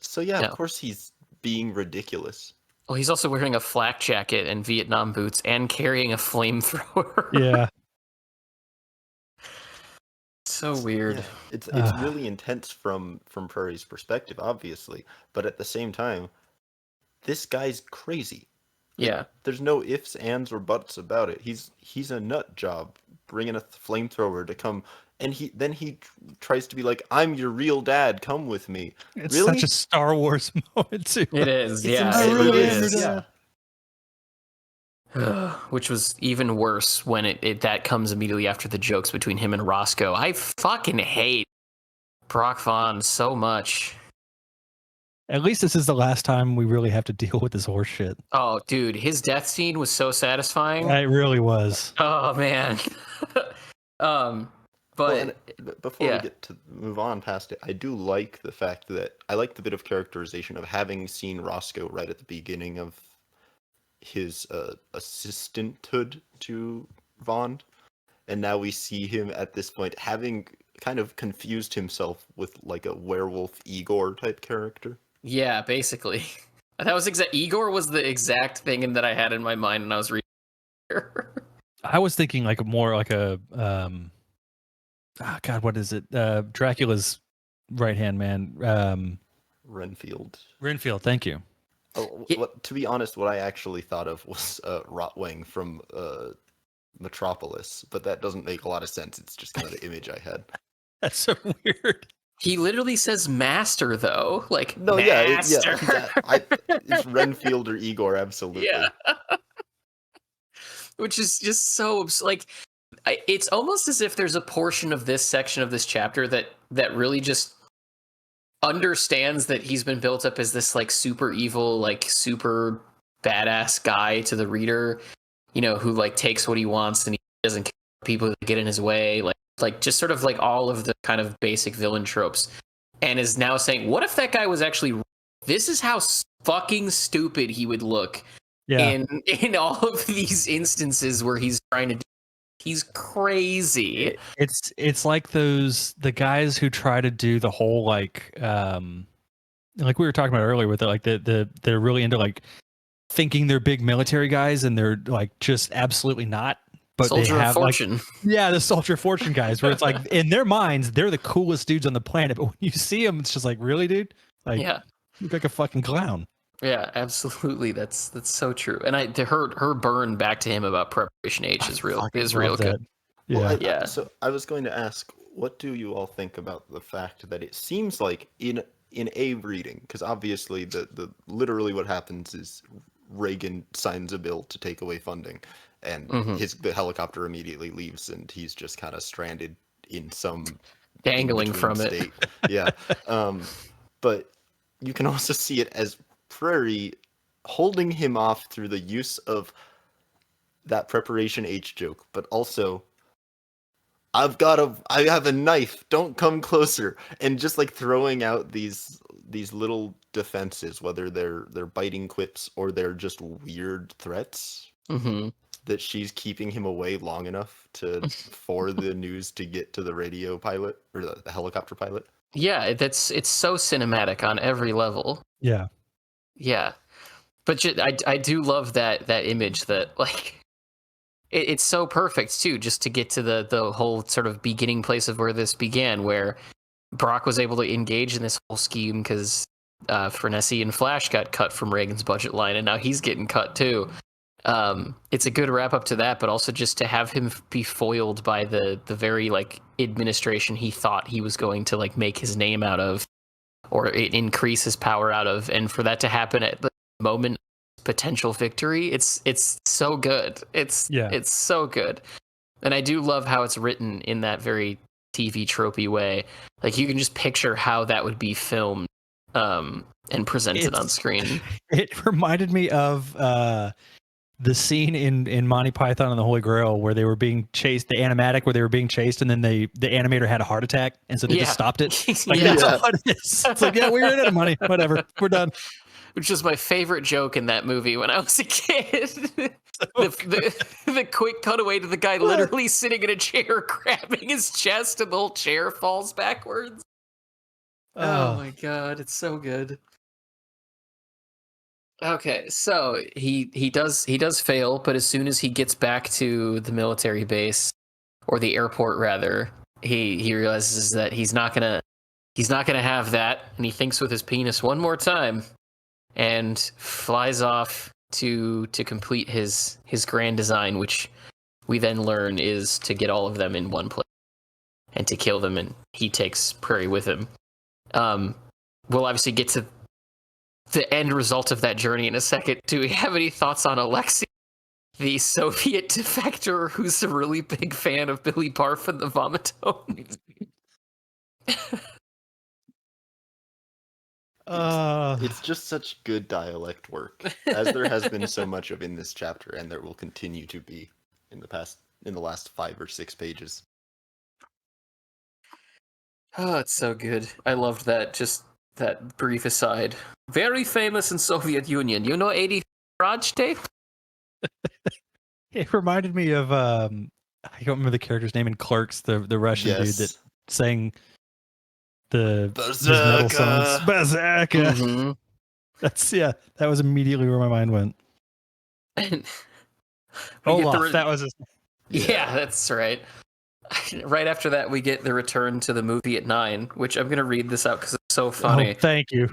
[SPEAKER 4] So yeah, of course he's being ridiculous.
[SPEAKER 1] Well, he's also wearing a flak jacket and Vietnam boots and carrying a flamethrower.
[SPEAKER 2] Yeah.
[SPEAKER 1] So weird.
[SPEAKER 4] Yeah, it's really intense from Prairie's perspective, obviously, but at the same time, this guy's crazy.
[SPEAKER 1] Yeah.
[SPEAKER 4] There's no ifs, ands, or buts about it. He's a nut job bringing a flamethrower to come, and he tries to be like, "I'm your real dad. Come with me."
[SPEAKER 2] It's
[SPEAKER 4] really?
[SPEAKER 2] such a Star Wars moment too.
[SPEAKER 1] It is. Yeah,
[SPEAKER 4] it really is.
[SPEAKER 2] Yeah.
[SPEAKER 1] Which was even worse when that comes immediately after the jokes between him and Roscoe. I fucking hate Brock Vaughn so much.
[SPEAKER 2] At least this is the last time we really have to deal with this horse shit.
[SPEAKER 1] Oh, dude, his death scene was so satisfying.
[SPEAKER 2] It really was.
[SPEAKER 1] Oh man. But
[SPEAKER 4] before we get to move on past it, I do like the fact that I like the bit of characterization of having seen Roscoe right at the beginning of his assistanthood to Vaughn, and now we see him at this point having kind of confused himself with a werewolf Igor type character.
[SPEAKER 1] Yeah, basically. That was Igor was the exact thing that I had in my mind when I was reading.
[SPEAKER 2] I was thinking more like a God, what is it? Dracula's right hand man.
[SPEAKER 4] Renfield,
[SPEAKER 2] thank you.
[SPEAKER 4] Oh, to be honest, what I actually thought of was Rotwang from Metropolis, but that doesn't make a lot of sense. It's just kind of the image I had.
[SPEAKER 2] That's so weird.
[SPEAKER 1] He literally says master, though.
[SPEAKER 4] No,
[SPEAKER 1] master.
[SPEAKER 4] It's Renfield or Igor, absolutely.
[SPEAKER 1] Yeah. Which is just so it's almost as if there's a portion of this section of this chapter that really just understands that he's been built up as this super evil, super badass guy to the reader, who takes what he wants and he doesn't care about people that get in his way, just sort of all of the kind of basic villain tropes, and is now saying, what if that guy was actually, this is how fucking stupid he would look in all of these instances where he's trying to do. He's crazy.
[SPEAKER 2] It's like the guys who try to do the whole like we were talking about earlier with they're really into thinking they're big military guys and they're just absolutely not. But
[SPEAKER 1] Soldier
[SPEAKER 2] they have
[SPEAKER 1] of Fortune.
[SPEAKER 2] The Soldier of Fortune guys, where it's in their minds they're the coolest dudes on the planet, but when you see them, it's just really, dude, you look like a fucking clown.
[SPEAKER 1] Yeah, absolutely. That's so true. And her burn back to him about Preparation H is real good.
[SPEAKER 2] Yeah.
[SPEAKER 4] So I was going to ask, what do you all think about the fact that it seems like in a reading, because obviously the literally what happens is Reagan signs a bill to take away funding, and the helicopter immediately leaves, and he's just kind of stranded in some
[SPEAKER 1] dangling
[SPEAKER 4] in-between
[SPEAKER 1] from it.
[SPEAKER 4] state. Yeah. But you can also see it as Prairie holding him off through the use of that Preparation H joke, but also I have a knife, don't come closer, and just like throwing out these little defenses, whether they're biting quips or they're just weird threats, that she's keeping him away long enough for the news to get to the radio pilot or the helicopter pilot.
[SPEAKER 1] Yeah, it's so cinematic on every level.
[SPEAKER 2] Yeah.
[SPEAKER 1] But I do love that image that like it's so perfect too, just to get to the whole sort of beginning place of where this began, where Brock was able to engage in this whole scheme because Frenesi and Flash got cut from Reagan's budget line, and now he's getting cut too. It's a good wrap up to that, but also just to have him be foiled by the very like administration he thought he was going to like make his name out of or increase his power out of, and for that to happen at the moment of potential victory, it's so good. It's so good. And I do love how it's written in that very TV tropey way. Like you can just picture how that would be filmed and presented on screen.
[SPEAKER 2] It reminded me of the scene in Monty Python and the Holy Grail where they were being chased, the animatic where they were being chased, and then the animator had a heart attack, and so they just stopped it. Like that's what it is. It's like, yeah, we ran out of money. Whatever, we're done.
[SPEAKER 1] Which was my favorite joke in that movie when I was a kid. The quick cutaway to the guy literally sitting in a chair, grabbing his chest, and the whole chair falls backwards. Oh my god, it's so good. Okay, so he does fail, but as soon as he gets back to the military base, or the airport rather, he realizes that he's not gonna have that, and he thinks with his penis one more time, and flies off to complete his grand design, which we then learn is to get all of them in one place and to kill them, and he takes Prairie with him. We'll obviously get to the end result of that journey in a second. Do we have any thoughts on Alexei, the Soviet defector who's a really big fan of Billy Barf and the Vomitone?
[SPEAKER 4] It's just such good dialect work, as there has been so much of in this chapter, and there will continue to be in the last 5 or 6 pages.
[SPEAKER 1] Oh, it's so good. I loved that. Just that brief aside. Very famous in Soviet Union. You know 80 Garage Tape?
[SPEAKER 2] It reminded me of I don't remember the character's name in Clerks, the Russian dude that sang the metal songs. Berserker.
[SPEAKER 1] Mm-hmm.
[SPEAKER 2] That was immediately where my mind went.
[SPEAKER 1] And
[SPEAKER 2] Olaf, that was his
[SPEAKER 1] name. Yeah, that's right. Right after that, we get the return to the movie at 9, which I'm going to read this out because it's so funny.
[SPEAKER 2] Oh, thank you.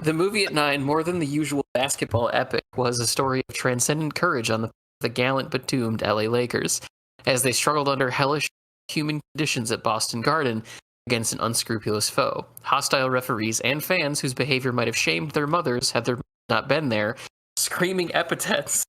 [SPEAKER 1] The movie at 9, more than the usual basketball epic, was a story of transcendent courage on the gallant but doomed LA Lakers as they struggled under hellish human conditions at Boston Garden against an unscrupulous foe. Hostile referees and fans whose behavior might have shamed their mothers had their not been there, screaming epithets.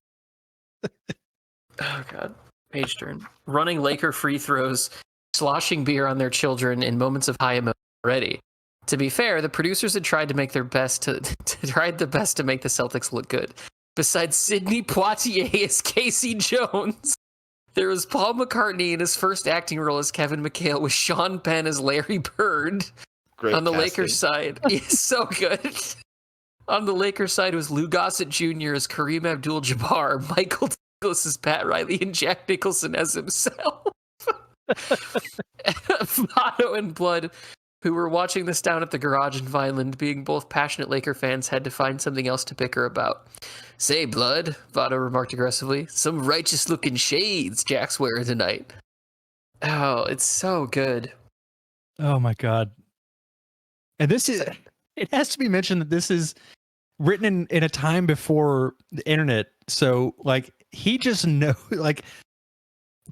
[SPEAKER 1] Oh, God. Page turn. Running Laker free throws, sloshing beer on their children in moments of high emotion already. To be fair, the producers had tried to make their best to make the Celtics look good. Besides Sidney Poitier as Casey Jones, there was Paul McCartney in his first acting role as Kevin McHale with Sean Penn as Larry Bird.
[SPEAKER 4] Great
[SPEAKER 1] on the
[SPEAKER 4] casting.
[SPEAKER 1] Lakers side. He's so good. On the Lakers side was Lou Gossett Jr. as Kareem Abdul-Jabbar, Michael Douglas as Pat Riley, and Jack Nicholson as himself. Votto and Blood, who were watching this down at the garage in Vineland, being both passionate Laker fans, had to find something else to bicker about. Say, Blood, Votto remarked aggressively, some righteous-looking shades Jack's wearing tonight. Oh, it's so good.
[SPEAKER 2] Oh, my God. And it has to be mentioned that this is written in a time before the internet. So, like, he just knows, like,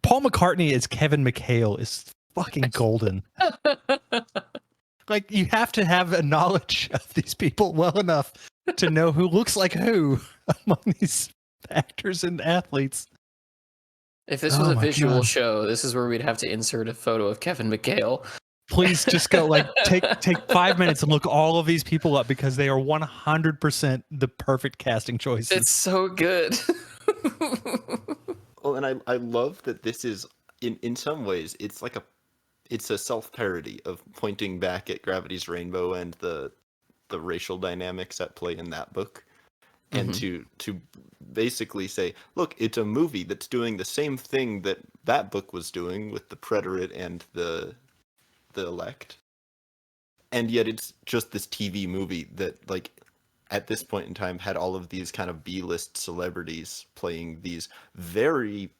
[SPEAKER 2] Paul McCartney as Kevin McHale is fucking golden. Like, you have to have a knowledge of these people well enough to know who looks like who among these actors and athletes.
[SPEAKER 1] If this was a visual show, this is where we'd have to insert a photo of Kevin McHale.
[SPEAKER 2] Please just go take 5 minutes and look all of these people up because they are 100% the perfect casting choices.
[SPEAKER 1] It's so good.
[SPEAKER 4] Well, and I love that this is in some ways it's a self-parody of pointing back at Gravity's Rainbow and the racial dynamics at play in that book. And to basically say, look, it's a movie that's doing the same thing that book was doing with the Preterate and the Elect. And yet it's just this TV movie that, like, at this point in time had all of these kind of B-list celebrities playing these very,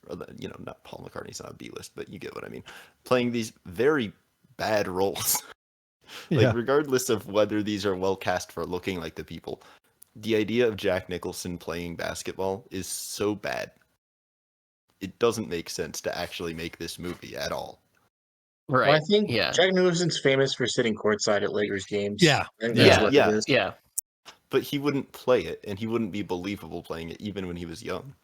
[SPEAKER 4] not Paul McCartney's not a B-list, but you get what I mean. Playing these very bad roles.
[SPEAKER 2] Yeah.
[SPEAKER 4] Regardless of whether these are well cast for looking like the people. The idea of Jack Nicholson playing basketball is so bad. It doesn't make sense to actually make this movie at all.
[SPEAKER 1] Right.
[SPEAKER 3] Well, I think
[SPEAKER 1] yeah.
[SPEAKER 3] Jack Nicholson's famous for sitting courtside at Lakers games.
[SPEAKER 2] Yeah.
[SPEAKER 3] I think that's
[SPEAKER 1] Yeah.
[SPEAKER 3] what
[SPEAKER 4] Yeah.
[SPEAKER 3] it is.
[SPEAKER 1] Yeah.
[SPEAKER 4] But he wouldn't play it, and he wouldn't be believable playing it even when he was young.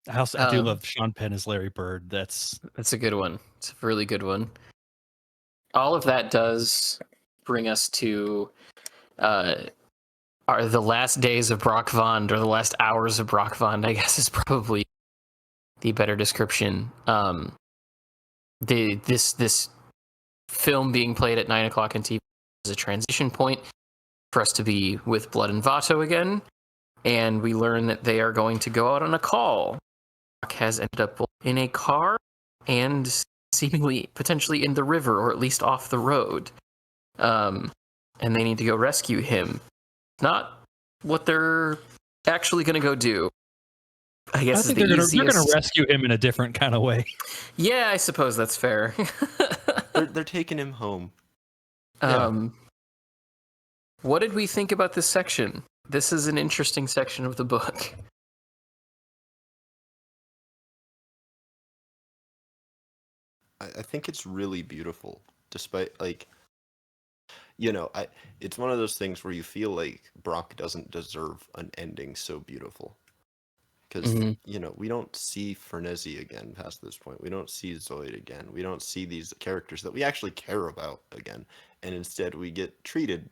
[SPEAKER 2] I do love Sean Penn as Larry Bird. That's
[SPEAKER 1] a good one. It's a really good one. All of that does bring us to the last days of Brock Vond, or the last hours of Brock Vond, I guess is probably the better description. This film being played at 9 o'clock on TV is a transition point for us to be with Blood and Vato again, and we learn that they are going to go out on a call. Brock has ended up in a car and seemingly potentially in the river, or at least off the road, and they need to go rescue him. Not what they're actually going to go do. I guess
[SPEAKER 2] I think they're going to rescue him in a different kind of way.
[SPEAKER 1] Yeah, I suppose that's fair.
[SPEAKER 4] They're taking him home.
[SPEAKER 1] What did we think about this section? This is an interesting section of the book.
[SPEAKER 4] I think it's really beautiful, despite, like, it's one of those things where you feel like Brock doesn't deserve an ending so beautiful. Because, we don't see Fernesi again past this point. We don't see Zoid again. We don't see these characters that we actually care about again. And instead we get treated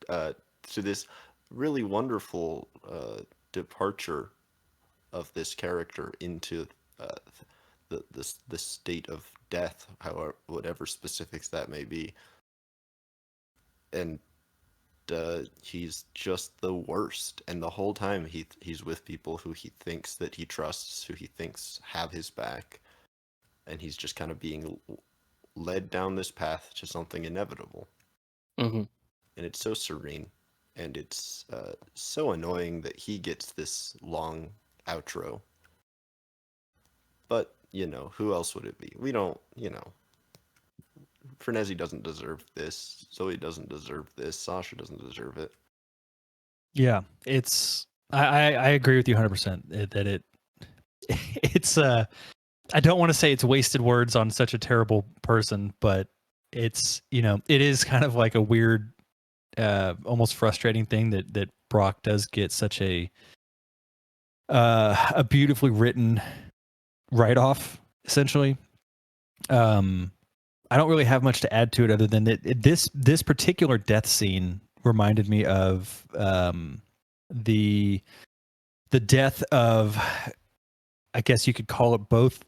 [SPEAKER 4] to this really wonderful departure of this character into the state of death, however, whatever specifics that may be. And he's just the worst, and the whole time he's with people who he thinks that he trusts, who he thinks have his back, and he's just kind of being led down this path to something inevitable.
[SPEAKER 1] Mm-hmm.
[SPEAKER 4] And it's so serene, and it's so annoying that he gets this long outro. But who else would it be? We don't, Fernesi doesn't deserve this. Zoe doesn't deserve this. Sasha doesn't deserve it.
[SPEAKER 2] Yeah, it's. I agree with you 100% that it's. I don't want to say it's wasted words on such a terrible person, but it's it is kind of like a weird, almost frustrating thing that Brock does get such a beautifully written write-off, essentially. I don't really have much to add to it other than that this particular death scene reminded me of the death of, I guess you could call it, both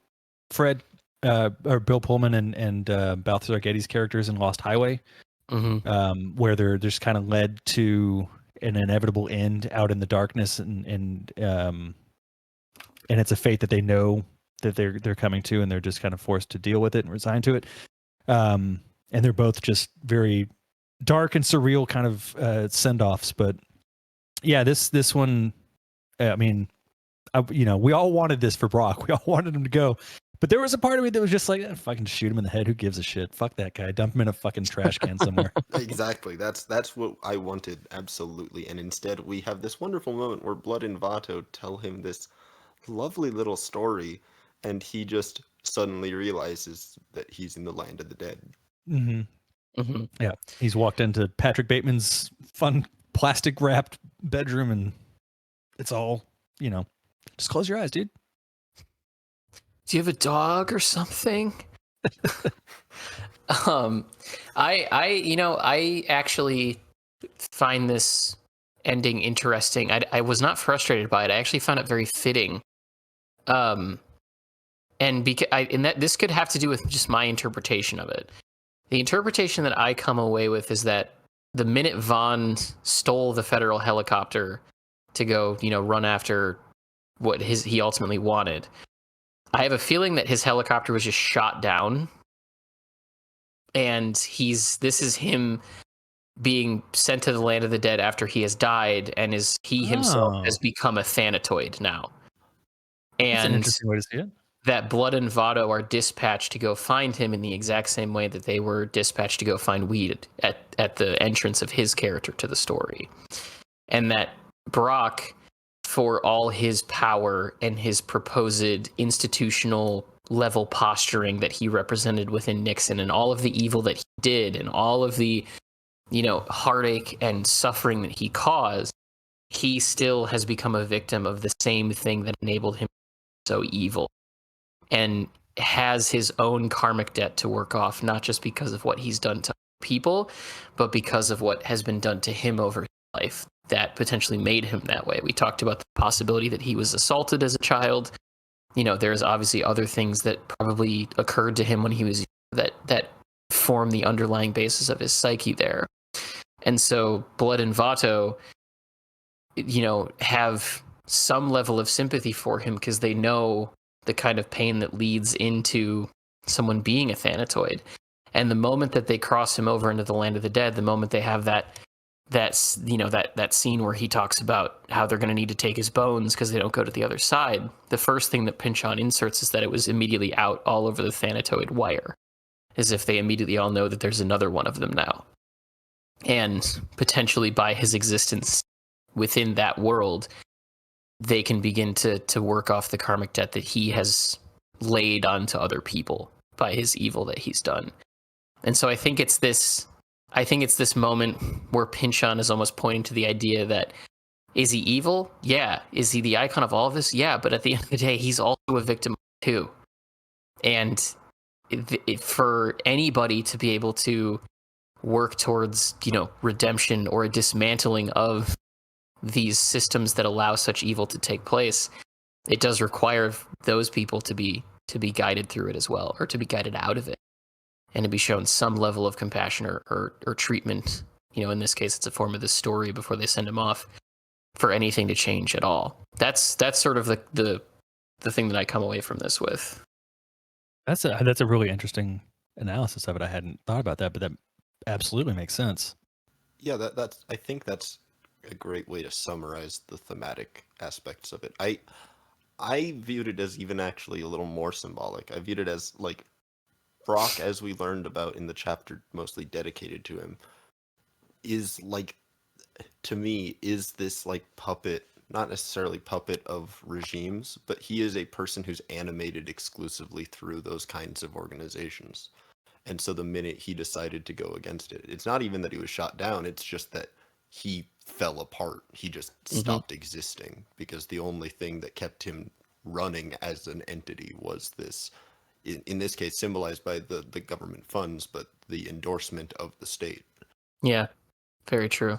[SPEAKER 2] Fred or Bill Pullman and Balthazar Getty's characters in Lost Highway, where they're just kind of led to an inevitable end out in the darkness, and it's a fate that they know that they're coming to, and they're just kind of forced to deal with it and resign to it. And they're both just very dark and surreal kind of send-offs. But yeah, this one, I mean, we all wanted this for Brock. We all wanted him to go. But there was a part of me that was just like, fucking shoot him in the head. Who gives a shit? Fuck that guy. Dump him in a fucking trash can somewhere.
[SPEAKER 4] Exactly. That's what I wanted, absolutely. And instead we have this wonderful moment where Blood and Vato tell him this lovely little story, and he just suddenly realizes that he's in the land of the dead.
[SPEAKER 2] Yeah, he's walked into Patrick Bateman's fun plastic wrapped bedroom, and it's all just close your eyes, dude.
[SPEAKER 1] Do you have a dog or something? I actually find this ending interesting. I was not frustrated by it. I actually found it very fitting. And this could have to do with just my interpretation of it. The interpretation that I come away with is that the minute Vaughn stole the federal helicopter to go, run after what he ultimately wanted, I have a feeling that his helicopter was just shot down, and this is him being sent to the land of the dead after he has died, and he himself has become a Thanatoid now.
[SPEAKER 2] That's an
[SPEAKER 1] And
[SPEAKER 2] interesting way to see it.
[SPEAKER 1] that Blood and Votto are dispatched to go find him in the exact same way that they were dispatched to go find Weed at the entrance of his character to the story. And that Brock, for all his power and his proposed institutional level posturing that he represented within Nixon, and all of the evil that he did, and all of the, heartache and suffering that he caused, he still has become a victim of the same thing that enabled him so evil, and has his own karmic debt to work off, not just because of what he's done to people, but because of what has been done to him over his life that potentially made him that way. We talked about the possibility that he was assaulted as a child. There's obviously other things that probably occurred to him when he was that form the underlying basis of his psyche there. And so Blood and Vato, have some level of sympathy for him because they know the kind of pain that leads into someone being a Thanatoid. And the moment that they cross him over into the land of the dead, the moment they have that scene where he talks about how they're going to need to take his bones because they don't go to the other side, the first thing that Pynchon inserts is that it was immediately out all over the Thanatoid wire, as if they immediately all know that there's another one of them now. And potentially by his existence within that world, they can begin to work off the karmic debt that he has laid onto other people by his evil that he's done. And so I think it's this moment where Pynchon is almost pointing to the idea that, is he evil? Yeah. Is he the icon of all of this? Yeah. But at the end of the day, he's also a victim too. And for anybody to be able to work towards, redemption or a dismantling of these systems that allow such evil to take place, it does require those people to be guided through it as well, or to be guided out of it, and to be shown some level of compassion or treatment. In this case, it's a form of the story before they send him off, for anything to change at all. That's sort of the thing that I come away from this with.
[SPEAKER 2] That's a really interesting analysis of it. I hadn't thought about that, but that absolutely makes sense.
[SPEAKER 4] Yeah, I think that's a great way to summarize the thematic aspects of it. I viewed it as even actually a little more symbolic. I viewed it as like Brock, as we learned about in the chapter mostly dedicated to him, is like, to me, is this like puppet, not necessarily puppet of regimes, but he is a person who's animated exclusively through those kinds of organizations. And so the minute he decided to go against it, it's not even that he was shot down, it's just that he fell apart. He just stopped existing, because the only thing that kept him running as an entity was this, in this case, symbolized by the government funds, but the endorsement of the state.
[SPEAKER 1] Yeah, very true.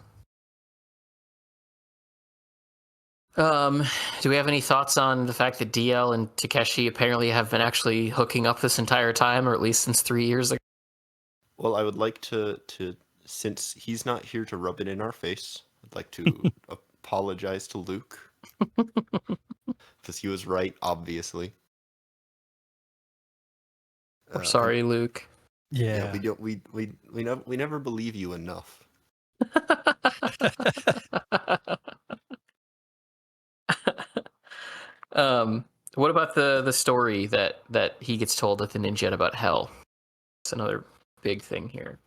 [SPEAKER 1] Do we have any thoughts on the fact that DL and Takeshi apparently have been actually hooking up this entire time, or at least since 3 years ago?
[SPEAKER 4] Well, I would like to since he's not here to rub it in our face, I'd like to apologize to Luke, because he was right, obviously.
[SPEAKER 1] We're sorry, Luke.
[SPEAKER 2] Yeah.
[SPEAKER 4] We never believe you enough.
[SPEAKER 1] What about the story that he gets told at the Ninja about hell? It's another big thing here.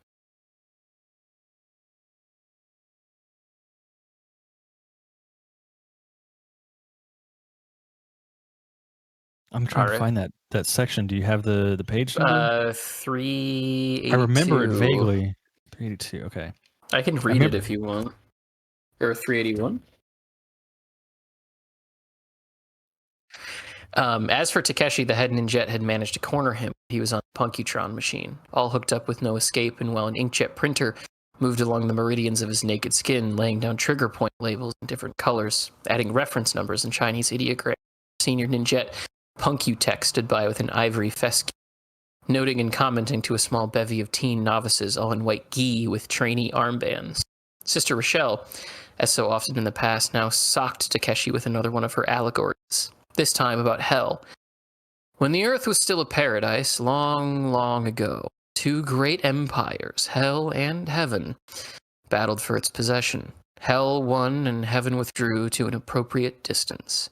[SPEAKER 2] I'm trying to find that section. Do you have the page number?
[SPEAKER 1] 382.
[SPEAKER 2] I remember it vaguely. 382. Okay.
[SPEAKER 1] I can read it if you want. Or 381. As for Takeshi, the head ninjet had managed to corner him. He was on the Punkutron machine, all hooked up with no escape, and while an inkjet printer moved along the meridians of his naked skin, laying down trigger point labels in different colors, adding reference numbers and Chinese ideograms, senior ninjet Punkutech stood by with an ivory fescue, noting and commenting to a small bevy of teen novices, all in white gi with trainee armbands. Sister Rochelle, as so often in the past, now socked Takeshi with another one of her allegories, this time about hell. When the earth was still a paradise, long, long ago, two great empires, hell and heaven, battled for its possession. Hell won and heaven withdrew to an appropriate distance.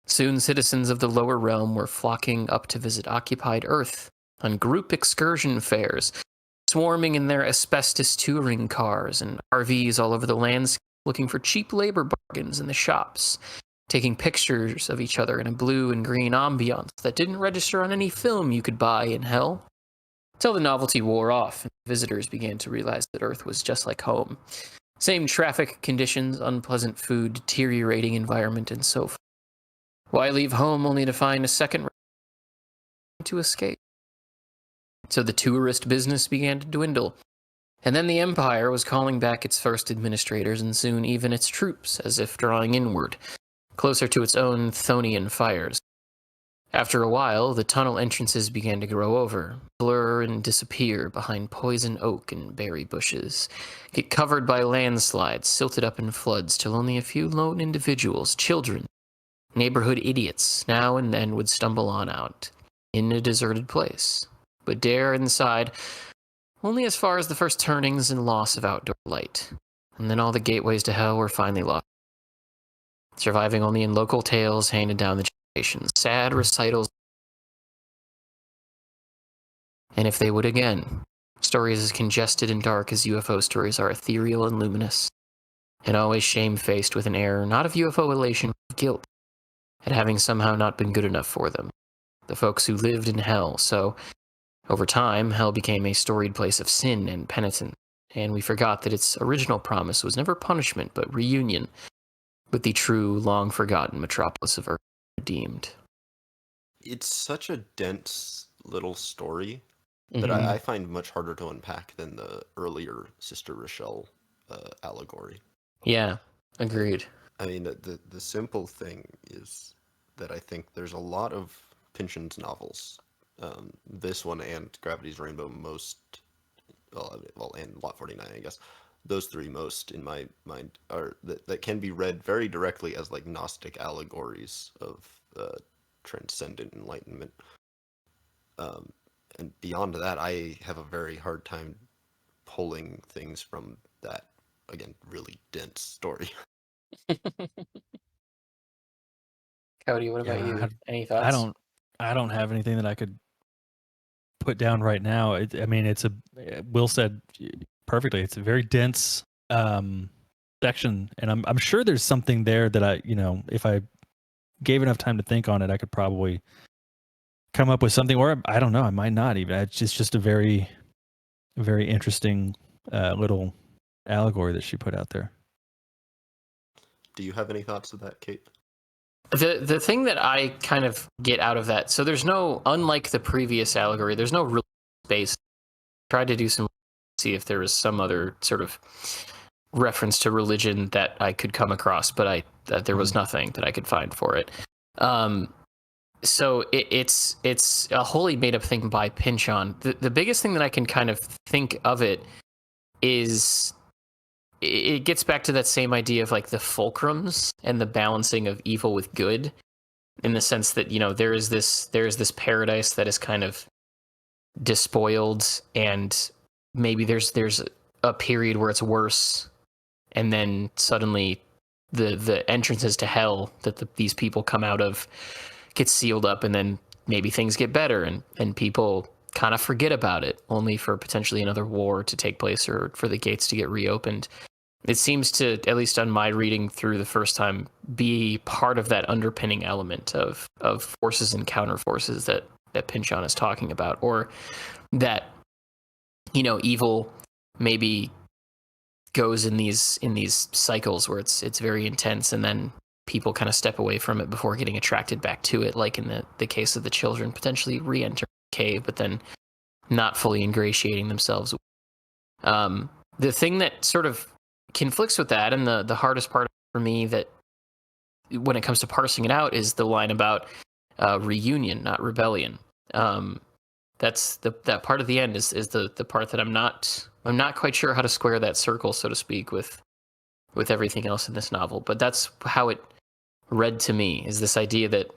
[SPEAKER 1] Soon citizens of the lower realm were flocking up to visit occupied earth on group excursion fairs, swarming in their asbestos touring cars and RVs all over the landscape, looking for cheap labor bargains in the shops, taking pictures of each other in a blue and green ambiance that didn't register on any film you could buy in hell. Until the novelty wore off, and visitors began to realize that Earth was just like home. Same traffic conditions, unpleasant food, deteriorating environment, and so forth. Why leave home only to find a second to escape? So the tourist business began to dwindle. And then the Empire was calling back its first administrators and soon even its troops, as if drawing inward, closer to its own Chthonian fires. After a while, the tunnel entrances began to grow over, blur and disappear behind poison oak and berry bushes, get covered by landslides, silted up in floods, till only a few lone individuals, children, neighborhood idiots, now and then would stumble on out, in a deserted place, but dare inside only as far as the first turnings and loss of outdoor light, and then all the gateways to hell were finally locked, surviving only in local tales handed down the generations, sad recitals. And if they would again, stories as congested and dark as UFO stories are ethereal and luminous, and always shame-faced with an air not of UFO elation, but of guilt at having somehow not been good enough for them, the folks who lived in hell. So over time, hell became a storied place of sin and penitence, and we forgot that its original promise was never punishment but reunion with the true, long-forgotten metropolis of Earth redeemed.
[SPEAKER 4] It's such a dense little story that I find much harder to unpack than the earlier Sister Rochelle allegory.
[SPEAKER 1] Yeah, agreed.
[SPEAKER 4] I mean, the simple thing is that I think there's a lot of Pynchon's novels, this one and Gravity's Rainbow most, well, and Lot 49, I guess. Those three most, in my mind, are that can be read very directly as like Gnostic allegories of transcendent enlightenment. And beyond that, I have a very hard time pulling things from that, again, really dense story.
[SPEAKER 1] Cody, what about you? Any thoughts?
[SPEAKER 2] I don't have anything that I could put down right now. I mean, it's Will said perfectly. It's a very dense section, and I'm sure there's something there that I, if I gave enough time to think on it, I could probably come up with something, or I don't know, I might not even. It's just a very, very interesting little allegory that she put out there.
[SPEAKER 4] Do you have any thoughts of that, Kate?
[SPEAKER 1] The thing that I kind of get out of that, so there's no, unlike the previous allegory, there's no real space. I tried to do some, see if there was some other sort of reference to religion that I could come across, but there was nothing that I could find for it. So it's a wholly made up thing by Pynchon. The biggest thing that I can kind of think of it is, it gets back to that same idea of like the fulcrums and the balancing of evil with good, in the sense that, there is this paradise that is kind of despoiled, and maybe there's a period where it's worse, and then suddenly the entrances to hell that these people come out of get sealed up, and then maybe things get better, and people kind of forget about it, only for potentially another war to take place or for the gates to get reopened. It seems to, at least on my reading through the first time, be part of that underpinning element of forces and counterforces that Pynchon is talking about, or that, evil maybe goes in these cycles where it's very intense, and then people kind of step away from it before getting attracted back to it, like in the case of the children potentially re-enter the cave, but then not fully ingratiating themselves. The thing that sort of conflicts with that, and the hardest part for me that when it comes to parsing it out, is the line about reunion, not rebellion. That's that part of the end is the part that I'm not quite sure how to square that circle, so to speak, with everything else in this novel. But that's how it read to me, is this idea that,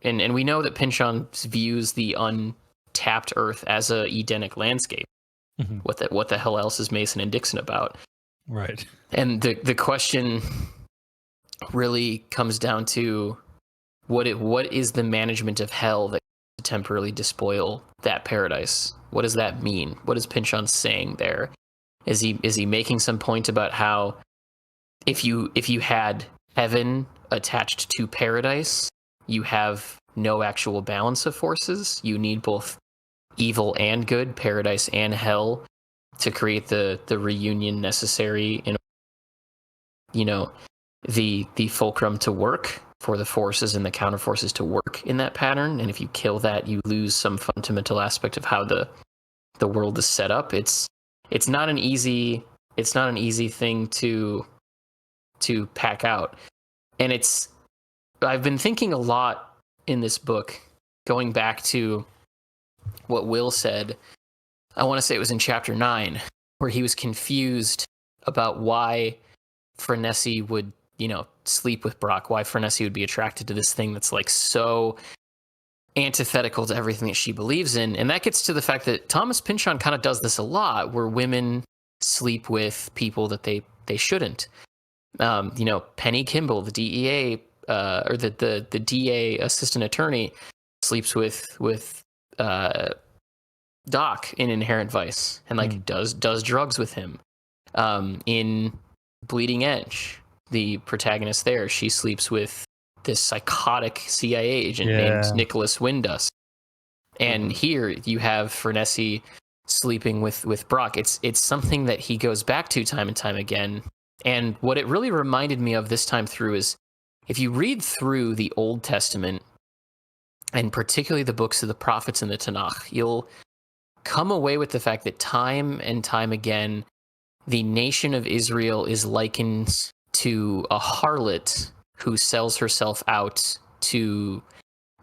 [SPEAKER 1] and we know that Pynchon views the untapped Earth as a Edenic landscape.
[SPEAKER 2] Mm-hmm.
[SPEAKER 1] What the hell else is Mason and Dixon about?
[SPEAKER 2] Right.
[SPEAKER 1] And the question really comes down to what is the management of hell that can temporarily despoil that paradise? What does that mean? What is Pynchon saying there? Is he making some point about how if you had heaven attached to paradise, you have no actual balance of forces? You need both evil and good, paradise and hell, to create the reunion necessary in, the fulcrum to work, for the forces and the counterforces to work in that pattern. And if you kill that, you lose some fundamental aspect of how the world is set up. It's not an easy thing to pack out. And I've been thinking a lot in this book, going back to what Will said. I want to say it was in chapter 9, where he was confused about why Frenessy would, sleep with Brock, why Frenessy would be attracted to this thing that's like so antithetical to everything that she believes in. And that gets to the fact that Thomas Pynchon kind of does this a lot, where women sleep with people that they shouldn't. Penny Kimball, the DEA, or the DA assistant attorney, sleeps with Doc in Inherent Vice, and does drugs with him. In Bleeding Edge, the protagonist there, she sleeps with this psychotic CIA agent named Nicholas Windus. And here you have Frenessy sleeping with Brock. It's something that he goes back to time and time again. And what it really reminded me of this time through is, if you read through the Old Testament, and particularly the books of the prophets and the Tanakh, you'll come away with the fact that time and time again, the nation of Israel is likened to a harlot who sells herself out to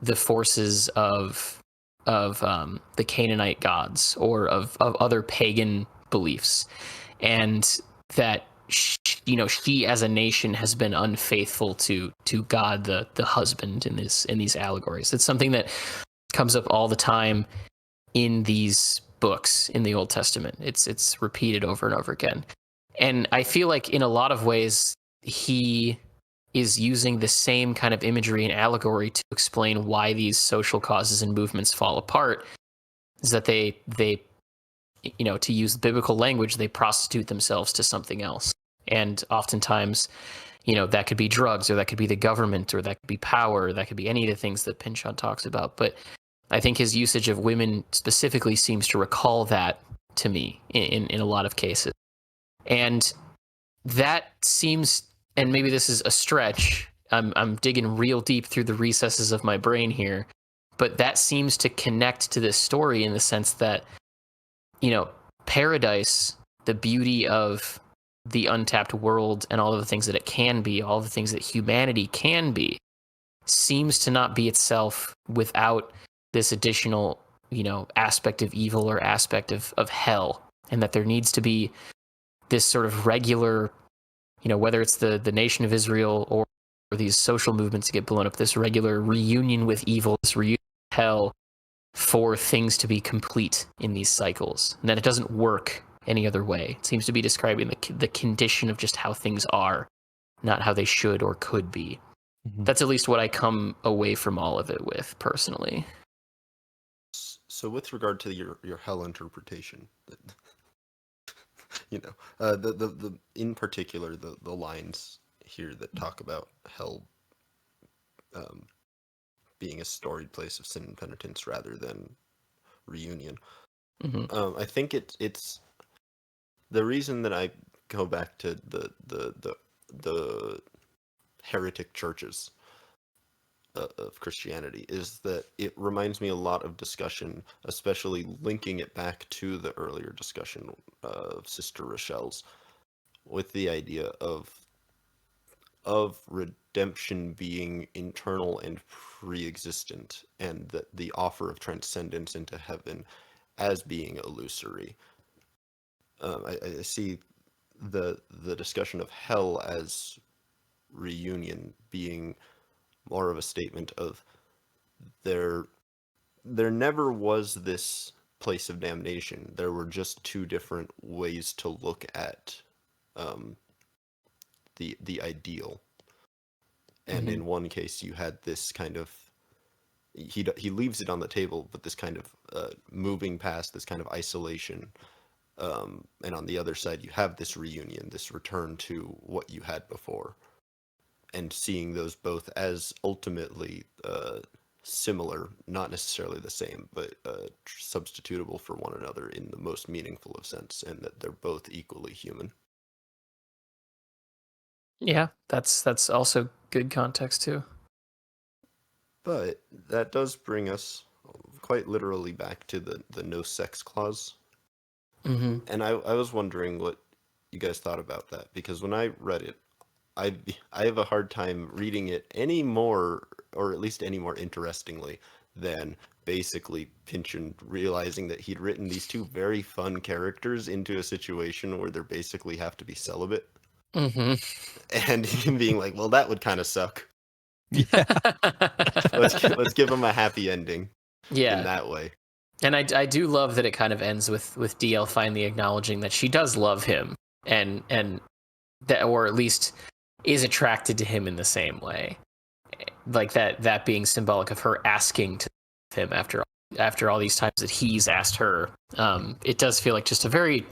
[SPEAKER 1] the forces of the Canaanite gods, or of other pagan beliefs, and that she as a nation has been unfaithful to God, the husband, in these allegories. It's something that comes up all the time in these books in the Old Testament. It's repeated over and over again. And I feel like in a lot of ways he is using the same kind of imagery and allegory to explain why these social causes and movements fall apart, is that they to use biblical language, they prostitute themselves to something else. And oftentimes, that could be drugs, or that could be the government, or that could be power, or that could be any of the things that Pynchon talks about. But I think his usage of women specifically seems to recall that to me in a lot of cases. And that seems, and maybe this is a stretch, I'm digging real deep through the recesses of my brain here, but that seems to connect to this story in the sense that, paradise, the beauty of the untapped world and all of the things that it can be, all the things that humanity can be, seems to not be itself without this additional, aspect of evil, or aspect of hell, and that there needs to be this sort of regular, whether it's the nation of Israel or these social movements that get blown up, this regular reunion with evil, this reunion with hell, for things to be complete in these cycles, and that it doesn't work any other way. It seems to be describing the condition of just how things are, not how they should or could be. Mm-hmm. That's at least what I come away from all of it with, personally.
[SPEAKER 4] So with regard to your hell interpretation, the in particular the lines here that talk about hell being a storied place of sin and penitence rather than reunion. Mm-hmm. I think it's the reason that I go back to the heretic churches of Christianity, is that it reminds me a lot of discussion, especially linking it back to the earlier discussion of Sister Rochelle's, with the idea of redemption being internal and pre-existent, and that the offer of transcendence into heaven as being illusory. I see the discussion of hell as reunion being more of a statement of there never was this place of damnation. There were just two different ways to look at the ideal. And in one case, you had this kind of he leaves it on the table, but this kind of moving past, this kind of isolation. And on the other side, you have this reunion, this return to what you had before, and seeing those both as ultimately similar, not necessarily the same, but substitutable for one another in the most meaningful of sense, and that they're both equally human.
[SPEAKER 1] Yeah, that's also good context too.
[SPEAKER 4] But that does bring us quite literally back to the no sex clause.
[SPEAKER 1] Mm-hmm.
[SPEAKER 4] And I was wondering what you guys thought about that, because when I read it, I have a hard time reading it any more, or at least any more interestingly, than basically Pynchon realizing that he'd written these two very fun characters into a situation where they basically have to be celibate.
[SPEAKER 1] Mm-hmm.
[SPEAKER 4] And him being like, well, that would kind of suck.
[SPEAKER 2] Yeah.
[SPEAKER 4] Let's give him a happy ending in that way.
[SPEAKER 1] And I do love that it kind of ends with DL finally acknowledging that she does love him, and that, or at least is attracted to him in the same way, like that being symbolic of her asking to him after all these times that he's asked her. It does feel like just a very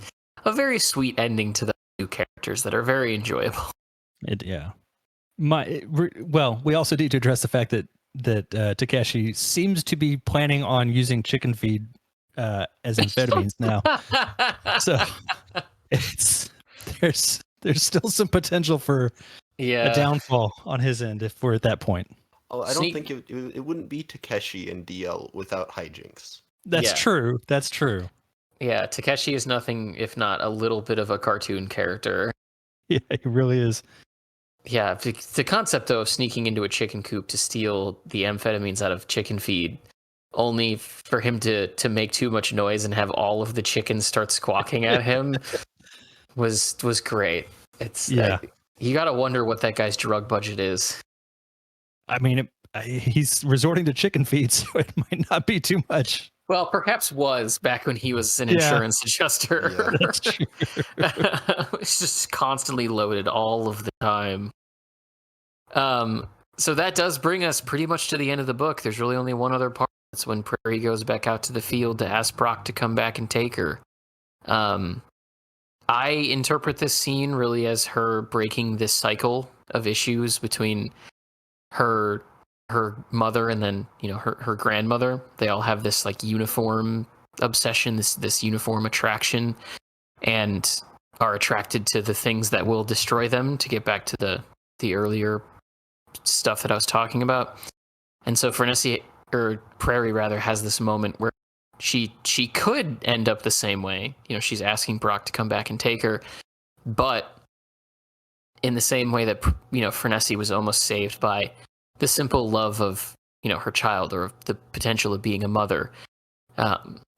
[SPEAKER 1] sweet ending to the two characters that are very enjoyable.
[SPEAKER 2] Well, we also need to address the fact that Takeshi seems to be planning on using chicken feed as amphetamines now. So there's still some potential for a downfall on his end if we're at that point.
[SPEAKER 4] Oh, I don't think it wouldn't be Takeshi and DL without hijinks.
[SPEAKER 2] That's true. That's true.
[SPEAKER 1] Yeah, Takeshi is nothing if not a little bit of a cartoon character.
[SPEAKER 2] Yeah, he really is.
[SPEAKER 1] Yeah, the concept though of sneaking into a chicken coop to steal the amphetamines out of chicken feed, only for him to make too much noise and have all of the chickens start squawking at him, was great. It's you got to wonder what that guy's drug budget is.
[SPEAKER 2] I mean, he's resorting to chicken feed, so it might not be too much.
[SPEAKER 1] Well, perhaps was back when he was an insurance adjuster.
[SPEAKER 2] Yeah, that's true.
[SPEAKER 1] It's just constantly loaded all of the time. So that does bring us pretty much to the end of the book. There's really only one other part. That's when Prairie goes back out to the field to ask Brock to come back and take her. I interpret this scene really as her breaking this cycle of issues between her mother and then, her grandmother. They all have this like uniform obsession, this uniform attraction, and are attracted to the things that will destroy them, to get back to the earlier stuff that I was talking about. And so Prairie rather has this moment where she could end up the same way. She's asking Brock to come back and take her, but in the same way that Frenessy was almost saved by the simple love of her child, or the potential of being a mother.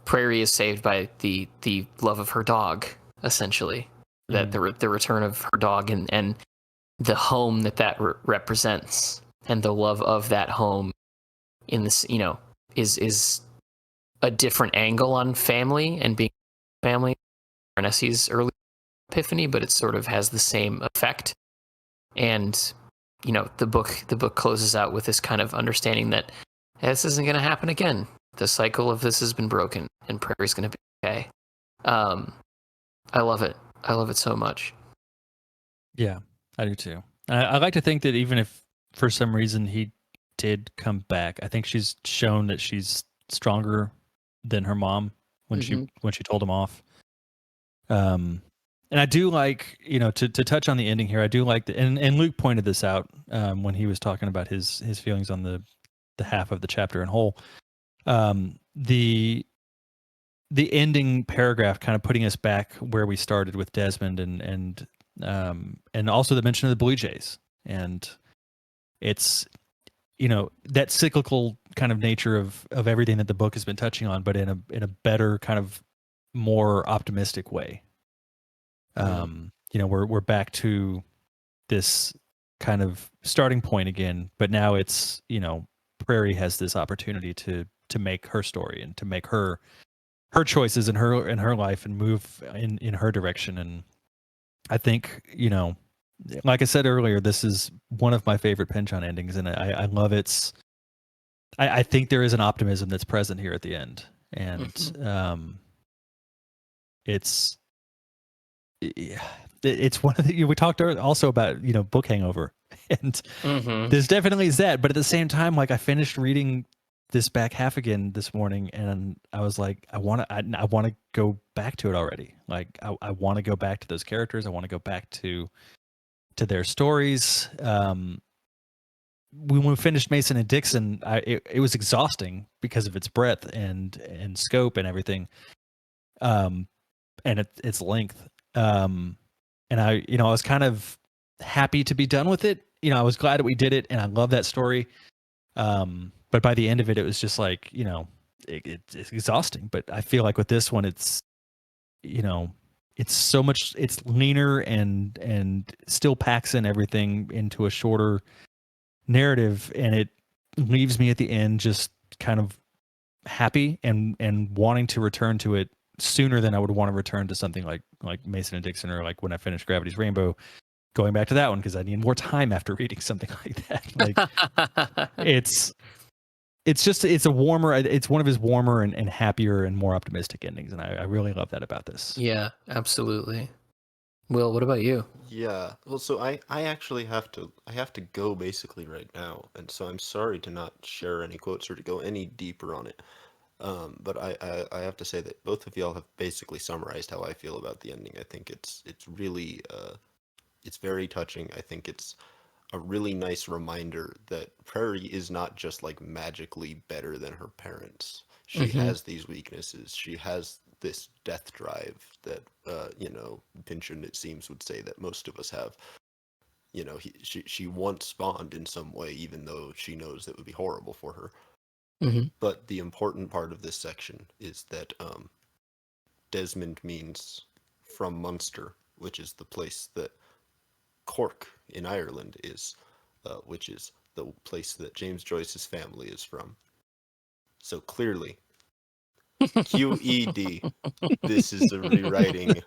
[SPEAKER 1] Prairie is saved by the love of her dog, essentially. That the return of her dog and the home that represents, and the love of that home in this, is a different angle on family and being family. Frennessy's early epiphany, but it sort of has the same effect. And the book closes out with this kind of understanding that this isn't going to happen again. The cycle of this has been broken, and Prairie's going to be okay. I love it. I love it so much.
[SPEAKER 2] Yeah, I do too. I like to think that even if for some reason he did come back, I think she's shown that she's stronger than her mom when she told him off. I do like, to touch on the ending here. I do like and Luke pointed this out when he was talking about his feelings on the half of the chapter in whole. The ending paragraph kind of putting us back where we started with Desmond and also the mention of the Blue Jays, and it's that cyclical kind of nature of everything that the book has been touching on, but in a better kind of more optimistic way. We're back to this kind of starting point again, but now it's, Prairie has this opportunity to make her story and to make her choices in her life and move in her direction. And I think, like I said earlier, this is one of my favorite Pynchon endings, and I love its. I think there is an optimism that's present here at the end, and it's one of the, we talked also about book hangover, and there's definitely that, but at the same time, like I finished reading this back half again this morning, and I was like, I want to go back to it already. Like I want to go back to those characters. I want to go back to their stories. When we finished Mason and Dixon, it was exhausting because of its breadth and scope and everything, and its length. And I was kind of happy to be done with it. I was glad that we did it, and I love that story. But by the end of it, it was just like, it's exhausting. But I feel like with this one, it's, it's so much, it's leaner and still packs in everything into a shorter narrative, and it leaves me at the end just kind of happy and wanting to return to it sooner than I would want to return to something like Mason and Dixon, or like when I finished Gravity's Rainbow, going back to that one because I need more time after reading something like that. Like it's one of his warmer and happier and more optimistic endings, and I really love that about this.
[SPEAKER 1] Yeah, absolutely. Will, what about you?
[SPEAKER 4] Yeah, well, so I actually have to go basically right now, and so I'm sorry to not share any quotes or to go any deeper on it. But I have to say that both of y'all have basically summarized how I feel about the ending. I think it's really it's very touching. I think it's a really nice reminder that Prairie is not just like magically better than her parents. She has these weaknesses. She has this death drive that Pynchon, it seems, would say that most of us have. She wants Bond in some way, even though she knows that would be horrible for her. But the important part of this section is that Desmond means from Munster, which is the place that Cork in Ireland is, which is the place that James Joyce's family is from. So clearly, QED, this is a rewriting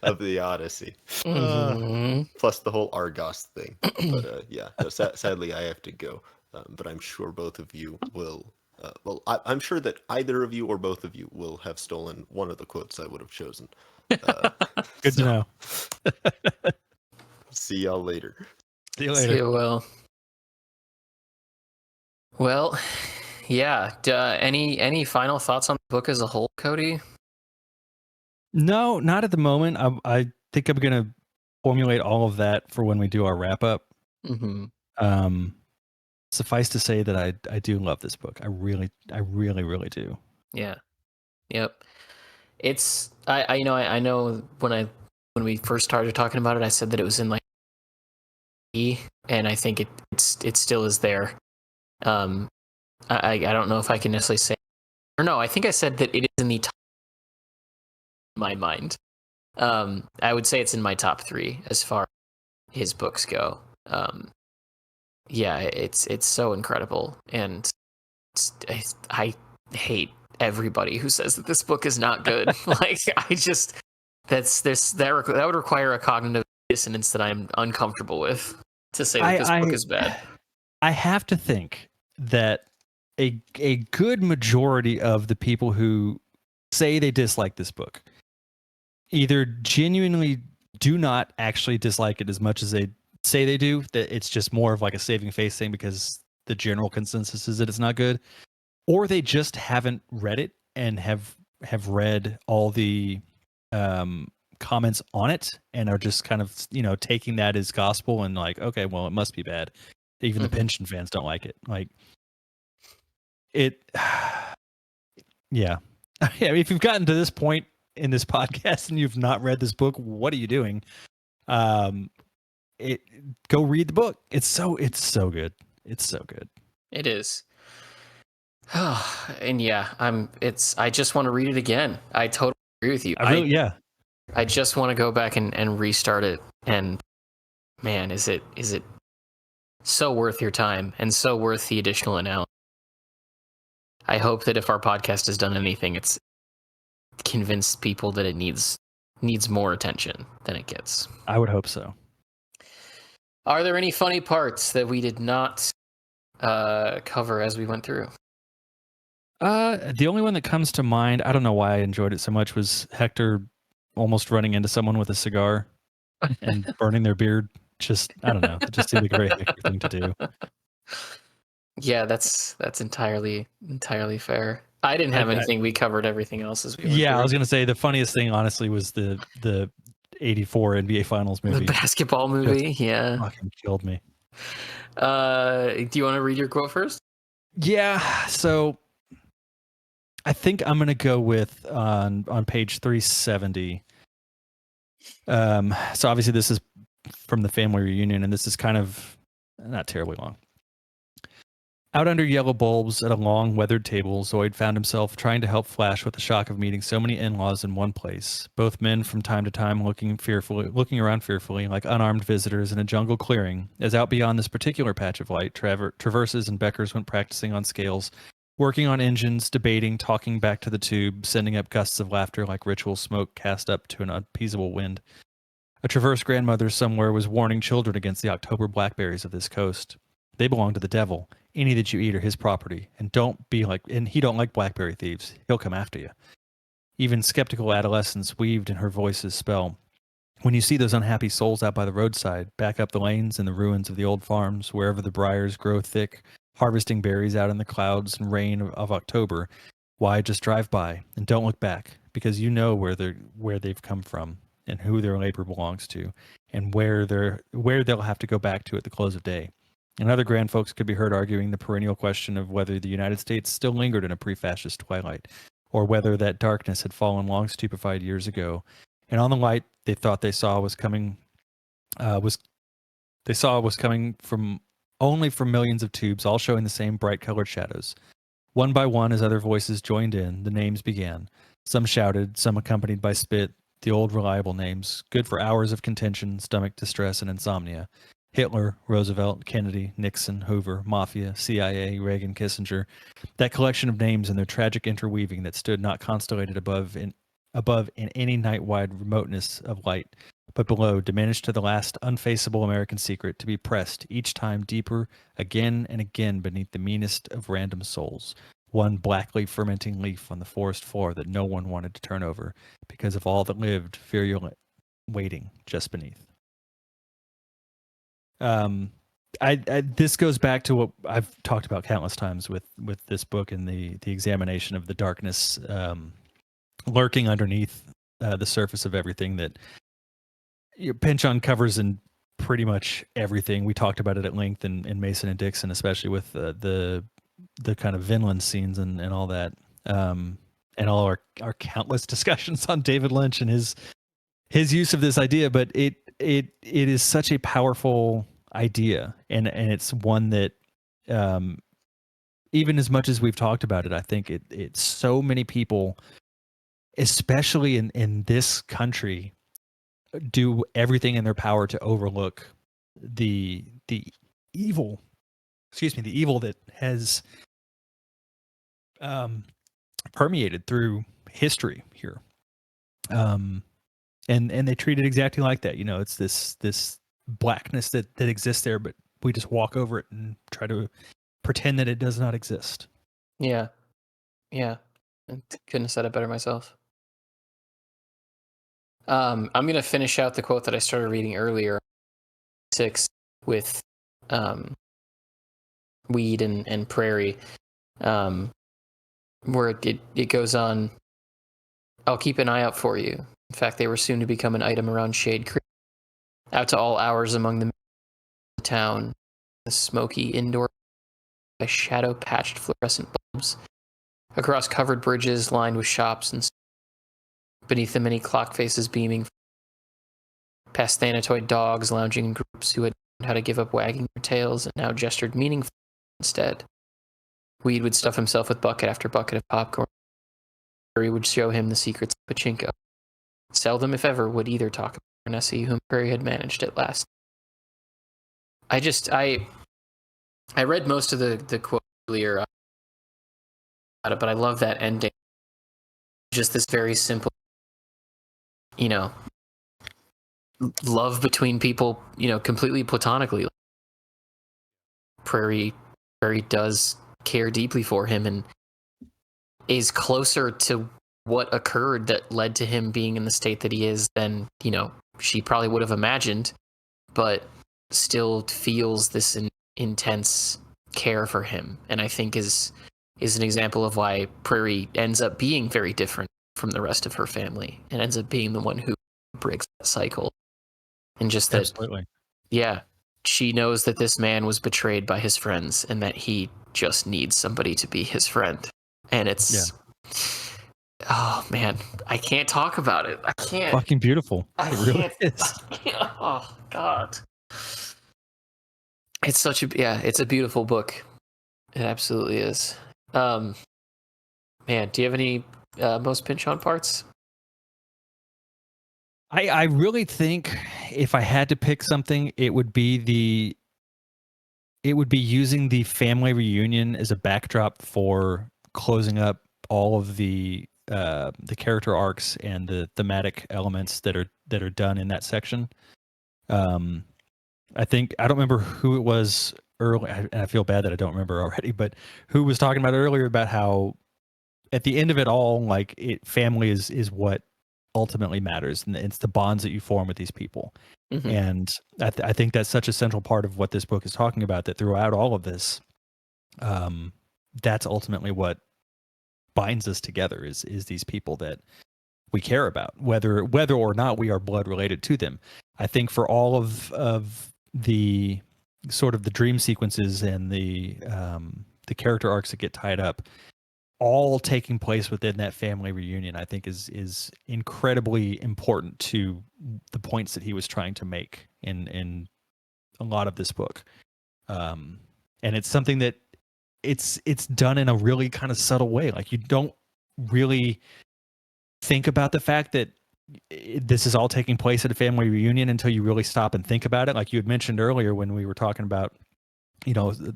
[SPEAKER 4] of the Odyssey. Plus the whole Argos thing. But sadly I have to go. But I'm sure both of you will. I'm sure that either of you or both of you will have stolen one of the quotes I would have chosen.
[SPEAKER 2] Good to know.
[SPEAKER 4] See y'all later.
[SPEAKER 2] See you later.
[SPEAKER 1] See you, Will. Well, yeah. Any final thoughts on the book as a whole, Cody?
[SPEAKER 2] No, not at the moment. I think I'm going to formulate all of that for when we do our wrap up. Suffice to say that I do love this book. I really do.
[SPEAKER 1] Yeah. Yep. It's I know when we first started talking about it, I said that it was in like E, and I think it still is there. I don't know if I can necessarily say, or no, I think I said that it is in the top in my mind. I would say it's in my top 3 as far as his books go. Yeah, it's so incredible, and I hate everybody who says that this book is not good. Like that would require a cognitive dissonance that I'm uncomfortable with to say that this book is bad.
[SPEAKER 2] I have to think that a good majority of the people who say they dislike this book either genuinely do not actually dislike it as much as they say they do, that it's just more of like a saving face thing because the general consensus is that it's not good, or they just haven't read it and have read all the comments on it and are just kind of, taking that as gospel and like, okay, well, it must be bad. Even the pension fans don't like it. Like it. Yeah. If you've gotten to this point in this podcast and you've not read this book, what are you doing? Go read the book. It's so good. It's so good.
[SPEAKER 1] It is. And yeah, I just want to read it again. I totally agree with you. I just want to go back and restart it. And man, is it so worth your time and so worth the additional analysis. I hope that if our podcast has done anything, it's convinced people that it needs more attention than it gets.
[SPEAKER 2] I would hope so.
[SPEAKER 1] Are there any funny parts that we did not cover as we went through?
[SPEAKER 2] The only one that comes to mind, I don't know why I enjoyed it so much, was Hector almost running into someone with a cigar and burning their beard. Just, I don't know. It just seemed like a very Hector thing to do.
[SPEAKER 1] Yeah, that's entirely fair. I didn't have anything. We covered everything else as we went through.
[SPEAKER 2] I was going to say the funniest thing, honestly, was the 84 NBA Finals movie.
[SPEAKER 1] The basketball movie, yeah.
[SPEAKER 2] Fucking killed me.
[SPEAKER 1] Do you want to read your quote first?
[SPEAKER 2] Yeah, so I think I'm going to go with on page 370. So obviously this is from the family reunion, and this is kind of not terribly long. Out under yellow bulbs at a long, weathered table, Zoid found himself trying to help Flash with the shock of meeting so many in-laws in one place, both men from time to time looking around fearfully like unarmed visitors in a jungle clearing, as out beyond this particular patch of light, Traverses and Beckers went practicing on scales, working on engines, debating, talking back to the tube, sending up gusts of laughter like ritual smoke cast up to an unappeasable wind. A Traverse grandmother somewhere was warning children against the October blackberries of this coast. They belong to the devil. Any that you eat are his property, and he don't like blackberry thieves. He'll come after you. Even skeptical adolescents weaved in her voice's spell. When you see those unhappy souls out by the roadside, back up the lanes in the ruins of the old farms, wherever the briars grow thick, harvesting berries out in the clouds and rain of October, why just drive by and don't look back, because you know where they've come from and who their labor belongs to, and where they'll have to go back to at the close of day. And other grand folks could be heard arguing the perennial question of whether the United States still lingered in a pre-fascist twilight, or whether that darkness had fallen long stupefied years ago. And on the light they thought they saw was coming from millions of tubes, all showing the same bright-colored shadows. One by one, as other voices joined in, the names began. Some shouted, some accompanied by spit, the old reliable names, good for hours of contention, stomach distress, and insomnia. Hitler, Roosevelt, Kennedy, Nixon, Hoover, Mafia, CIA, Reagan, Kissinger, that collection of names and their tragic interweaving that stood not constellated above in any night-wide remoteness of light, but below, diminished to the last unfaceable American secret, to be pressed each time deeper, again and again beneath the meanest of random souls, one blackly fermenting leaf on the forest floor that no one wanted to turn over, because of all that lived, virulent, waiting just beneath. This goes back to what I've talked about countless times with this book and the examination of the darkness lurking underneath the surface of everything that Pynchon covers in pretty much everything. We talked about it at length in Mason and Dixon, especially with the kind of Vineland scenes and all that, and all our countless discussions on David Lynch and his use of this idea. But it is such a powerful idea, and it's one that even as much as we've talked about it, I think it's so many people, especially in this country, do everything in their power to overlook the evil that has permeated through history here. And they treat it exactly like that. It's this blackness that exists there, but we just walk over it and try to pretend that it does not exist.
[SPEAKER 1] Yeah. I couldn't have said it better myself. I'm going to finish out the quote that I started reading earlier, 6, with weed and prairie, where it goes on, I'll keep an eye out for you. In fact, they were soon to become an item around Shade Creek, out to all hours among the town, the smoky indoor by shadow-patched fluorescent bulbs, across covered bridges lined with shops and beneath the many clock faces beaming, past thanatoid dogs lounging in groups who had learned how to give up wagging their tails and now gestured meaningfully instead. Weed would stuff himself with bucket after bucket of popcorn. Prairie would show him the secrets of pachinko. Seldom, if ever, would either talk about Nessie, whom Prairie had managed at last. I read most of the quote earlier about it, but I love that ending. Just this very simple, love between people, completely platonically. Prairie does care deeply for him and is closer to what occurred that led to him being in the state that he is than, she probably would have imagined, but still feels this intense care for him. And I think is an example of why Prairie ends up being very different from the rest of her family and ends up being the one who breaks that cycle. And just that,
[SPEAKER 2] absolutely,
[SPEAKER 1] yeah, she knows that this man was betrayed by his friends and that he just needs somebody to be his friend. And it's, oh man, I can't talk about it. I can't.
[SPEAKER 2] Fucking beautiful.
[SPEAKER 1] It
[SPEAKER 2] really is.
[SPEAKER 1] Oh God. It's it's a beautiful book. It absolutely is. Man, do you have any most pinch on parts?
[SPEAKER 2] I really think if I had to pick something, it would be using the family reunion as a backdrop for closing up all of the character arcs and the thematic elements that are done in that section. I think I don't remember who it was early, and I feel bad that I don't remember already, but who was talking about earlier about how at the end of it all, like family is what ultimately matters, and it's the bonds that you form with these people.
[SPEAKER 1] Mm-hmm.
[SPEAKER 2] And I think that's such a central part of what this book is talking about, that throughout all of this, that's ultimately what binds us together is these people that we care about, whether or not we are blood related to them. I think for all of the sort of the dream sequences and the character arcs that get tied up, all taking place within that family reunion, I think is incredibly important to the points that he was trying to make in a lot of this book. And it's something that it's done in a really kind of subtle way. Like, you don't really think about the fact that this is all taking place at a family reunion until you really stop and think about it. Like you had mentioned earlier when we were talking about,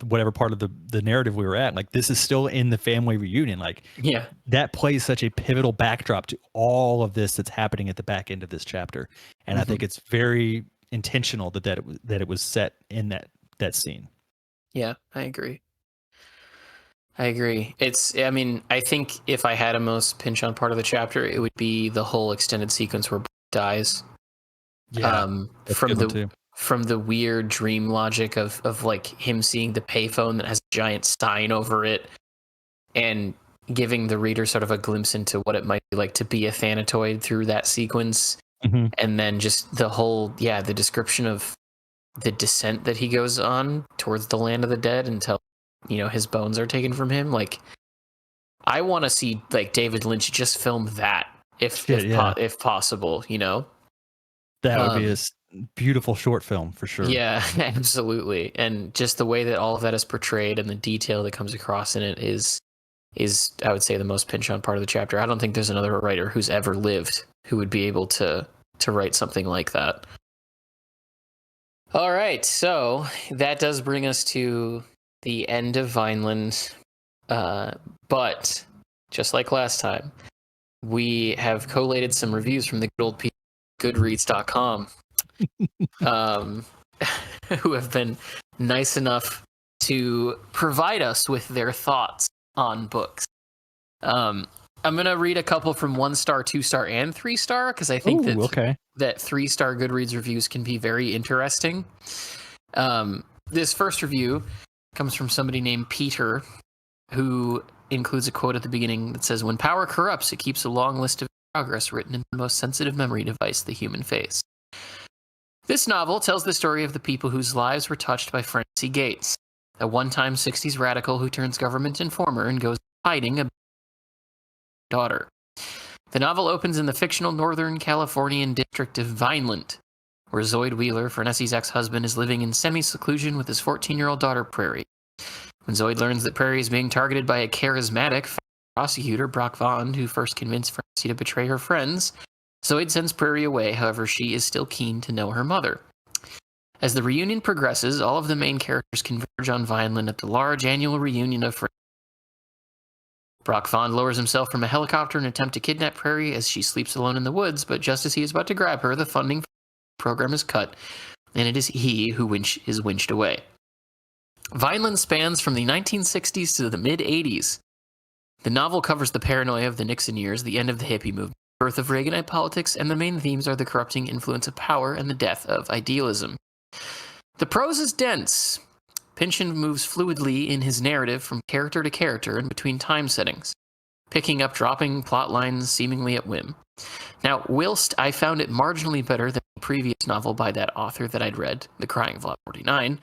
[SPEAKER 2] whatever part of the narrative we were at, like this is still in the family reunion. Like,
[SPEAKER 1] Yeah,
[SPEAKER 2] that plays such a pivotal backdrop to all of this that's happening at the back end of this chapter. And I think it's very intentional that it was set in that scene.
[SPEAKER 1] Yeah, I agree. I think if I had a most pinch on part of the chapter, it would be the whole extended sequence where Blake dies.
[SPEAKER 2] Yeah, that's a good one too.
[SPEAKER 1] From the weird dream logic of like him seeing the payphone that has a giant sign over it and giving the reader sort of a glimpse into what it might be like to be a thanatoid through that sequence.
[SPEAKER 2] Mm-hmm.
[SPEAKER 1] And then just the whole, the description of the descent that he goes on towards the land of the dead until, his bones are taken from him. Like, I want to see like David Lynch just film that if possible,
[SPEAKER 2] That would be a beautiful short film for sure.
[SPEAKER 1] Yeah, absolutely. And just the way that all of that is portrayed and the detail that comes across in it is I would say the most pinch on part of the chapter. I don't think there's another writer who's ever lived who would be able to write something like that. All right, so that does bring us to the end of Vineland. But just like last time, we have collated some reviews from the good old people, Goodreads.com, who have been nice enough to provide us with their thoughts on books. I'm going to read a couple from 1-star, 2-star, and 3-star because I think that 3-star Goodreads reviews can be very interesting. This first review comes from somebody named Peter, who includes a quote at the beginning that says, "When power corrupts, it keeps a long list of progress written in the most sensitive memory device the human face. This novel tells the story of the people whose lives were touched by Francie Gates, a one-time 60s radical who turns government informer and goes hiding a daughter. The novel opens in the fictional Northern Californian district of Vineland, where Zoid Wheeler, Fernessie's ex-husband, is living in semi-seclusion with his 14-year-old daughter, Prairie. When Zoid learns that Prairie is being targeted by a charismatic prosecutor, Brock Vaughn, who first convinced Francie to betray her friends, Zoid sends Prairie away. However, she is still keen to know her mother. As the reunion progresses, all of the main characters converge on Vineland at the large annual reunion of friends. Brock Vaughn lowers himself from a helicopter in an attempt to kidnap Prairie as she sleeps alone in the woods, but just as he is about to grab her, the funding for the program is cut, and it is he who is winched away. Vineland spans from the 1960s to the mid-80s. The novel covers the paranoia of the Nixon years, the end of the hippie movement, birth of Reaganite politics, and the main themes are the corrupting influence of power and the death of idealism. The prose is dense. Pynchon moves fluidly in his narrative from character to character and between time settings, picking up dropping plot lines seemingly at whim. Now, whilst I found it marginally better than the previous novel by that author that I'd read, The Crying of Lot 49,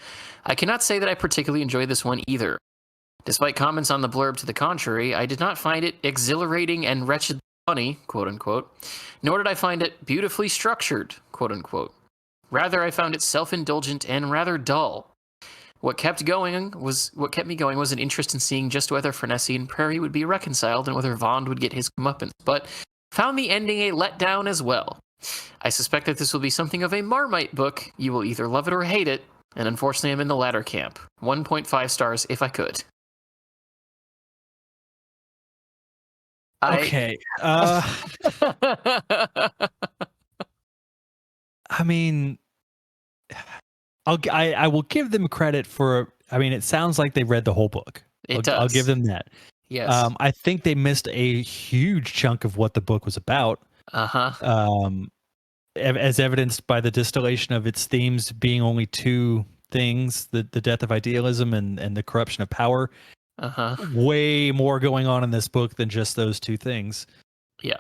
[SPEAKER 1] I cannot say that I particularly enjoyed this one either. Despite comments on the blurb to the contrary, I did not find it exhilarating and wretchedly funny, quote-unquote, nor did I find it beautifully structured, quote-unquote. Rather, I found it self-indulgent and rather dull. What kept me going was an interest in seeing just whether Fernessy and Prairie would be reconciled and whether Vaughn would get his comeuppance, but found the ending a letdown as well. I suspect that this will be something of a Marmite book. You will either love it or hate it, and unfortunately I'm in the latter camp. 1.5 stars if I could.
[SPEAKER 2] Okay. I mean, I will give them credit for. I mean, it sounds like they read the whole book. I'll give them that.
[SPEAKER 1] Yes.
[SPEAKER 2] I think they missed a huge chunk of what the book was about. As evidenced by the distillation of its themes being only two things: the death of idealism and the corruption of power. Way more going on in this book than just those two things.
[SPEAKER 1] Yeah.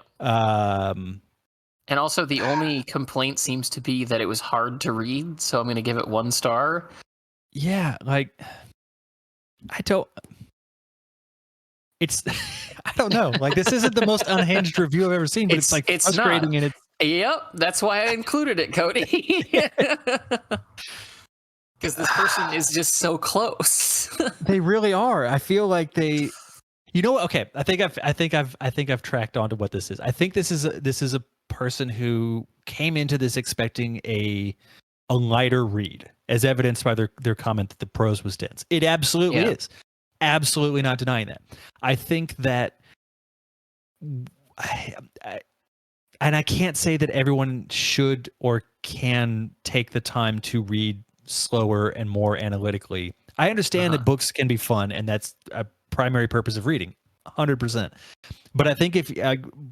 [SPEAKER 1] And also, the only complaint seems to be that it was hard to read, so I'm going to give it 1 star.
[SPEAKER 2] Yeah, like, I don't know. Like, this isn't the most unhinged review I've ever seen, but it's like frustrating
[SPEAKER 1] not.
[SPEAKER 2] and it's...
[SPEAKER 1] Yep, that's why I included it, Cody. Because this person is just so close.
[SPEAKER 2] They really are. I feel like they... You know what? Okay, I think I've tracked onto what this is. I think this is a person who came into this expecting a lighter read, as evidenced by their comment that the prose was dense. It absolutely is. Absolutely not denying that. I think that, and I can't say that everyone should or can take the time to read slower and more analytically. I understand that books can be fun, and that's a primary purpose of reading, 100%. But I think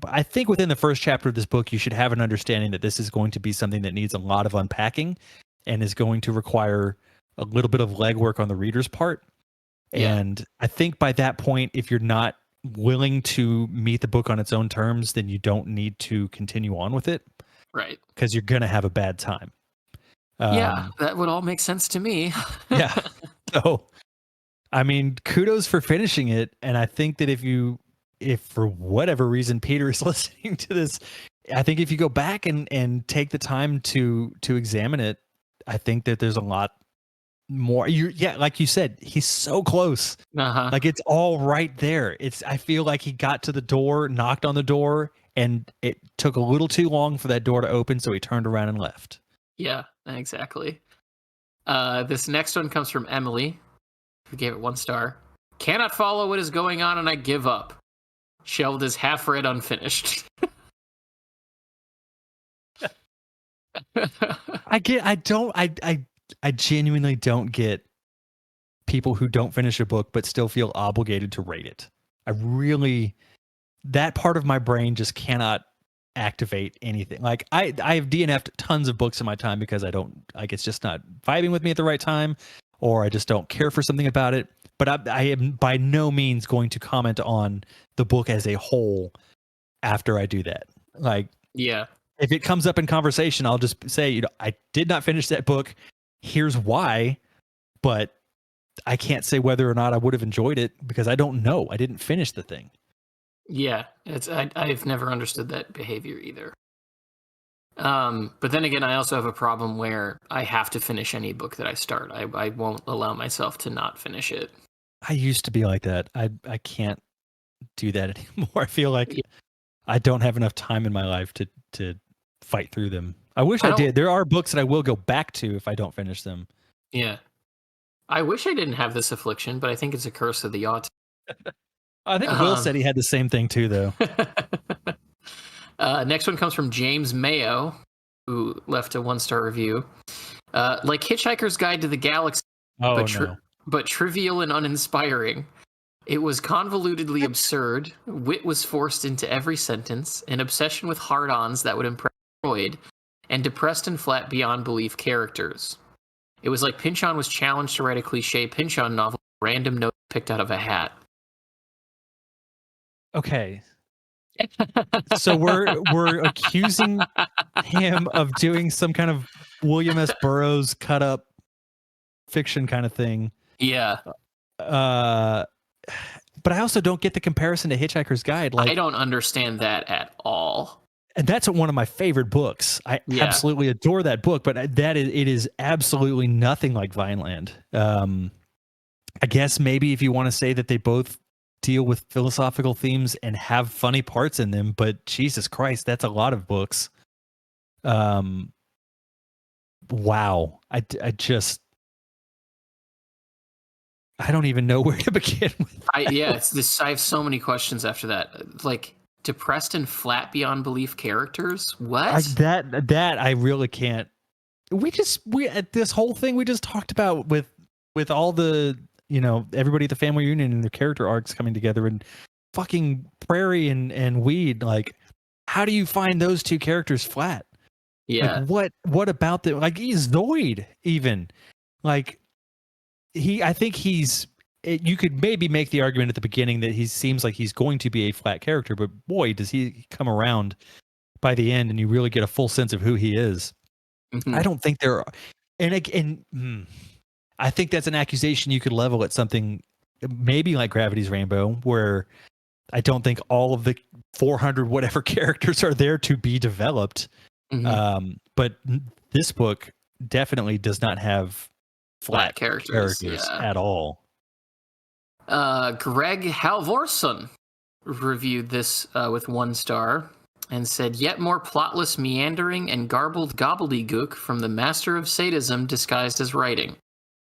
[SPEAKER 2] I think within the first chapter of this book, you should have an understanding that this is going to be something that needs a lot of unpacking and is going to require a little bit of legwork on the reader's part. Yeah. And I think by that point, if you're not willing to meet the book on its own terms, then you don't need to continue on with it.
[SPEAKER 1] Right.
[SPEAKER 2] Because you're going to have a bad time.
[SPEAKER 1] Yeah, that would all make sense to me.
[SPEAKER 2] Yeah. So, I mean, kudos for finishing it. And I think that if for whatever reason Peter is listening to this, I think if you go back and take the time to examine it, I think that there's a lot more. Like you said, he's so close. Like, it's all right there. I feel like he got to the door, knocked on the door, and it took a little too long for that door to open, so he turned around and left.
[SPEAKER 1] Yeah, exactly. This next one comes from Emily, who gave it 1 star. Cannot follow what is going on and I give up. Shelved as half read unfinished.
[SPEAKER 2] I genuinely don't get people who don't finish a book but still feel obligated to rate it. That part of my brain just cannot activate anything. Like, I have DNF'd tons of books in my time because I don't, like, it's just not vibing with me at the right time, or I just don't care for something about it. But I am by no means going to comment on the book as a whole after I do that. Like,
[SPEAKER 1] Yeah.
[SPEAKER 2] if it comes up in conversation, I'll just say, I did not finish that book. Here's why, but I can't say whether or not I would have enjoyed it because I don't know. I didn't finish the thing.
[SPEAKER 1] Yeah, I've never understood that behavior either. But then again, I also have a problem where I have to finish any book that I start. I won't allow myself to not finish it.
[SPEAKER 2] I used to be like that. I can't do that anymore. I feel like
[SPEAKER 1] Yeah.
[SPEAKER 2] I don't have enough time in my life to fight through them. I wish I
[SPEAKER 1] don't-
[SPEAKER 2] did. There are books that I will go back to if I don't finish them.
[SPEAKER 1] Yeah. I wish I didn't have this affliction, but I think it's a curse of the autism.
[SPEAKER 2] I think Will said he had the same thing too, though.
[SPEAKER 1] Next one comes from James Mayo, who left a 1-star review. Like Hitchhiker's Guide to the Galaxy,
[SPEAKER 2] Oh,
[SPEAKER 1] but trivial and uninspiring. It was convolutedly absurd. Wit was forced into every sentence. An obsession with hard-ons that would impress Freud, and depressed and flat beyond belief characters. It was like Pynchon was challenged to write a cliche Pynchon novel, random note picked out of a hat.
[SPEAKER 2] Okay. So we're accusing him of doing some kind of William S. Burroughs cut up fiction kind of thing.
[SPEAKER 1] Yeah.
[SPEAKER 2] But I also don't get the comparison to Hitchhiker's Guide. Like,
[SPEAKER 1] I don't understand that at all.
[SPEAKER 2] And that's one of my favorite books. I absolutely adore that book, but it is absolutely nothing like Vineland. I guess maybe if you want to say that they both deal with philosophical themes and have funny parts in them, but Jesus Christ, that's a lot of books. Wow. I don't even know where to begin with.
[SPEAKER 1] It's this. I have so many questions after that. Like, depressed and flat beyond belief characters. What?
[SPEAKER 2] That I really can't. This whole thing we just talked about with all the, everybody at the family reunion and their character arcs coming together, and fucking Prairie and Weed. Like, how do you find those two characters flat?
[SPEAKER 1] Yeah.
[SPEAKER 2] Like, what about them? Like, he's Zoid even. Like, I think you could maybe make the argument at the beginning that he seems like he's going to be a flat character, but boy, does he come around by the end and you really get a full sense of who he is. Mm-hmm. I don't think there are, and I think that's an accusation you could level at something maybe like Gravity's Rainbow, where I don't think all of the 400 whatever characters are there to be developed. Mm-hmm. But this book definitely does not have flat characters at all.
[SPEAKER 1] Greg Halvorson reviewed this with 1 star and said, yet more plotless meandering and garbled gobbledygook from the master of sadism disguised as writing. ...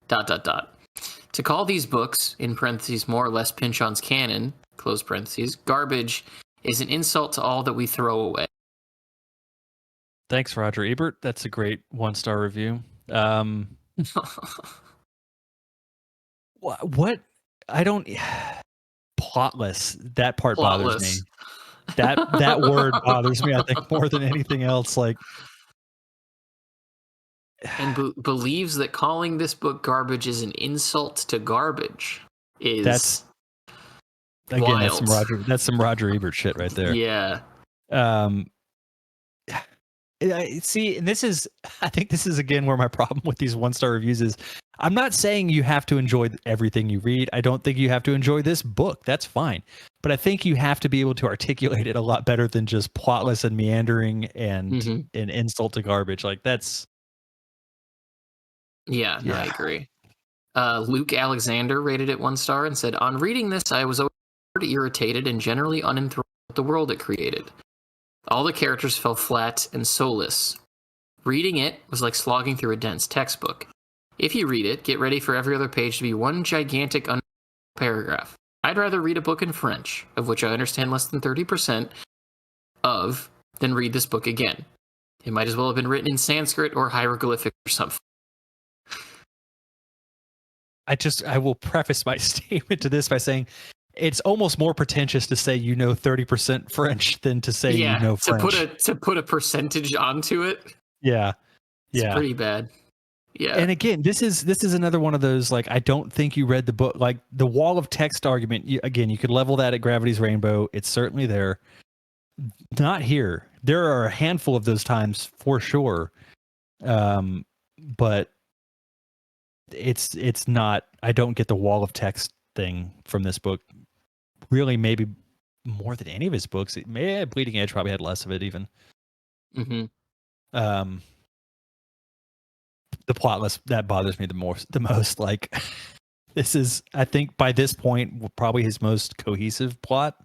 [SPEAKER 1] To call these books, in parentheses, more or less Pynchon's canon, close parentheses, garbage is an insult to all that we throw away.
[SPEAKER 2] Thanks, Roger Ebert. That's a great 1-star review. What? I don't. Plotless. That part bothers me. That word bothers me, I think, more than anything else. Like,
[SPEAKER 1] and believes that calling this book garbage is an insult to garbage is
[SPEAKER 2] that's
[SPEAKER 1] wild.
[SPEAKER 2] That's some Roger Ebert shit right there.
[SPEAKER 1] Yeah.
[SPEAKER 2] See, and I think this is again where my problem with these 1-star reviews is. I'm not saying you have to enjoy everything you read. I don't think you have to enjoy this book. That's fine. But I think you have to be able to articulate it a lot better than just plotless and meandering and an insult to garbage. Like, that's...
[SPEAKER 1] Yeah, no, I agree. Luke Alexander rated it 1 star and said, on reading this, I was irritated and generally unenthralled with the world it created. All the characters fell flat and soulless. Reading it was like slogging through a dense textbook. If you read it, get ready for every other page to be one gigantic paragraph. I'd rather read a book in French, of which I understand less than 30% of, than read this book again. It might as well have been written in Sanskrit or hieroglyphic or something.
[SPEAKER 2] I will preface my statement to this by saying it's almost more pretentious to say 30% French than to say French.
[SPEAKER 1] To put a percentage onto it.
[SPEAKER 2] Yeah.
[SPEAKER 1] It's pretty bad. Yeah.
[SPEAKER 2] And again, this is another one of those, like, I don't think you read the book. Like, the wall of text argument, you could level that at Gravity's Rainbow. It's certainly there. Not here. there are a handful of those times for sure. But it's not, I don't get the wall of text thing from this book. Really, maybe more than any of his books. Bleeding Edge probably had less of it even.
[SPEAKER 1] Mm-hmm.
[SPEAKER 2] The plot that bothers me the most. Like, this is, I think by this point, probably his most cohesive plot.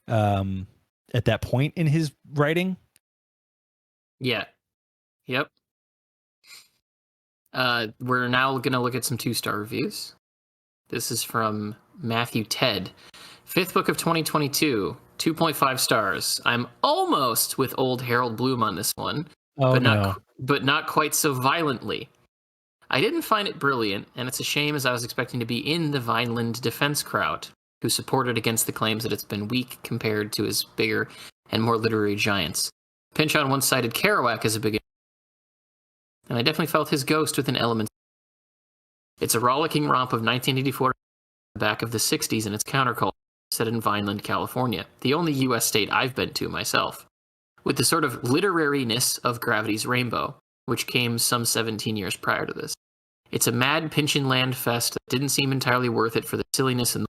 [SPEAKER 2] At that point in his writing.
[SPEAKER 1] Yeah. Yep. We're now going to look at some 2-star reviews. This is from Matthew Ted. 5th book of 2022, 2.5 stars. I'm almost with old Harold Bloom on this one, but not quite so violently. I didn't find it brilliant, and it's a shame as I was expecting to be in the Vineland defense crowd, who supported against the claims that it's been weak compared to his bigger and more literary giants. Pynchon once cited Kerouac as a big, and I definitely felt his ghost with an element. It's a rollicking romp of 1984 the back of the 60s and its counterculture, set in Vineland, California, the only U.S. state I've been to myself, with the sort of literariness of Gravity's Rainbow, which came some 17 years prior to this. It's a mad Pynchon land fest that didn't seem entirely worth it for the silliness and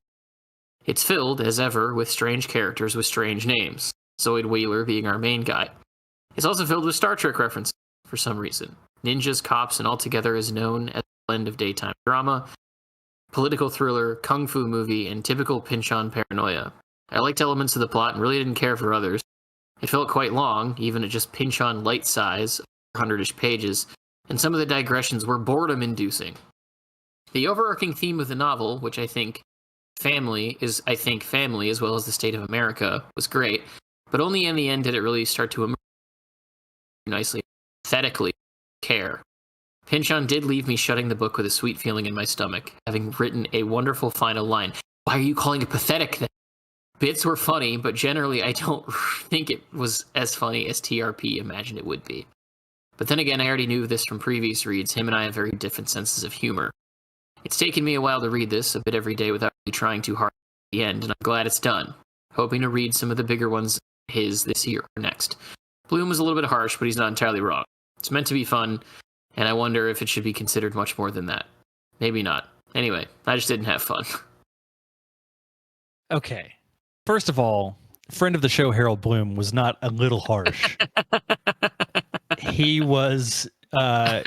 [SPEAKER 1] it's filled, as ever, with strange characters with strange names, Zoid Wheeler being our main guy. It's also filled with Star Trek references, for some reason. Ninjas, cops, and altogether is known as a blend of daytime drama, political thriller, kung fu movie, and typical Pynchon paranoia. I liked elements of the plot and really didn't care for others. It felt quite long, even at just Pynchon light size, 400-ish pages, and some of the digressions were boredom-inducing. The overarching theme of the novel, which I think family, as well as the state of America, was great, but only in the end did it really start to emerge nicely, pathetically, care. Pynchon did leave me shutting the book with a sweet feeling in my stomach, having written a wonderful final line. Why are you calling it pathetic then? Bits were funny, but generally I don't think it was as funny as TRP imagined it would be. But then again, I already knew this from previous reads. Him and I have very different senses of humor. It's taken me a while to read this, a bit every day without really trying too hard at the end, and I'm glad it's done. Hoping to read some of the bigger ones his this year or next. Bloom was a little bit harsh, but he's not entirely wrong. It's meant to be fun, and I wonder if it should be considered much more than that. Maybe not. Anyway, I just didn't have fun.
[SPEAKER 2] Okay. First of all, friend of the show Harold Bloom was not a little harsh. He was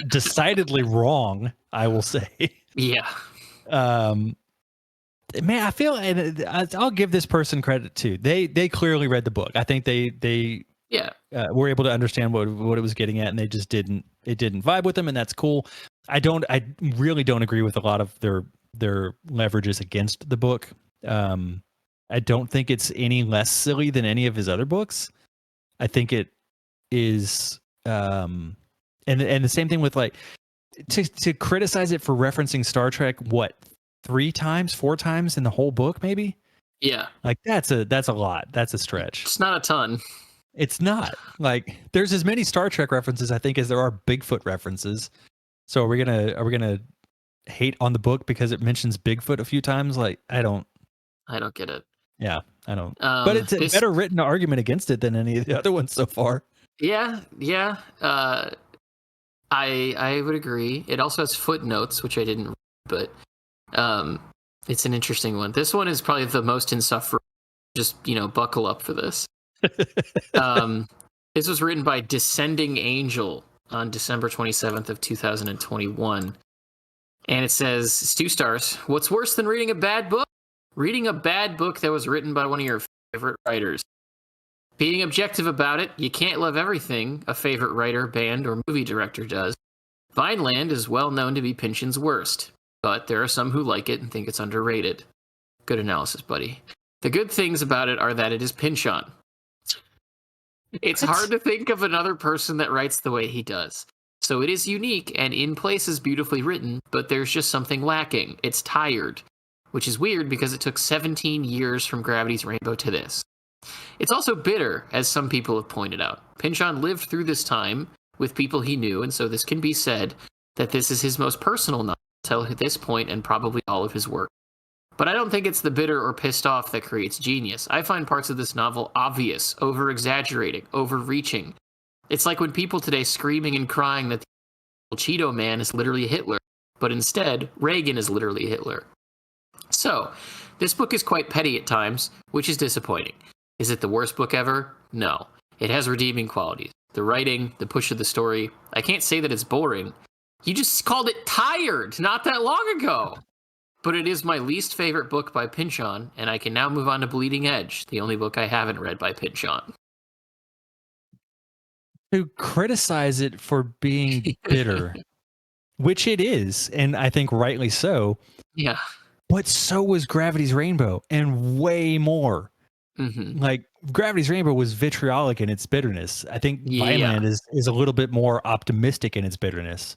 [SPEAKER 2] decidedly wrong, I will say.
[SPEAKER 1] Yeah.
[SPEAKER 2] Man, I feel, and I'll give this person credit too. They clearly read the book. I think they were able to understand what it was getting at, and they just didn't vibe with them, and that's cool. I really don't agree with a lot of their leverages against the book. I don't think it's any less silly than any of his other books. I think it is, and the same thing with like to criticize it for referencing Star Trek. What, 4 times in the whole book, maybe?
[SPEAKER 1] Yeah,
[SPEAKER 2] like that's a lot. That's a stretch.
[SPEAKER 1] It's not a ton.
[SPEAKER 2] It's not. Like, there's as many Star Trek references, I think, as there are Bigfoot references. So are we gonna hate on the book because it mentions Bigfoot a few times? Like, I don't get it. Yeah, I don't. But it's a better written argument against it than any of the other ones so far.
[SPEAKER 1] Yeah. I would agree. It also has footnotes, which I didn't read, but it's an interesting one. This one is probably the most insufferable. Just, buckle up for this. This was written by Descending Angel on December 27th of 2021. And it says, it's 2 stars. What's worse than reading a bad book? Reading a bad book that was written by one of your favorite writers. Being objective about it, you can't love everything a favorite writer, band, or movie director does. Vineland is well known to be Pynchon's worst, but there are some who like it and think it's underrated. Good analysis, buddy. The good things about it are that it is Pynchon. It's hard to think of another person that writes the way he does. So it is unique and in places beautifully written, but there's just something lacking. It's tired, which is weird because it took 17 years from Gravity's Rainbow to this. It's also bitter, as some people have pointed out. Pynchon lived through this time with people he knew, and so this can be said that this is his most personal novel until this point and probably all of his work. But I don't think it's the bitter or pissed off that creates genius. I find parts of this novel obvious, over-exaggerating, overreaching. It's like when people today screaming and crying that the Cheeto Man is literally Hitler, but instead, Reagan is literally Hitler. So, this book is quite petty at times, which is disappointing. Is it the worst book ever? No. It has redeeming qualities. The writing, the push of the story. I can't say that it's boring. You just called it tired not that long ago. But it is my least favorite book by Pynchon, and I can now move on to Bleeding Edge, the only book I haven't read by Pynchon.
[SPEAKER 2] To criticize it for being bitter, which it is, and I think rightly so.
[SPEAKER 1] Yeah.
[SPEAKER 2] But so was Gravity's Rainbow, and way more.
[SPEAKER 1] Mm-hmm.
[SPEAKER 2] Like, Gravity's Rainbow was vitriolic in its bitterness. I think Vineland is a little bit more optimistic in its bitterness.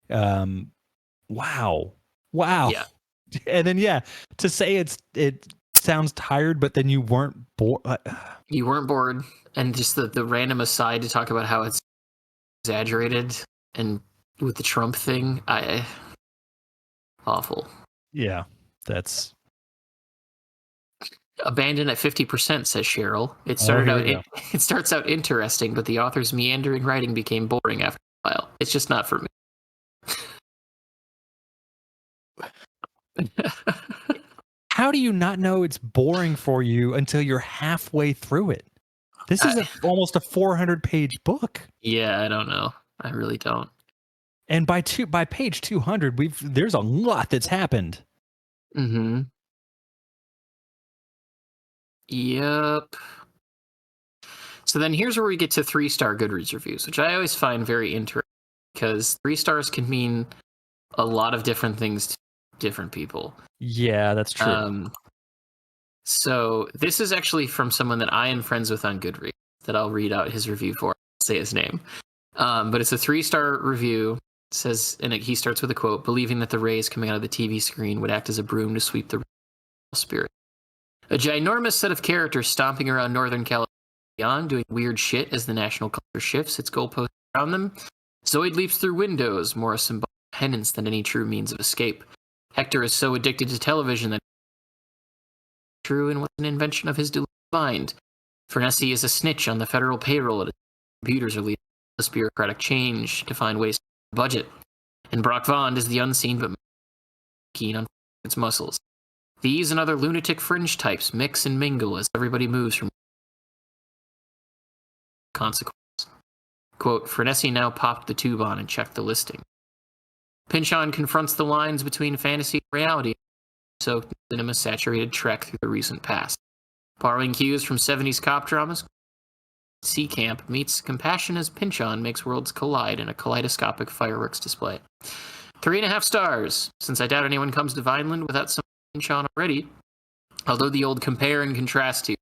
[SPEAKER 2] Wow.
[SPEAKER 1] Yeah.
[SPEAKER 2] And then, to say it sounds tired, but then you weren't bored.
[SPEAKER 1] You weren't bored. And just the random aside to talk about how it's exaggerated and with the Trump thing, awful.
[SPEAKER 2] Yeah, that's...
[SPEAKER 1] Abandoned at 50%, says Cheryl. It starts out interesting, but the author's meandering writing became boring after a while. It's just not for me.
[SPEAKER 2] How do you not know it's boring for you until you're halfway through it? This is almost a 400-page book.
[SPEAKER 1] Yeah, I don't know. I really don't.
[SPEAKER 2] And by page 200, there's a lot that's happened.
[SPEAKER 1] Mm-hmm. Yep. So then here's where we get to 3-star Goodreads reviews, which I always find very interesting because 3 stars can mean a lot of different things to different people.
[SPEAKER 2] Yeah, that's true.
[SPEAKER 1] So this is actually from someone that I am friends with on Goodreads that I'll read out his review for. I'll say his name. But it's a 3-star review. It says, and he starts with a quote, believing that the rays coming out of the TV screen would act as a broom to sweep the spirit. A ginormous set of characters stomping around Northern California, doing weird shit as the national culture shifts its goalposts around them. Zoid leaps through windows, more a symbolic penance than any true means of escape. Hector is so addicted to television that true and was an invention of his deluded mind. Fernesi is a snitch on the federal payroll at computers are leading this bureaucratic change to find ways to budget. And Brock Vond is the unseen but keen on its muscles. These and other lunatic fringe types mix and mingle as everybody moves from consequence. Quote, Fernesi now popped the tube on and checked the listing. Pynchon confronts the lines between fantasy and reality, soaked in cinema-saturated trek through the recent past. Borrowing cues from 70s cop dramas, Sea Camp meets compassion as Pynchon makes worlds collide in a kaleidoscopic fireworks display. 3.5 stars, since I doubt anyone comes to Vineland without some Pynchon already. Although the old compare and contrast to,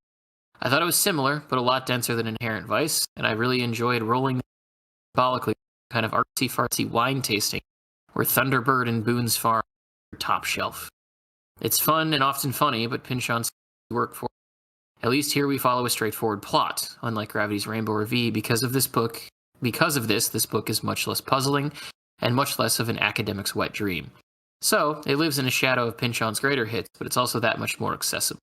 [SPEAKER 1] I thought it was similar, but a lot denser than Inherent Vice, and I really enjoyed rolling symbolically kind of artsy-fartsy wine tasting, where Thunderbird and Boone's Farm are top shelf. It's fun and often funny, but Pynchon's work for it. At least here we follow a straightforward plot, unlike Gravity's Rainbow or V. Because of this, this book is much less puzzling and much less of an academic's wet dream. So, it lives in a shadow of Pynchon's greater hits, but it's also that much more accessible.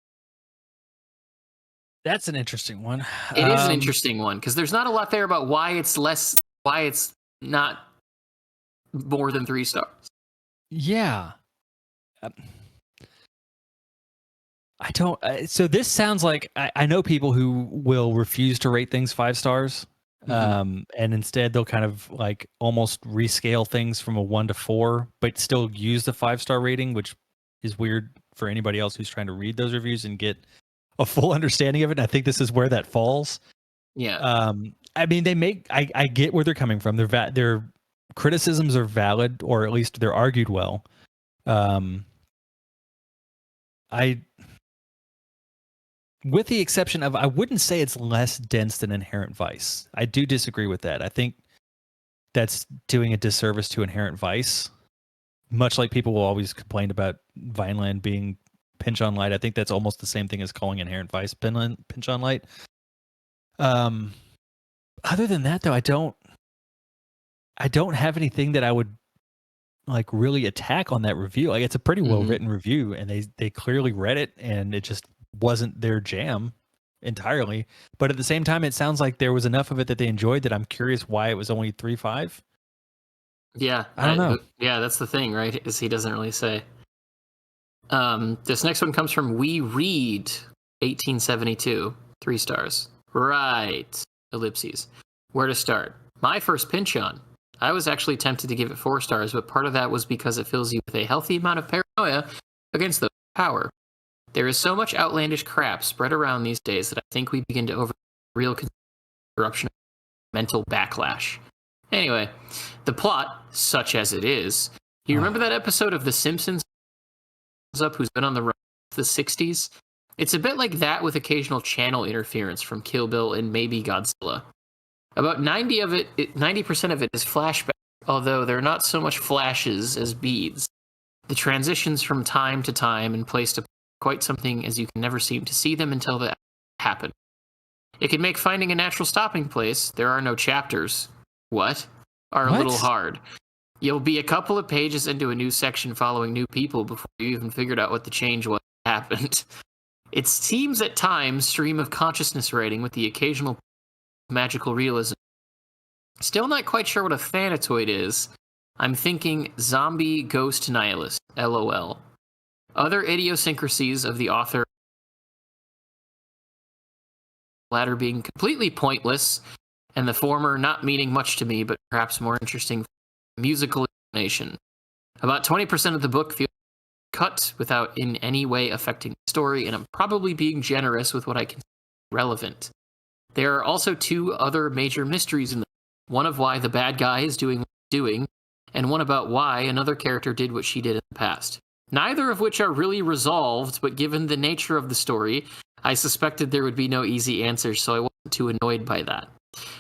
[SPEAKER 2] That's an interesting one.
[SPEAKER 1] It is an interesting one, because there's not a lot there about why it's not more than 3 stars.
[SPEAKER 2] Yeah. I don't. So this sounds like I know people who will refuse to rate things 5 stars, and instead they'll kind of like almost rescale things from a 1 to 4, but still use the 5-star rating, which is weird for anybody else who's trying to read those reviews and get a full understanding of it. And I think this is where that falls.
[SPEAKER 1] Yeah.
[SPEAKER 2] I mean, I get where they're coming from. Their criticisms are valid, or at least they're argued well. With the exception of, I wouldn't say it's less dense than Inherent Vice. I do disagree with that. I think that's doing a disservice to Inherent Vice. Much like people will always complain about Vineland being Pynchon Light. I think that's almost the same thing as calling Inherent Vice Pynchon Light. Other than that, though, I don't have anything that I would like really attack on that review. Like it's a pretty well written review, and they clearly read it, and it just wasn't their jam entirely. But at the same time, it sounds like there was enough of it that they enjoyed that I'm curious why it was only 3.5.
[SPEAKER 1] Yeah,
[SPEAKER 2] I don't know.
[SPEAKER 1] Yeah, that's the thing, right? Is he doesn't really say. This next one comes from We Read 1872, 3 stars. Right, ellipses. Where to start? My first pinch on. I was actually tempted to give it 4 stars, but part of that was because it fills you with a healthy amount of paranoia against the power. There is so much outlandish crap spread around these days that I think we begin to over real corruption, mental backlash. Anyway, the plot, such as it is, you remember that episode of The Simpsons up who's been on the run the 60s? It's a bit like that with occasional channel interference from Kill Bill and maybe Godzilla. About 90% of it is flashback, although they're not so much flashes as beads. The transitions from time to time and place to quite something as you can never seem to see them until they happen. It can make finding a natural stopping place, there are no chapters, a little hard. You'll be a couple of pages into a new section following new people before you even figured out what the change was that happened. It seems at times stream of consciousness writing with the occasional magical realism. Still not quite sure what a Thanatoid is. I'm thinking zombie ghost nihilist, LOL. Other idiosyncrasies of the author, the latter being completely pointless, and the former not meaning much to me, but perhaps more interesting musical explanation. About 20% of the book feels cut without in any way affecting the story, and I'm probably being generous with what I consider relevant. There are also 2 other major mysteries in the book, one of why the bad guy is doing what he's doing, and one about why another character did what she did in the past. Neither of which are really resolved, but given the nature of the story, I suspected there would be no easy answers, so I wasn't too annoyed by that.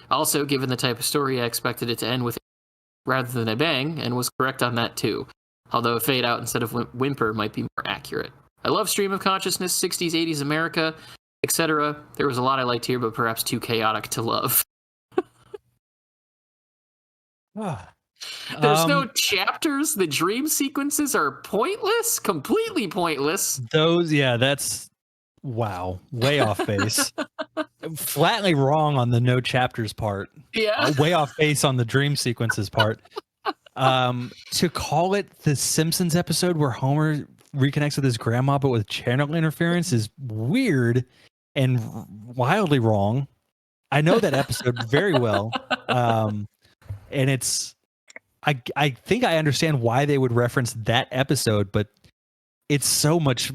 [SPEAKER 1] Also, given the type of story, I expected it to end with a rather than a bang, and was correct on that too. Although a fade out instead of whimper might be more accurate. I love stream of consciousness, 60s, 80s America, etc. There was a lot I liked here, but perhaps too chaotic to love. There's no chapters. The dream sequences are pointless, completely pointless.
[SPEAKER 2] That's wow, way off base. Flatly wrong on the no chapters part.
[SPEAKER 1] Yeah.
[SPEAKER 2] Way off base on the dream sequences part. To call it the Simpsons episode where Homer reconnects with his grandma but with channel interference is weird and wildly wrong. I know that episode very well. And it's I think I understand why they would reference that episode, but it's so much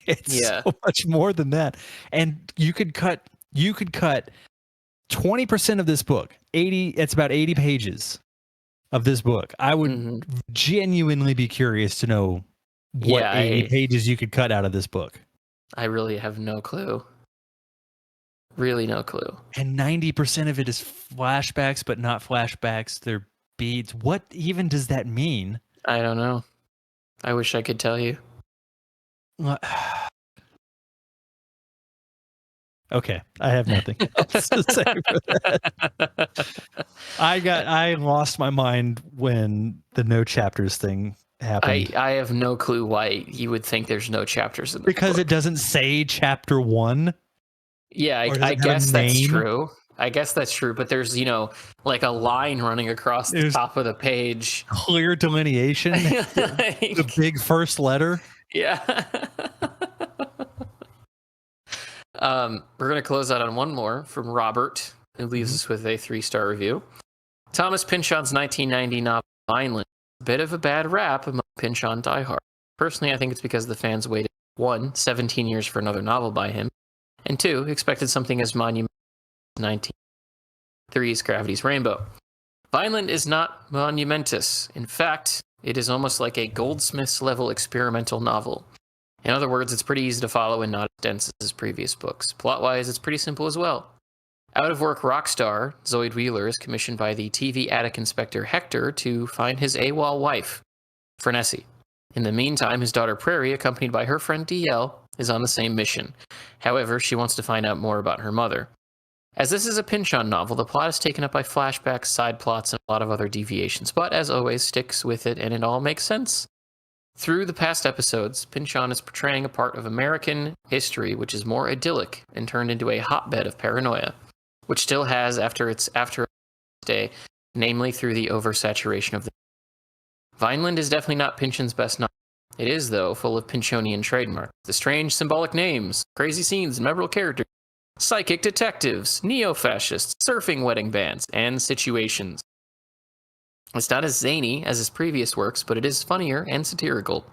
[SPEAKER 2] it's so much more than that. And you could cut 20% of this book. It's about 80 pages of this book. I would genuinely be curious to know what 80 pages you could cut out of this book.
[SPEAKER 1] I really have no clue. Really no clue.
[SPEAKER 2] And 90% of it is flashbacks, but not flashbacks. They're beads. What even does that mean?
[SPEAKER 1] I don't know. I wish I could tell you.
[SPEAKER 2] Okay, I have nothing else to say for that. I lost my mind when the no chapters thing happened.
[SPEAKER 1] I have no clue why you would think there's no chapters in the
[SPEAKER 2] because
[SPEAKER 1] book.
[SPEAKER 2] It doesn't say chapter 1.
[SPEAKER 1] Yeah, I guess that's true. I guess that's true, but there's, like a line running across the top of the page.
[SPEAKER 2] Clear delineation. The big first letter.
[SPEAKER 1] Yeah. We're going to close out on one more from Robert, who leaves us with a 3-star review. Thomas Pynchon's 1990 novel Vineland. A bit of a bad rap among Pynchon diehards. Personally, I think it's because the fans waited 1, 17 years for another novel by him, and 2, expected something as monumental as 1903's Gravity's Rainbow. Vineland is not monumentous. In fact, it is almost like a Goldsmiths-level experimental novel. In other words, it's pretty easy to follow and not as dense as his previous books. Plot-wise, it's pretty simple as well. Out-of-work rock star Zoid Wheeler is commissioned by the TV attic inspector Hector to find his AWOL wife, Fernessie. In the meantime, his daughter Prairie, accompanied by her friend DL, is on the same mission. However, she wants to find out more about her mother. As this is a Pynchon novel, the plot is taken up by flashbacks, side plots, and a lot of other deviations, but as always, sticks with it and it all makes sense. Through the past episodes, Pynchon is portraying a part of American history which is more idyllic and turned into a hotbed of paranoia, which still has after its day, namely through the oversaturation of the. Vineland is definitely not Pynchon's best novel. It is, though, full of Pynchonian trademarks. The strange symbolic names, crazy scenes, and memorable characters, psychic detectives, neo-fascists, surfing wedding bands, and situations. It's not as zany as his previous works, but it is funnier and satirical.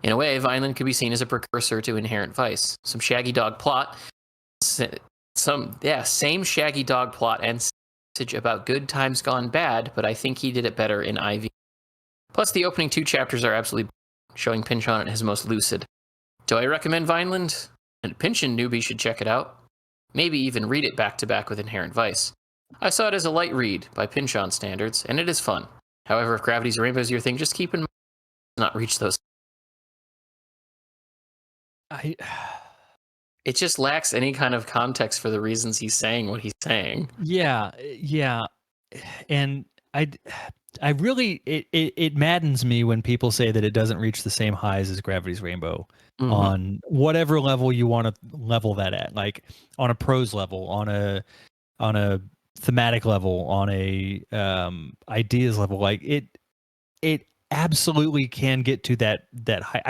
[SPEAKER 1] In a way, Vineland could be seen as a precursor to Inherent Vice. Some shaggy dog plot, same shaggy dog plot and message about good times gone bad, but I think he did it better in IV. Plus, the opening 2 chapters are absolutely showing Pynchon at his most lucid. Do I recommend Vineland? A Pynchon newbie should check it out. Maybe even read it back-to-back with Inherent Vice. I saw it as a light read by Pynchon standards, and it is fun. However, if Gravity's Rainbow is your thing, just keep in mind not reach those. It just lacks any kind of context for the reasons he's saying what he's saying.
[SPEAKER 2] Yeah, and I really it maddens me when people say that it doesn't reach the same highs as Gravity's Rainbow on whatever level you want to level that at, like on a prose level, on a thematic level, on a ideas level. Like it absolutely can get to that high.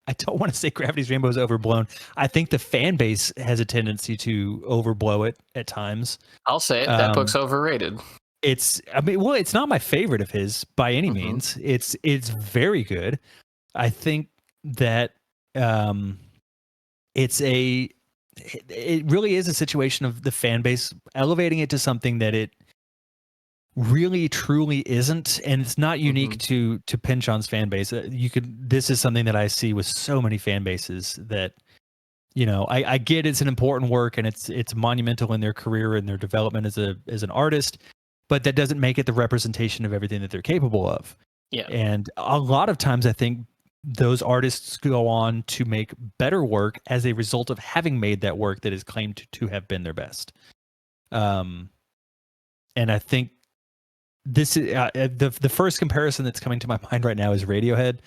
[SPEAKER 2] I don't want to say Gravity's Rainbow is overblown. I think the fan base has a tendency to overblow it at times.
[SPEAKER 1] I'll say it. That book's overrated.
[SPEAKER 2] It's not my favorite of his by any means. It's very good. I think that it really is a situation of the fan base elevating it to something that it really truly isn't, and it's not unique to Pynchon's fan base. This is something that I see with so many fan bases that, you know, I get it's an important work and it's monumental in their career and their development as an artist, but that doesn't make it the representation of everything that they're capable of.
[SPEAKER 1] Yeah.
[SPEAKER 2] And a lot of times I think those artists go on to make better work as a result of having made that work that is claimed to have been their best. And I think this is the first comparison that's coming to my mind right now is Radiohead.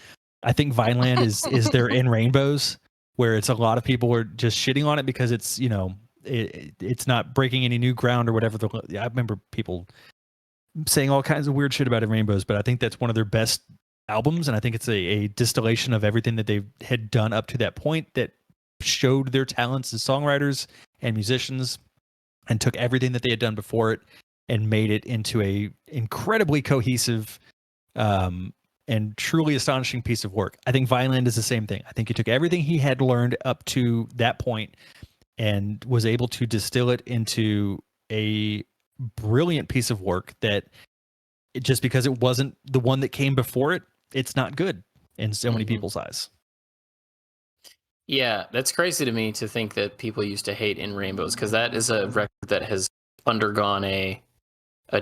[SPEAKER 2] I think Vineland is their In Rainbows, where it's a lot of people are just shitting on it because it's, you know, it's not breaking any new ground or whatever. I remember people saying all kinds of weird shit about In Rainbows, but I think that's one of their best albums, and I think it's a distillation of everything that they had done up to that point that showed their talents as songwriters and musicians, and took everything that they had done before it and made it into a incredibly cohesive and truly astonishing piece of work. I think Vineland is the same thing. I think he took everything he had learned up to that point and was able to distill it into a brilliant piece of work that just because it wasn't the one that came before it, it's not good in so many people's eyes.
[SPEAKER 1] Yeah, that's crazy to me to think that people used to hate In Rainbows, because that is a record that has undergone a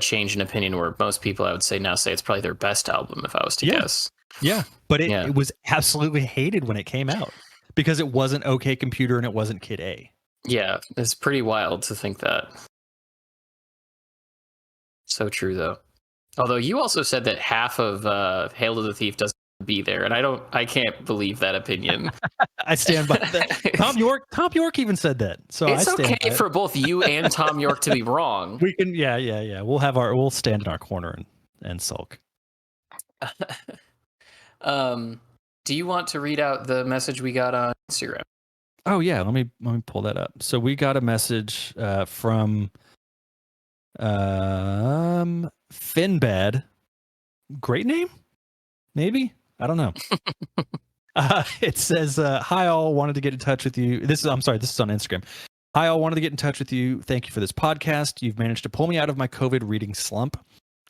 [SPEAKER 1] change in opinion where most people I would say now say it's probably their best album if I was to guess.
[SPEAKER 2] Yeah, but it was absolutely hated when it came out because it wasn't OK Computer and it wasn't Kid A.
[SPEAKER 1] Yeah, it's pretty wild to think that. So true, though. Although you also said that half of Hail to the Thief doesn't be there, and I can't believe that opinion.
[SPEAKER 2] I stand by that. Tom York even said that. So
[SPEAKER 1] it's
[SPEAKER 2] I stand
[SPEAKER 1] okay for both you and Tom York to be wrong.
[SPEAKER 2] We can, yeah. We'll stand in our corner and sulk.
[SPEAKER 1] Do you want to read out the message we got on Instagram?
[SPEAKER 2] Oh yeah, let me pull that up. So we got a message from Finbad. Great name? Maybe? I don't know. It says, hi all, wanted to get in touch with you. This is on Instagram. Hi all, wanted to get in touch with you. Thank you for this podcast. You've managed to pull me out of my COVID reading slump.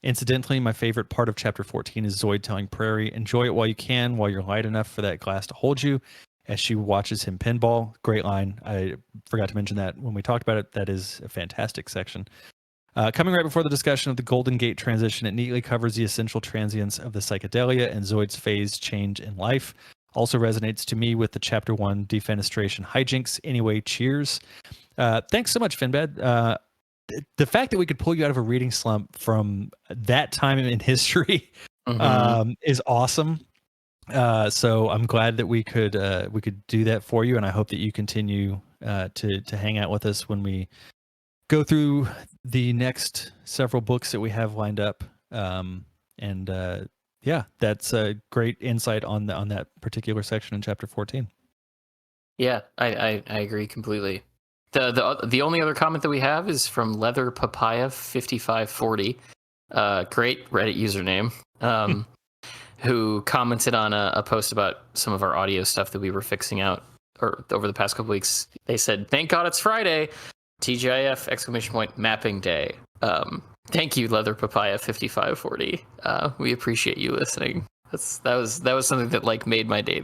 [SPEAKER 2] Incidentally, my favorite part of chapter 14 is Zoid telling Prairie, enjoy it while you can, while you're light enough for that glass to hold you, as she watches him pinball. Great line. I forgot to mention that when we talked about it. That is a fantastic section. Coming right before the discussion of the Golden Gate transition, it neatly covers the essential transience of the psychedelia and Zoid's phase change in life. Also resonates to me with the chapter 1 defenestration hijinks. Anyway, cheers. Thanks so much, Finbad. The fact that we could pull you out of a reading slump from that time in history is awesome. So I'm glad that we could do that for you, and I hope that you continue to hang out with us when we go through the next several books that we have lined up. Yeah, that's a great insight on that particular section in chapter 14.
[SPEAKER 1] Yeah, I agree completely. The only other comment that we have is from Leather Papaya 5540, great Reddit username, who commented on a post about some of our audio stuff that we were fixing out over the past couple weeks. They said, "Thank God it's Friday, TGIF ! Mapping day." Thank you, Leather Papaya 5540. We appreciate you listening. That was something that like made my day.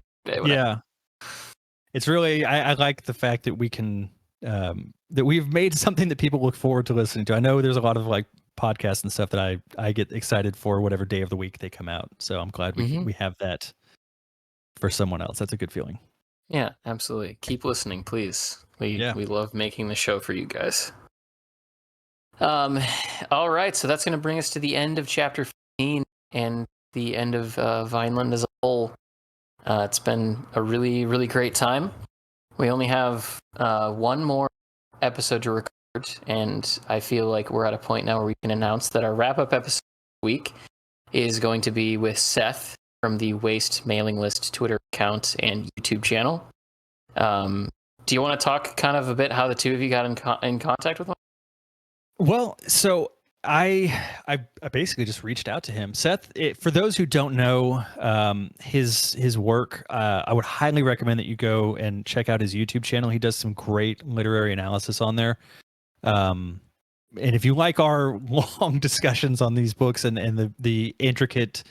[SPEAKER 2] It's really I like the fact that we can that we've made something that people look forward to listening to. I know there's a lot of like podcasts and stuff that I get excited for whatever day of the week they come out. So I'm glad we have that for someone else. That's a good feeling.
[SPEAKER 1] Yeah, absolutely. Keep listening, please. We love making the show for you guys. All right, so that's going to bring us to the end of chapter 15 and the end of Vineland as a whole. It's been a really, really great time. We only have one more episode to record, and I feel like we're at a point now where we can announce that our wrap-up episode week is going to be with Seth from the Waste mailing list Twitter account and YouTube channel. Do you want to talk kind of a bit how the two of you got in contact with one?
[SPEAKER 2] Well, so I basically just reached out to him. Seth, for those who don't know his work, I would highly recommend that you go and check out his YouTube channel. He does some great literary analysis on there. And if you like our long discussions on these books and the intricate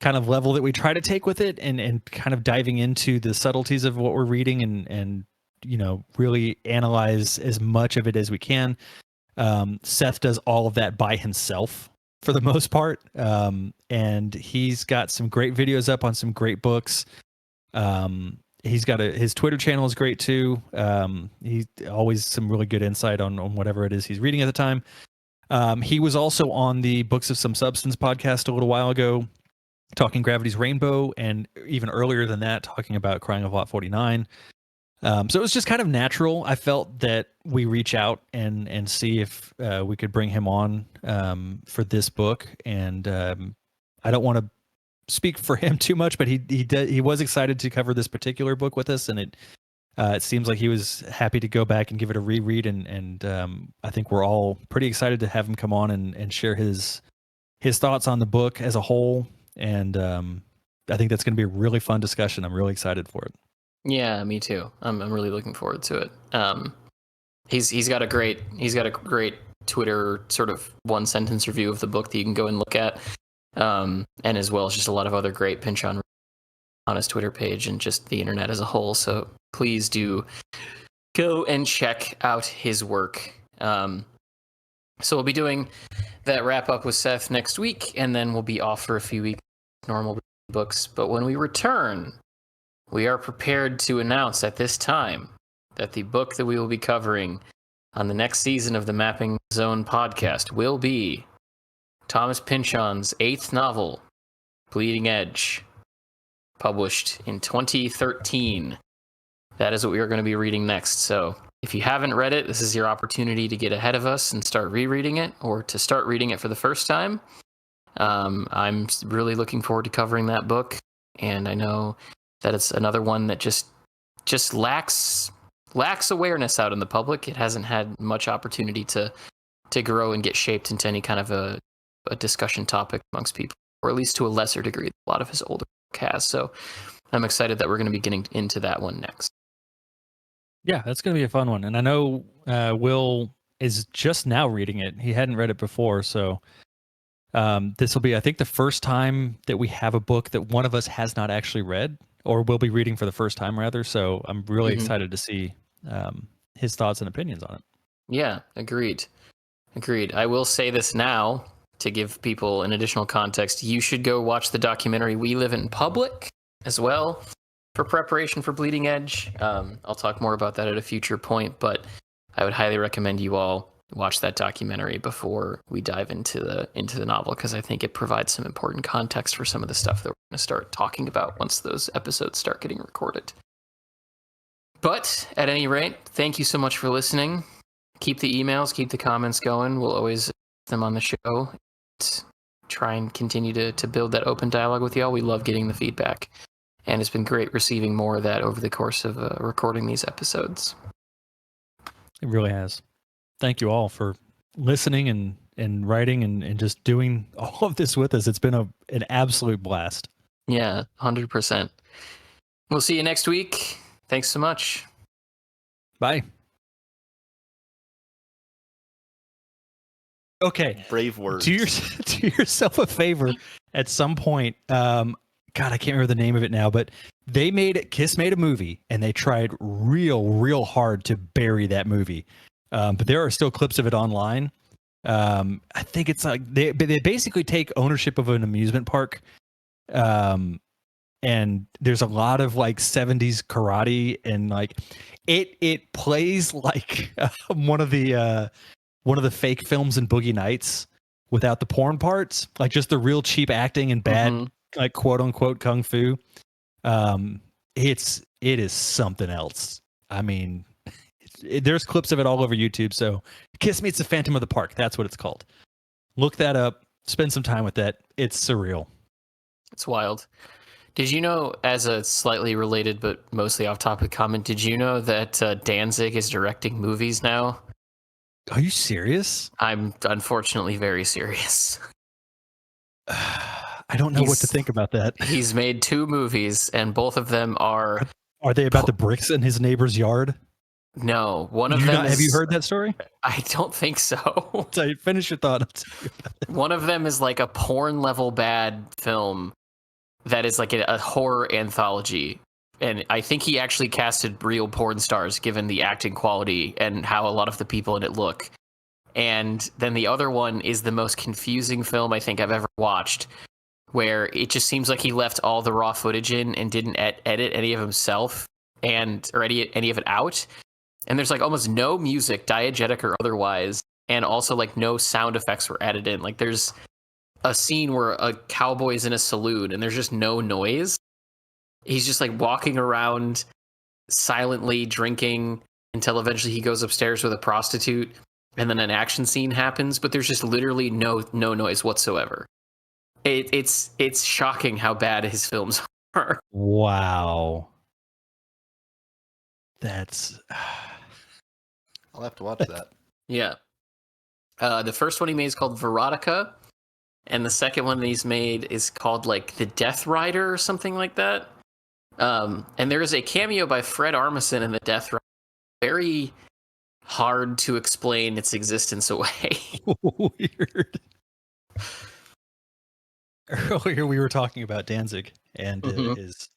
[SPEAKER 2] kind of level that we try to take with it and kind of diving into the subtleties of what we're reading and you know, really analyze as much of it as we can. Seth does all of that by himself for the most part. And he's got some great videos up on some great books. He's got his Twitter channel is great too. He's always some really good insight on whatever it is he's reading at the time. He was also on the Books of Some Substance podcast a little while ago, talking Gravity's Rainbow, and even earlier than that, talking about Crying of Lot 49. So it was just kind of natural. I felt that we reach out and see if we could bring him on for this book. And I don't want to speak for him too much, but he was excited to cover this particular book with us, and it seems like he was happy to go back and give it a reread. And I think we're all pretty excited to have him come on and share his thoughts on the book as a whole. And I think that's going to be a really fun discussion. I'm really excited for it.
[SPEAKER 1] Yeah, me too. I'm really looking forward to it. He's got a great Twitter sort of one sentence review of the book that you can go and look at, and as well as just a lot of other great pinch on his Twitter page and just the internet as a whole. So please do go and check out his work. So we'll be doing that wrap up with Seth next week, and then we'll be off for a few weeks, normal books. But when we return, we are prepared to announce at this time that the book that we will be covering on the next season of the Mapping Zone podcast will be Thomas Pynchon's 8th novel, Bleeding Edge, published in 2013. That is what we are going to be reading next. So if you haven't read it, this is your opportunity to get ahead of us and start rereading it, or to start reading it for the first time. I'm really looking forward to covering that book, and I know that it's another one that just lacks awareness out in the public. It hasn't had much opportunity to grow and get shaped into any kind of a discussion topic amongst people, or at least to a lesser degree than a lot of his older work has. So I'm excited that we're going to be getting into that one next.
[SPEAKER 2] Yeah, that's going to be a fun one. And I know Will is just now reading it. He hadn't read it before, so this will be, I think, the first time that we have a book that one of us has not actually read, or will be reading for the first time, rather. So I'm really excited to see his thoughts and opinions on it.
[SPEAKER 1] Yeah, agreed. I will say this now to give people an additional context. You should go watch the documentary We Live in Public as well for preparation for Bleeding Edge. I'll talk more about that at a future point, but I would highly recommend you all watch that documentary before we dive into the novel, because I think it provides some important context for some of the stuff that we're going to start talking about once those episodes start getting recorded. But at any rate, thank you so much for listening. Keep the emails, keep the comments going. We'll always put them on the show. Try and continue to build that open dialogue with y'all. We love getting the feedback, and it's been great receiving more of that over the course of recording these episodes.
[SPEAKER 2] It really has. Thank you all for listening and writing and just doing all of this with us. It's been an absolute blast.
[SPEAKER 1] Yeah, 100%. We'll see you next week. Thanks so much.
[SPEAKER 2] Bye. Okay.
[SPEAKER 4] Brave words.
[SPEAKER 2] Do yourself a favor at some point. God, I can't remember the name of it now, but Kiss made a movie and they tried real hard to bury that movie. But there are still clips of it online. I think it's like they basically take ownership of an amusement park. And there's a lot of like 70s karate, and like it plays like one of the fake films in Boogie Nights without the porn parts, like just the real cheap acting and bad like quote unquote kung fu. It is something else. I mean, there's clips of it all over YouTube. So Kiss Meets the Phantom of the Park. That's what it's called. Look that up. Spend some time with that. It's surreal.
[SPEAKER 1] It's wild. Did you know, as a slightly related but mostly off-topic comment, did you know that Danzig is directing movies now?
[SPEAKER 2] Are you serious?
[SPEAKER 1] I'm unfortunately very serious.
[SPEAKER 2] I don't know what to think about that.
[SPEAKER 1] He's made 2 movies, and both of them are...
[SPEAKER 2] Are they about the bricks in his neighbor's yard?
[SPEAKER 1] No, one of them
[SPEAKER 2] Have you heard that story?
[SPEAKER 1] I don't think so.
[SPEAKER 2] So finish your thought.
[SPEAKER 1] One of them is like a porn level bad film that is like a horror anthology. And I think he actually casted real porn stars given the acting quality and how a lot of the people in it look. And then the other one is the most confusing film I think I've ever watched, where it just seems like he left all the raw footage in and didn't edit any of himself or any of it out. And there's like almost no music, diegetic or otherwise, and also like no sound effects were added in. Like there's a scene where a cowboy's in a saloon and there's just no noise. He's just like walking around silently drinking until eventually he goes upstairs with a prostitute, and then an action scene happens, but there's just literally no noise whatsoever. It's shocking how bad his films are.
[SPEAKER 2] Wow. That's...
[SPEAKER 4] I'll have to watch that.
[SPEAKER 1] Yeah. The first one he made is called Verotica, and the second one that he's made is called like The Death Rider or something like that. And there is a cameo by Fred Armisen in The Death Rider. Very hard to explain its existence away.
[SPEAKER 2] Weird. Earlier we were talking about Danzig and his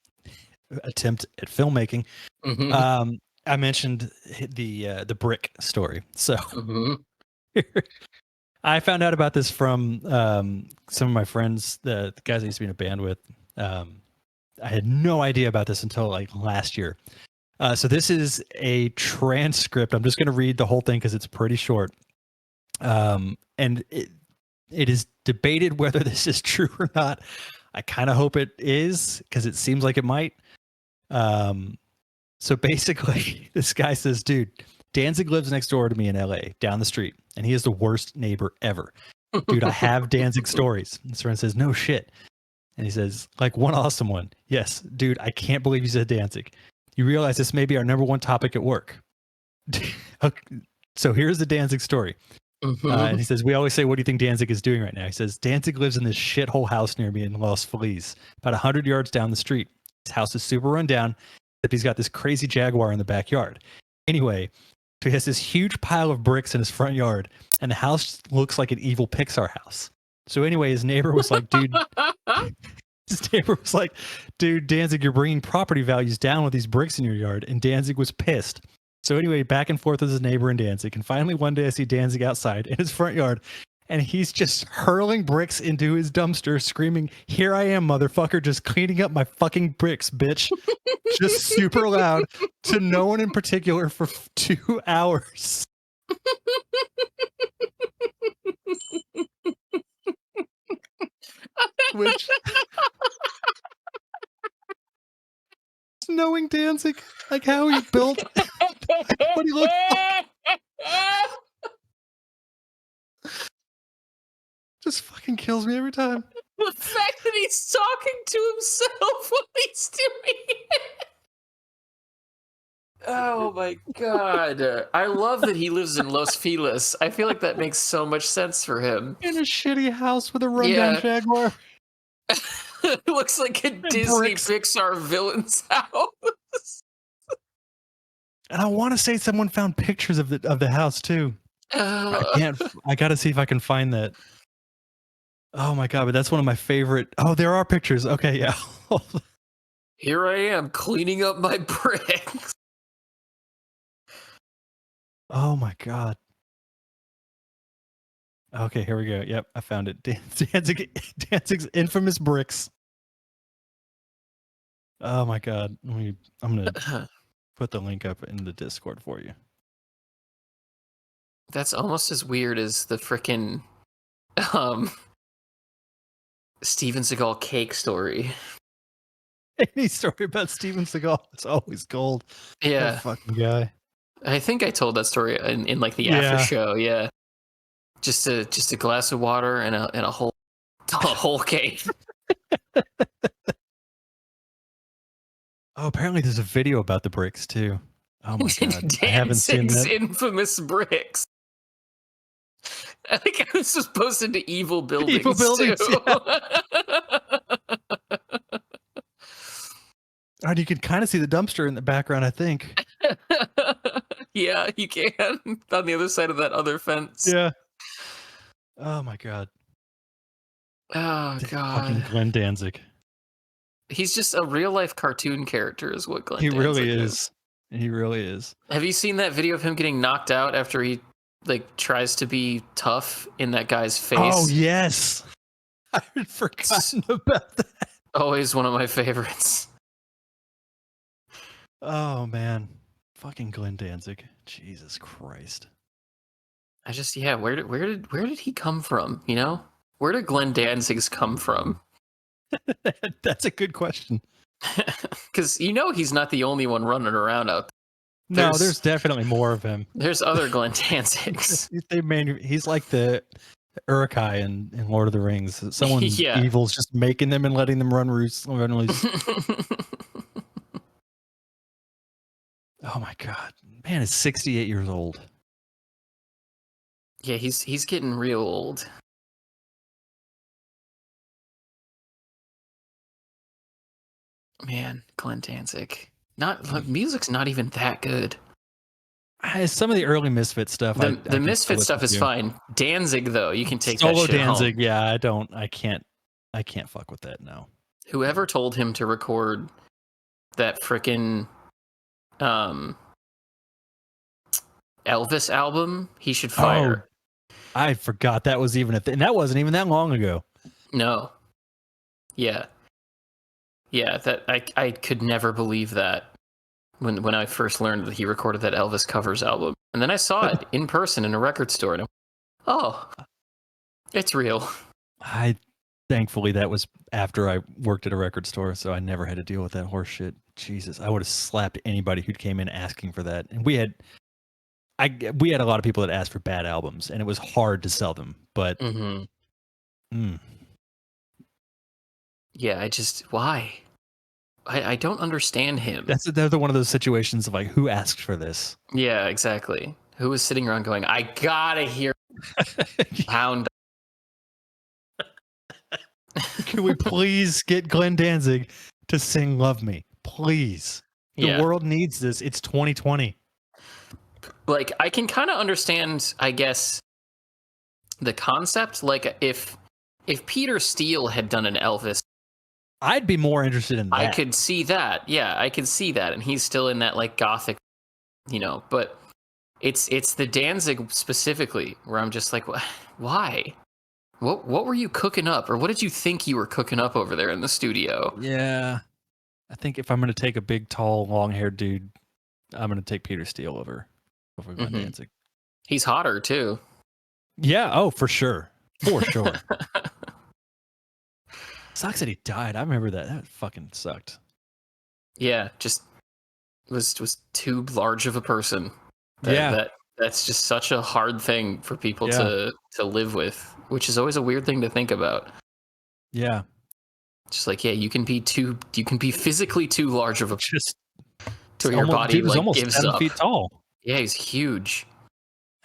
[SPEAKER 2] attempt at filmmaking. I mentioned the brick story. So I found out about this from some of my friends, the guys I used to be in a band with. I had no idea about this until like last year. So this is a transcript. I'm just going to read the whole thing because it's pretty short. And it is debated whether this is true or not. I kind of hope it is because it seems like it might. So basically, this guy says, dude, Danzig lives next door to me in LA, down the street, and he is the worst neighbor ever. Dude, I have Danzig stories. And Soren says, no shit. And he says, like one awesome one. Yes, dude, I can't believe you said Danzig. You realize this may be our number one topic at work. Okay, so here's the Danzig story. And he says, we always say, what do you think Danzig is doing right now? He says, Danzig lives in this shithole house near me in Los Feliz, about 100 yards down the street. His house is super run down, except he's got this crazy Jaguar in the backyard. Anyway, so he has this huge pile of bricks in his front yard, and the house looks like an evil Pixar house. So anyway, his neighbor was like, dude, Danzig, you're bringing property values down with these bricks in your yard. And Danzig was pissed. So anyway, back and forth with his neighbor and Danzig. And finally, one day I see Danzig outside in his front yard, and he's just hurling bricks into his dumpster, screaming, here I am, motherfucker, just cleaning up my fucking bricks, bitch. Just super loud to no one in particular for 2 hours. Which knowing Danzig, like how he built, what he looked like, just fucking kills me every time.
[SPEAKER 1] The fact that he's talking to himself while he's doing it. Oh my god. I love that he lives in Los Feliz. I feel like that makes so much sense for him.
[SPEAKER 2] In a shitty house with a rundown
[SPEAKER 1] Yeah.
[SPEAKER 2] Jaguar.
[SPEAKER 1] It looks like a Disney
[SPEAKER 2] bricks.
[SPEAKER 1] Pixar villain's house.
[SPEAKER 2] And I want to say someone found pictures of the house too. I can't. I got to see if I can find that. Oh my god! But that's one of my favorite. Oh, there are pictures. Okay, yeah.
[SPEAKER 1] Here I am cleaning up my bricks.
[SPEAKER 2] Oh my god. Okay, here we go. Yep, I found it. Danzig's infamous bricks. Oh my god. I'm gonna put the link up in the Discord for you.
[SPEAKER 1] That's almost as weird as the frickin' Steven Seagal cake story.
[SPEAKER 2] Any story about Steven Seagal, it's always gold.
[SPEAKER 1] Yeah.
[SPEAKER 2] That fucking guy.
[SPEAKER 1] I think I told that story in like the
[SPEAKER 2] Yeah.
[SPEAKER 1] after show. Yeah, just a glass of water and a whole cake.
[SPEAKER 2] Oh, apparently there's a video about the bricks too. Oh my god, I haven't seen
[SPEAKER 1] Dancing's
[SPEAKER 2] that.
[SPEAKER 1] infamous bricks. I think I was supposed into evil buildings.
[SPEAKER 2] Evil buildings,
[SPEAKER 1] too.
[SPEAKER 2] And you can kind of see the dumpster in the background, I think.
[SPEAKER 1] Yeah, you can on the other side of that other fence.
[SPEAKER 2] Yeah. Oh my god.
[SPEAKER 1] Oh
[SPEAKER 2] Fucking
[SPEAKER 1] god.
[SPEAKER 2] Glenn Danzig.
[SPEAKER 1] He's just a real life cartoon character, is what Glenn.
[SPEAKER 2] He really
[SPEAKER 1] Danzig
[SPEAKER 2] is. He really is.
[SPEAKER 1] Have you seen that video of him getting knocked out after he like tries to be tough in that guy's face?
[SPEAKER 2] Oh yes. I had forgotten about that.
[SPEAKER 1] Always one of my favorites.
[SPEAKER 2] Oh man. Fucking Glenn Danzig. Jesus Christ.
[SPEAKER 1] I just where did he come from? You know, where did Glenn Danzig's come from?
[SPEAKER 2] That's a good question.
[SPEAKER 1] Because he's not the only one running around out
[SPEAKER 2] No, there's definitely more of him.
[SPEAKER 1] There's other Glenn Danzigs.
[SPEAKER 2] He's like the Uruk-hai in Lord of the Rings. Someone
[SPEAKER 1] Yeah.
[SPEAKER 2] evil's just making them and letting them run loose. Oh my god, man is 68 years old.
[SPEAKER 1] Yeah, he's getting real old. Man, Glenn Danzig. Music's not even that good.
[SPEAKER 2] Some of the early Misfit stuff.
[SPEAKER 1] The Misfit stuff is fine. Danzig though, you can take
[SPEAKER 2] Solo
[SPEAKER 1] that shit
[SPEAKER 2] Danzig.
[SPEAKER 1] home.
[SPEAKER 2] Yeah, I can't fuck with that. No.
[SPEAKER 1] Whoever told him to record that frickin' Elvis album, he should fire.
[SPEAKER 2] Oh, I forgot that was even a thing. That wasn't even that long ago.
[SPEAKER 1] No. Yeah. Yeah, that I could never believe that when I first learned that he recorded that Elvis covers album. And then I saw it in person in a record store and it's real.
[SPEAKER 2] Thankfully that was after I worked at a record store, so I never had to deal with that horse shit. Jesus, I would have slapped anybody who came in asking for that. And we had a lot of people that asked for bad albums, and it was hard to sell them. But
[SPEAKER 1] yeah, why? I don't understand him.
[SPEAKER 2] That's one of those situations of like, who asked for this?
[SPEAKER 1] Yeah, exactly. Who was sitting around going, I gotta hear pound.
[SPEAKER 2] Can we please get Glenn Danzig to sing Love Me? Please. The world needs this. It's 2020.
[SPEAKER 1] Like, I can kind of understand, I guess, the concept. Like, if Peter Steele had done an Elvis,
[SPEAKER 2] I'd be more interested in that.
[SPEAKER 1] I could see that. Yeah, I could see that. And he's still in that, like, gothic, but it's the Danzig specifically where I'm just like, why? What were you cooking up? Or what did you think you were cooking up over there in the studio?
[SPEAKER 2] Yeah. I think if I'm going to take a big, tall, long-haired dude, I'm going to take Peter Steele over Glenn Danzig.
[SPEAKER 1] He's hotter too.
[SPEAKER 2] Yeah. Oh, for sure. For sure. Sucks that he died. I remember that. That fucking sucked.
[SPEAKER 1] Yeah, just was too large of a person. That's just such a hard thing for people to live with, which is always a weird thing to think about.
[SPEAKER 2] Yeah.
[SPEAKER 1] Just like, yeah, you can be physically too large of a
[SPEAKER 2] Just
[SPEAKER 1] to your body
[SPEAKER 2] dude was
[SPEAKER 1] like
[SPEAKER 2] almost
[SPEAKER 1] gives
[SPEAKER 2] 7
[SPEAKER 1] up.
[SPEAKER 2] feet tall.
[SPEAKER 1] Yeah, he's huge.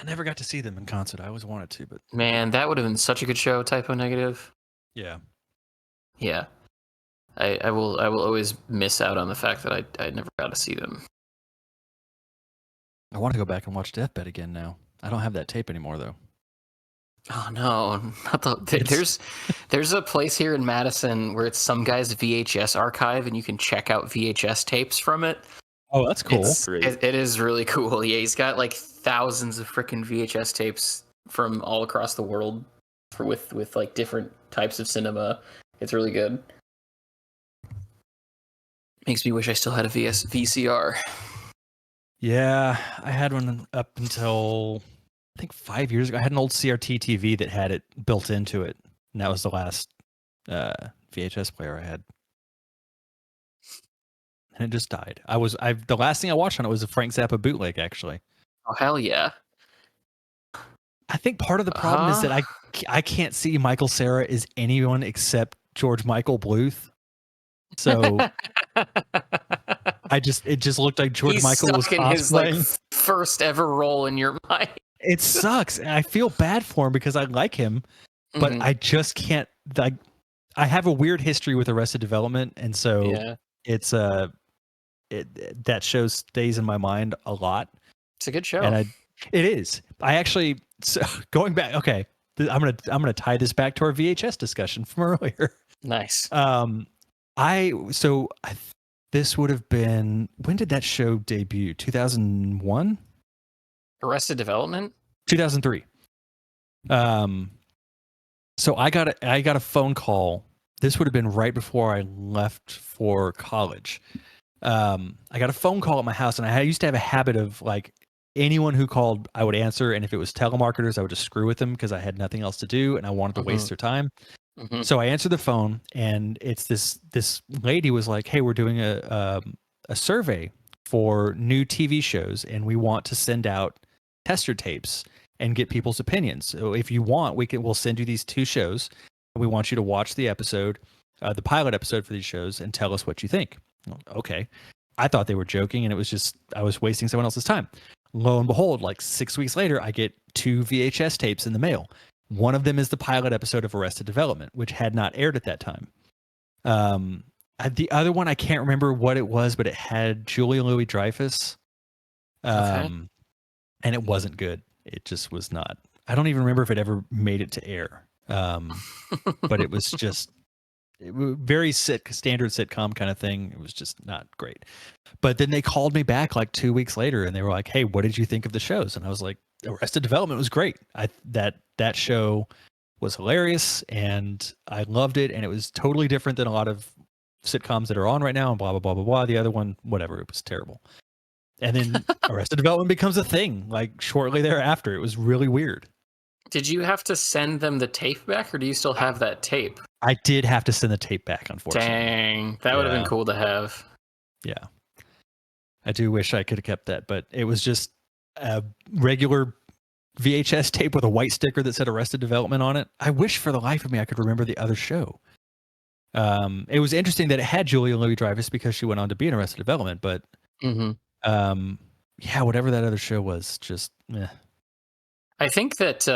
[SPEAKER 2] I never got to see them in concert. I always wanted to, but
[SPEAKER 1] Man, that would have been such a good show, Typo Negative.
[SPEAKER 2] yeah.
[SPEAKER 1] Yeah. I will always miss out on the fact that I never got to see them.
[SPEAKER 2] I want to go back and watch Deathbed again now. I don't have that tape anymore though.
[SPEAKER 1] Oh no, not there's a place here in Madison where it's some guy's VHS archive and you can check out VHS tapes from it.
[SPEAKER 2] Oh, that's cool.
[SPEAKER 1] It is really cool. Yeah, he's got like thousands of freaking VHS tapes from all across the world with like different types of cinema. It's really good. Makes me wish I still had a VCR.
[SPEAKER 2] Yeah, I had one up until I think 5 years ago. I had an old CRT TV that had it built into it, and that was the last VHS player I had. And it just died. The last thing I watched on it was a Frank Zappa bootleg, actually.
[SPEAKER 1] Oh hell yeah!
[SPEAKER 2] I think part of the problem is that I can't see Michael Cera as anyone except George Michael Bluth. So it just looked like George Michael was
[SPEAKER 1] in his like
[SPEAKER 2] cosplaying.
[SPEAKER 1] first ever role in your mind.
[SPEAKER 2] It sucks. And I feel bad for him because I like him, but I just can't. I have a weird history with Arrested Development, and so it's that show stays in my mind a lot.
[SPEAKER 1] It's a good show,
[SPEAKER 2] and it is. I actually going back. Okay, I'm gonna tie this back to our VHS discussion from earlier.
[SPEAKER 1] Nice.
[SPEAKER 2] This would have been, when did that show debut? 2001?
[SPEAKER 1] Arrested Development?
[SPEAKER 2] 2003. So I got a phone call. This would have been right before I left for college. I got a phone call at my house, and I used to have a habit of like anyone who called, I would answer, and if it was telemarketers, I would just screw with them because I had nothing else to do and I wanted to waste their time. So I answered the phone, and it's this lady was like, "Hey, we're doing a survey for new TV shows, and we want to send out tester tapes and get people's opinions. So if you want, we'll send you these 2 shows, and we want you to watch the episode, the pilot episode for these shows, and tell us what you think." Okay, I thought they were joking, and it was just I was wasting someone else's time. Lo and behold, like 6 weeks later, I get 2 VHS tapes in the mail. One of them is the pilot episode of Arrested Development, which had not aired at that time. The other one, I can't remember what it was, but it had Julia Louis-Dreyfus. And it wasn't good. It just was not. I don't even remember if it ever made it to air. But it was just very standard sitcom kind of thing. It was just not great. But then they called me back like 2 weeks later, and they were like, "Hey, what did you think of the shows?" And I was like, Arrested Development was great. That show was hilarious, and I loved it, and it was totally different than a lot of sitcoms that are on right now, and blah blah blah blah blah. The other one, whatever, it was terrible. And then Arrested Development becomes a thing like shortly thereafter. It was really weird.
[SPEAKER 1] Did you have to send them the tape back, or do you still have that tape?
[SPEAKER 2] I did have to send the tape back, unfortunately.
[SPEAKER 1] Dang, that would have been cool to have.
[SPEAKER 2] Yeah. I do wish I could have kept that, but it was just a regular VHS tape with a white sticker that said Arrested Development on it. I wish for the life of me I could remember the other show. It was interesting that it had Julia Louis-Dreyfus because she went on to be in Arrested Development, but whatever that other show was, just meh.
[SPEAKER 1] I think that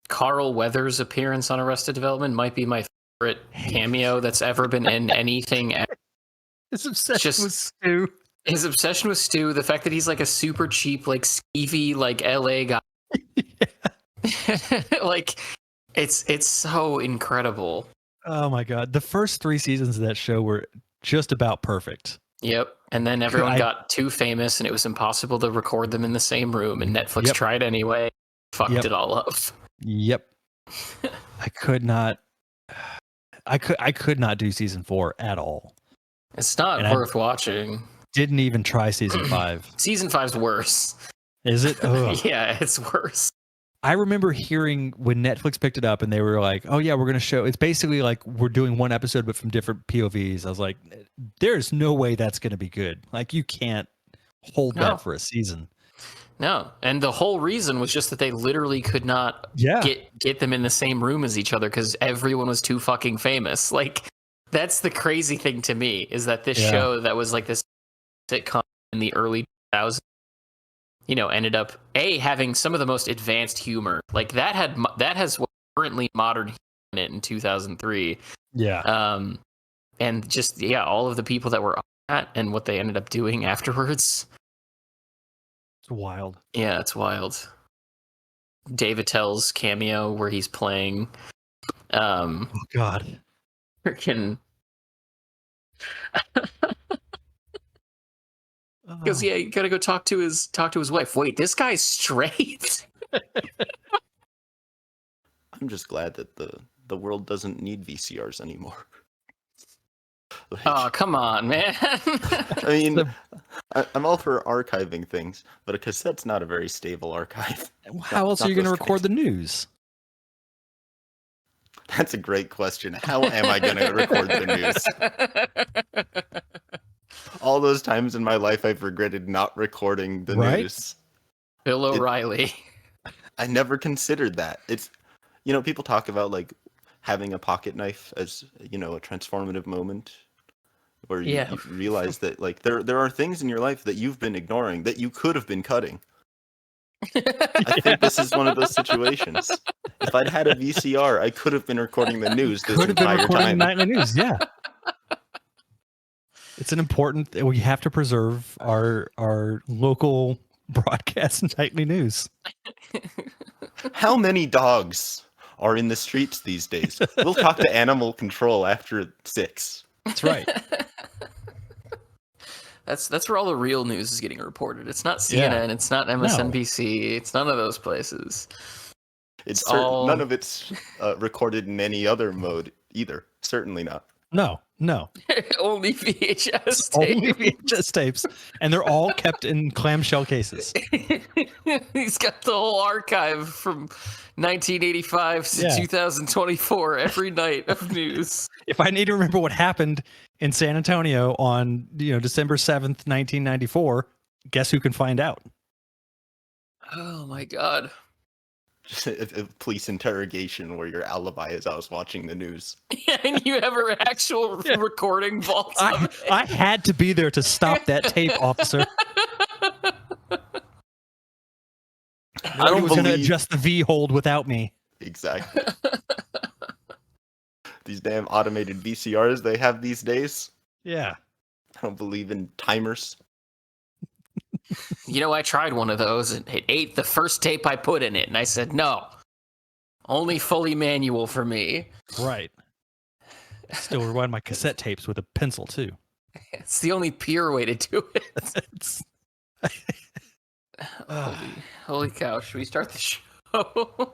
[SPEAKER 1] Carl Weathers' appearance on Arrested Development might be my favorite cameo that's ever been in anything.
[SPEAKER 2] His obsession with Stu.
[SPEAKER 1] His obsession with Stu, the fact that he's like a super cheap, like skeevy, like LA guy. Like it's so incredible.
[SPEAKER 2] Oh my god. The first 3 seasons of that show were just about perfect.
[SPEAKER 1] Yep. And then everyone got too famous and it was impossible to record them in the same room, and Netflix tried anyway. Fucked it all up.
[SPEAKER 2] Yep. I could not do season 4 at all.
[SPEAKER 1] It's not worth watching.
[SPEAKER 2] Didn't even try season 5.
[SPEAKER 1] Season 5's worse.
[SPEAKER 2] Is it? Ugh.
[SPEAKER 1] Yeah, it's worse.
[SPEAKER 2] I remember hearing when Netflix picked it up and they were like, oh yeah, we're going to show, it's basically like we're doing one episode but from different POVs. I was like, there's no way that's going to be good. Like you can't hold
[SPEAKER 1] No.
[SPEAKER 2] that for a season.
[SPEAKER 1] No, and the whole reason was just that they literally could not get them in the same room as each other because everyone was too fucking famous. Like, that's the crazy thing to me, is that this show that was like this sitcom in the early 2000s, you know, ended up having some of the most advanced humor. Like that has currently modern humor in it in 2003.
[SPEAKER 2] Yeah.
[SPEAKER 1] And just all of the people that were on that and what they ended up doing afterwards.
[SPEAKER 2] It's wild.
[SPEAKER 1] Yeah, it's wild. Dave Attell's cameo where he's playing
[SPEAKER 2] Oh God.
[SPEAKER 1] freaking because you gotta go talk to his wife. Wait, this guy's straight?
[SPEAKER 4] I'm just glad that the world doesn't need VCRs anymore. Like,
[SPEAKER 1] Oh, come on, man.
[SPEAKER 4] I mean, I'm all for archiving things, but a cassette's not a very stable archive.
[SPEAKER 2] How else are you going to record the news?
[SPEAKER 4] That's a great question. How am I going to record the news? All those times in my life I've regretted not recording the news.
[SPEAKER 1] Bill O'Reilly.
[SPEAKER 4] I never considered that. It's, you know, people talk about like having a pocket knife as, you know, a transformative moment where you realize that like there are things in your life that you've been ignoring that you could have been cutting. I think this is one of those situations. If I'd had a VCR, I could have been recording the news this entire time.
[SPEAKER 2] Nightly news, yeah. It's an important. We have to preserve our local broadcast nightly news.
[SPEAKER 4] How many dogs are in the streets these days? We'll talk to animal control after 6.
[SPEAKER 2] That's right.
[SPEAKER 1] That's where all the real news is getting reported. It's not CNN. It's not MSNBC. No. It's none of those places.
[SPEAKER 4] It's none of it's recorded in any other mode either. Certainly not.
[SPEAKER 2] No.
[SPEAKER 1] Only VHS tapes.
[SPEAKER 2] Only VHS tapes. And they're all kept in clamshell cases.
[SPEAKER 1] He's got the whole archive from 1985 to 2024, every night of news.
[SPEAKER 2] If I need to remember what happened in San Antonio on December 7th, 1994, guess who can find out?
[SPEAKER 1] Oh my God.
[SPEAKER 4] Just a police interrogation where your alibi is I was watching the news.
[SPEAKER 1] Yeah, and you have an actual recording vault.
[SPEAKER 2] I had to be there to stop that tape, officer.
[SPEAKER 4] I don't
[SPEAKER 2] was going to adjust the V hold without me.
[SPEAKER 4] Exactly. These damn automated VCRs they have these days.
[SPEAKER 2] Yeah.
[SPEAKER 4] I don't believe in timers.
[SPEAKER 1] You know, I tried one of those and it ate the first tape I put in it. And I said, no, only fully manual for me.
[SPEAKER 2] Right. Still rewind my cassette tapes with a pencil, too.
[SPEAKER 1] It's the only pure way to do it. Holy cow. Should we start the show?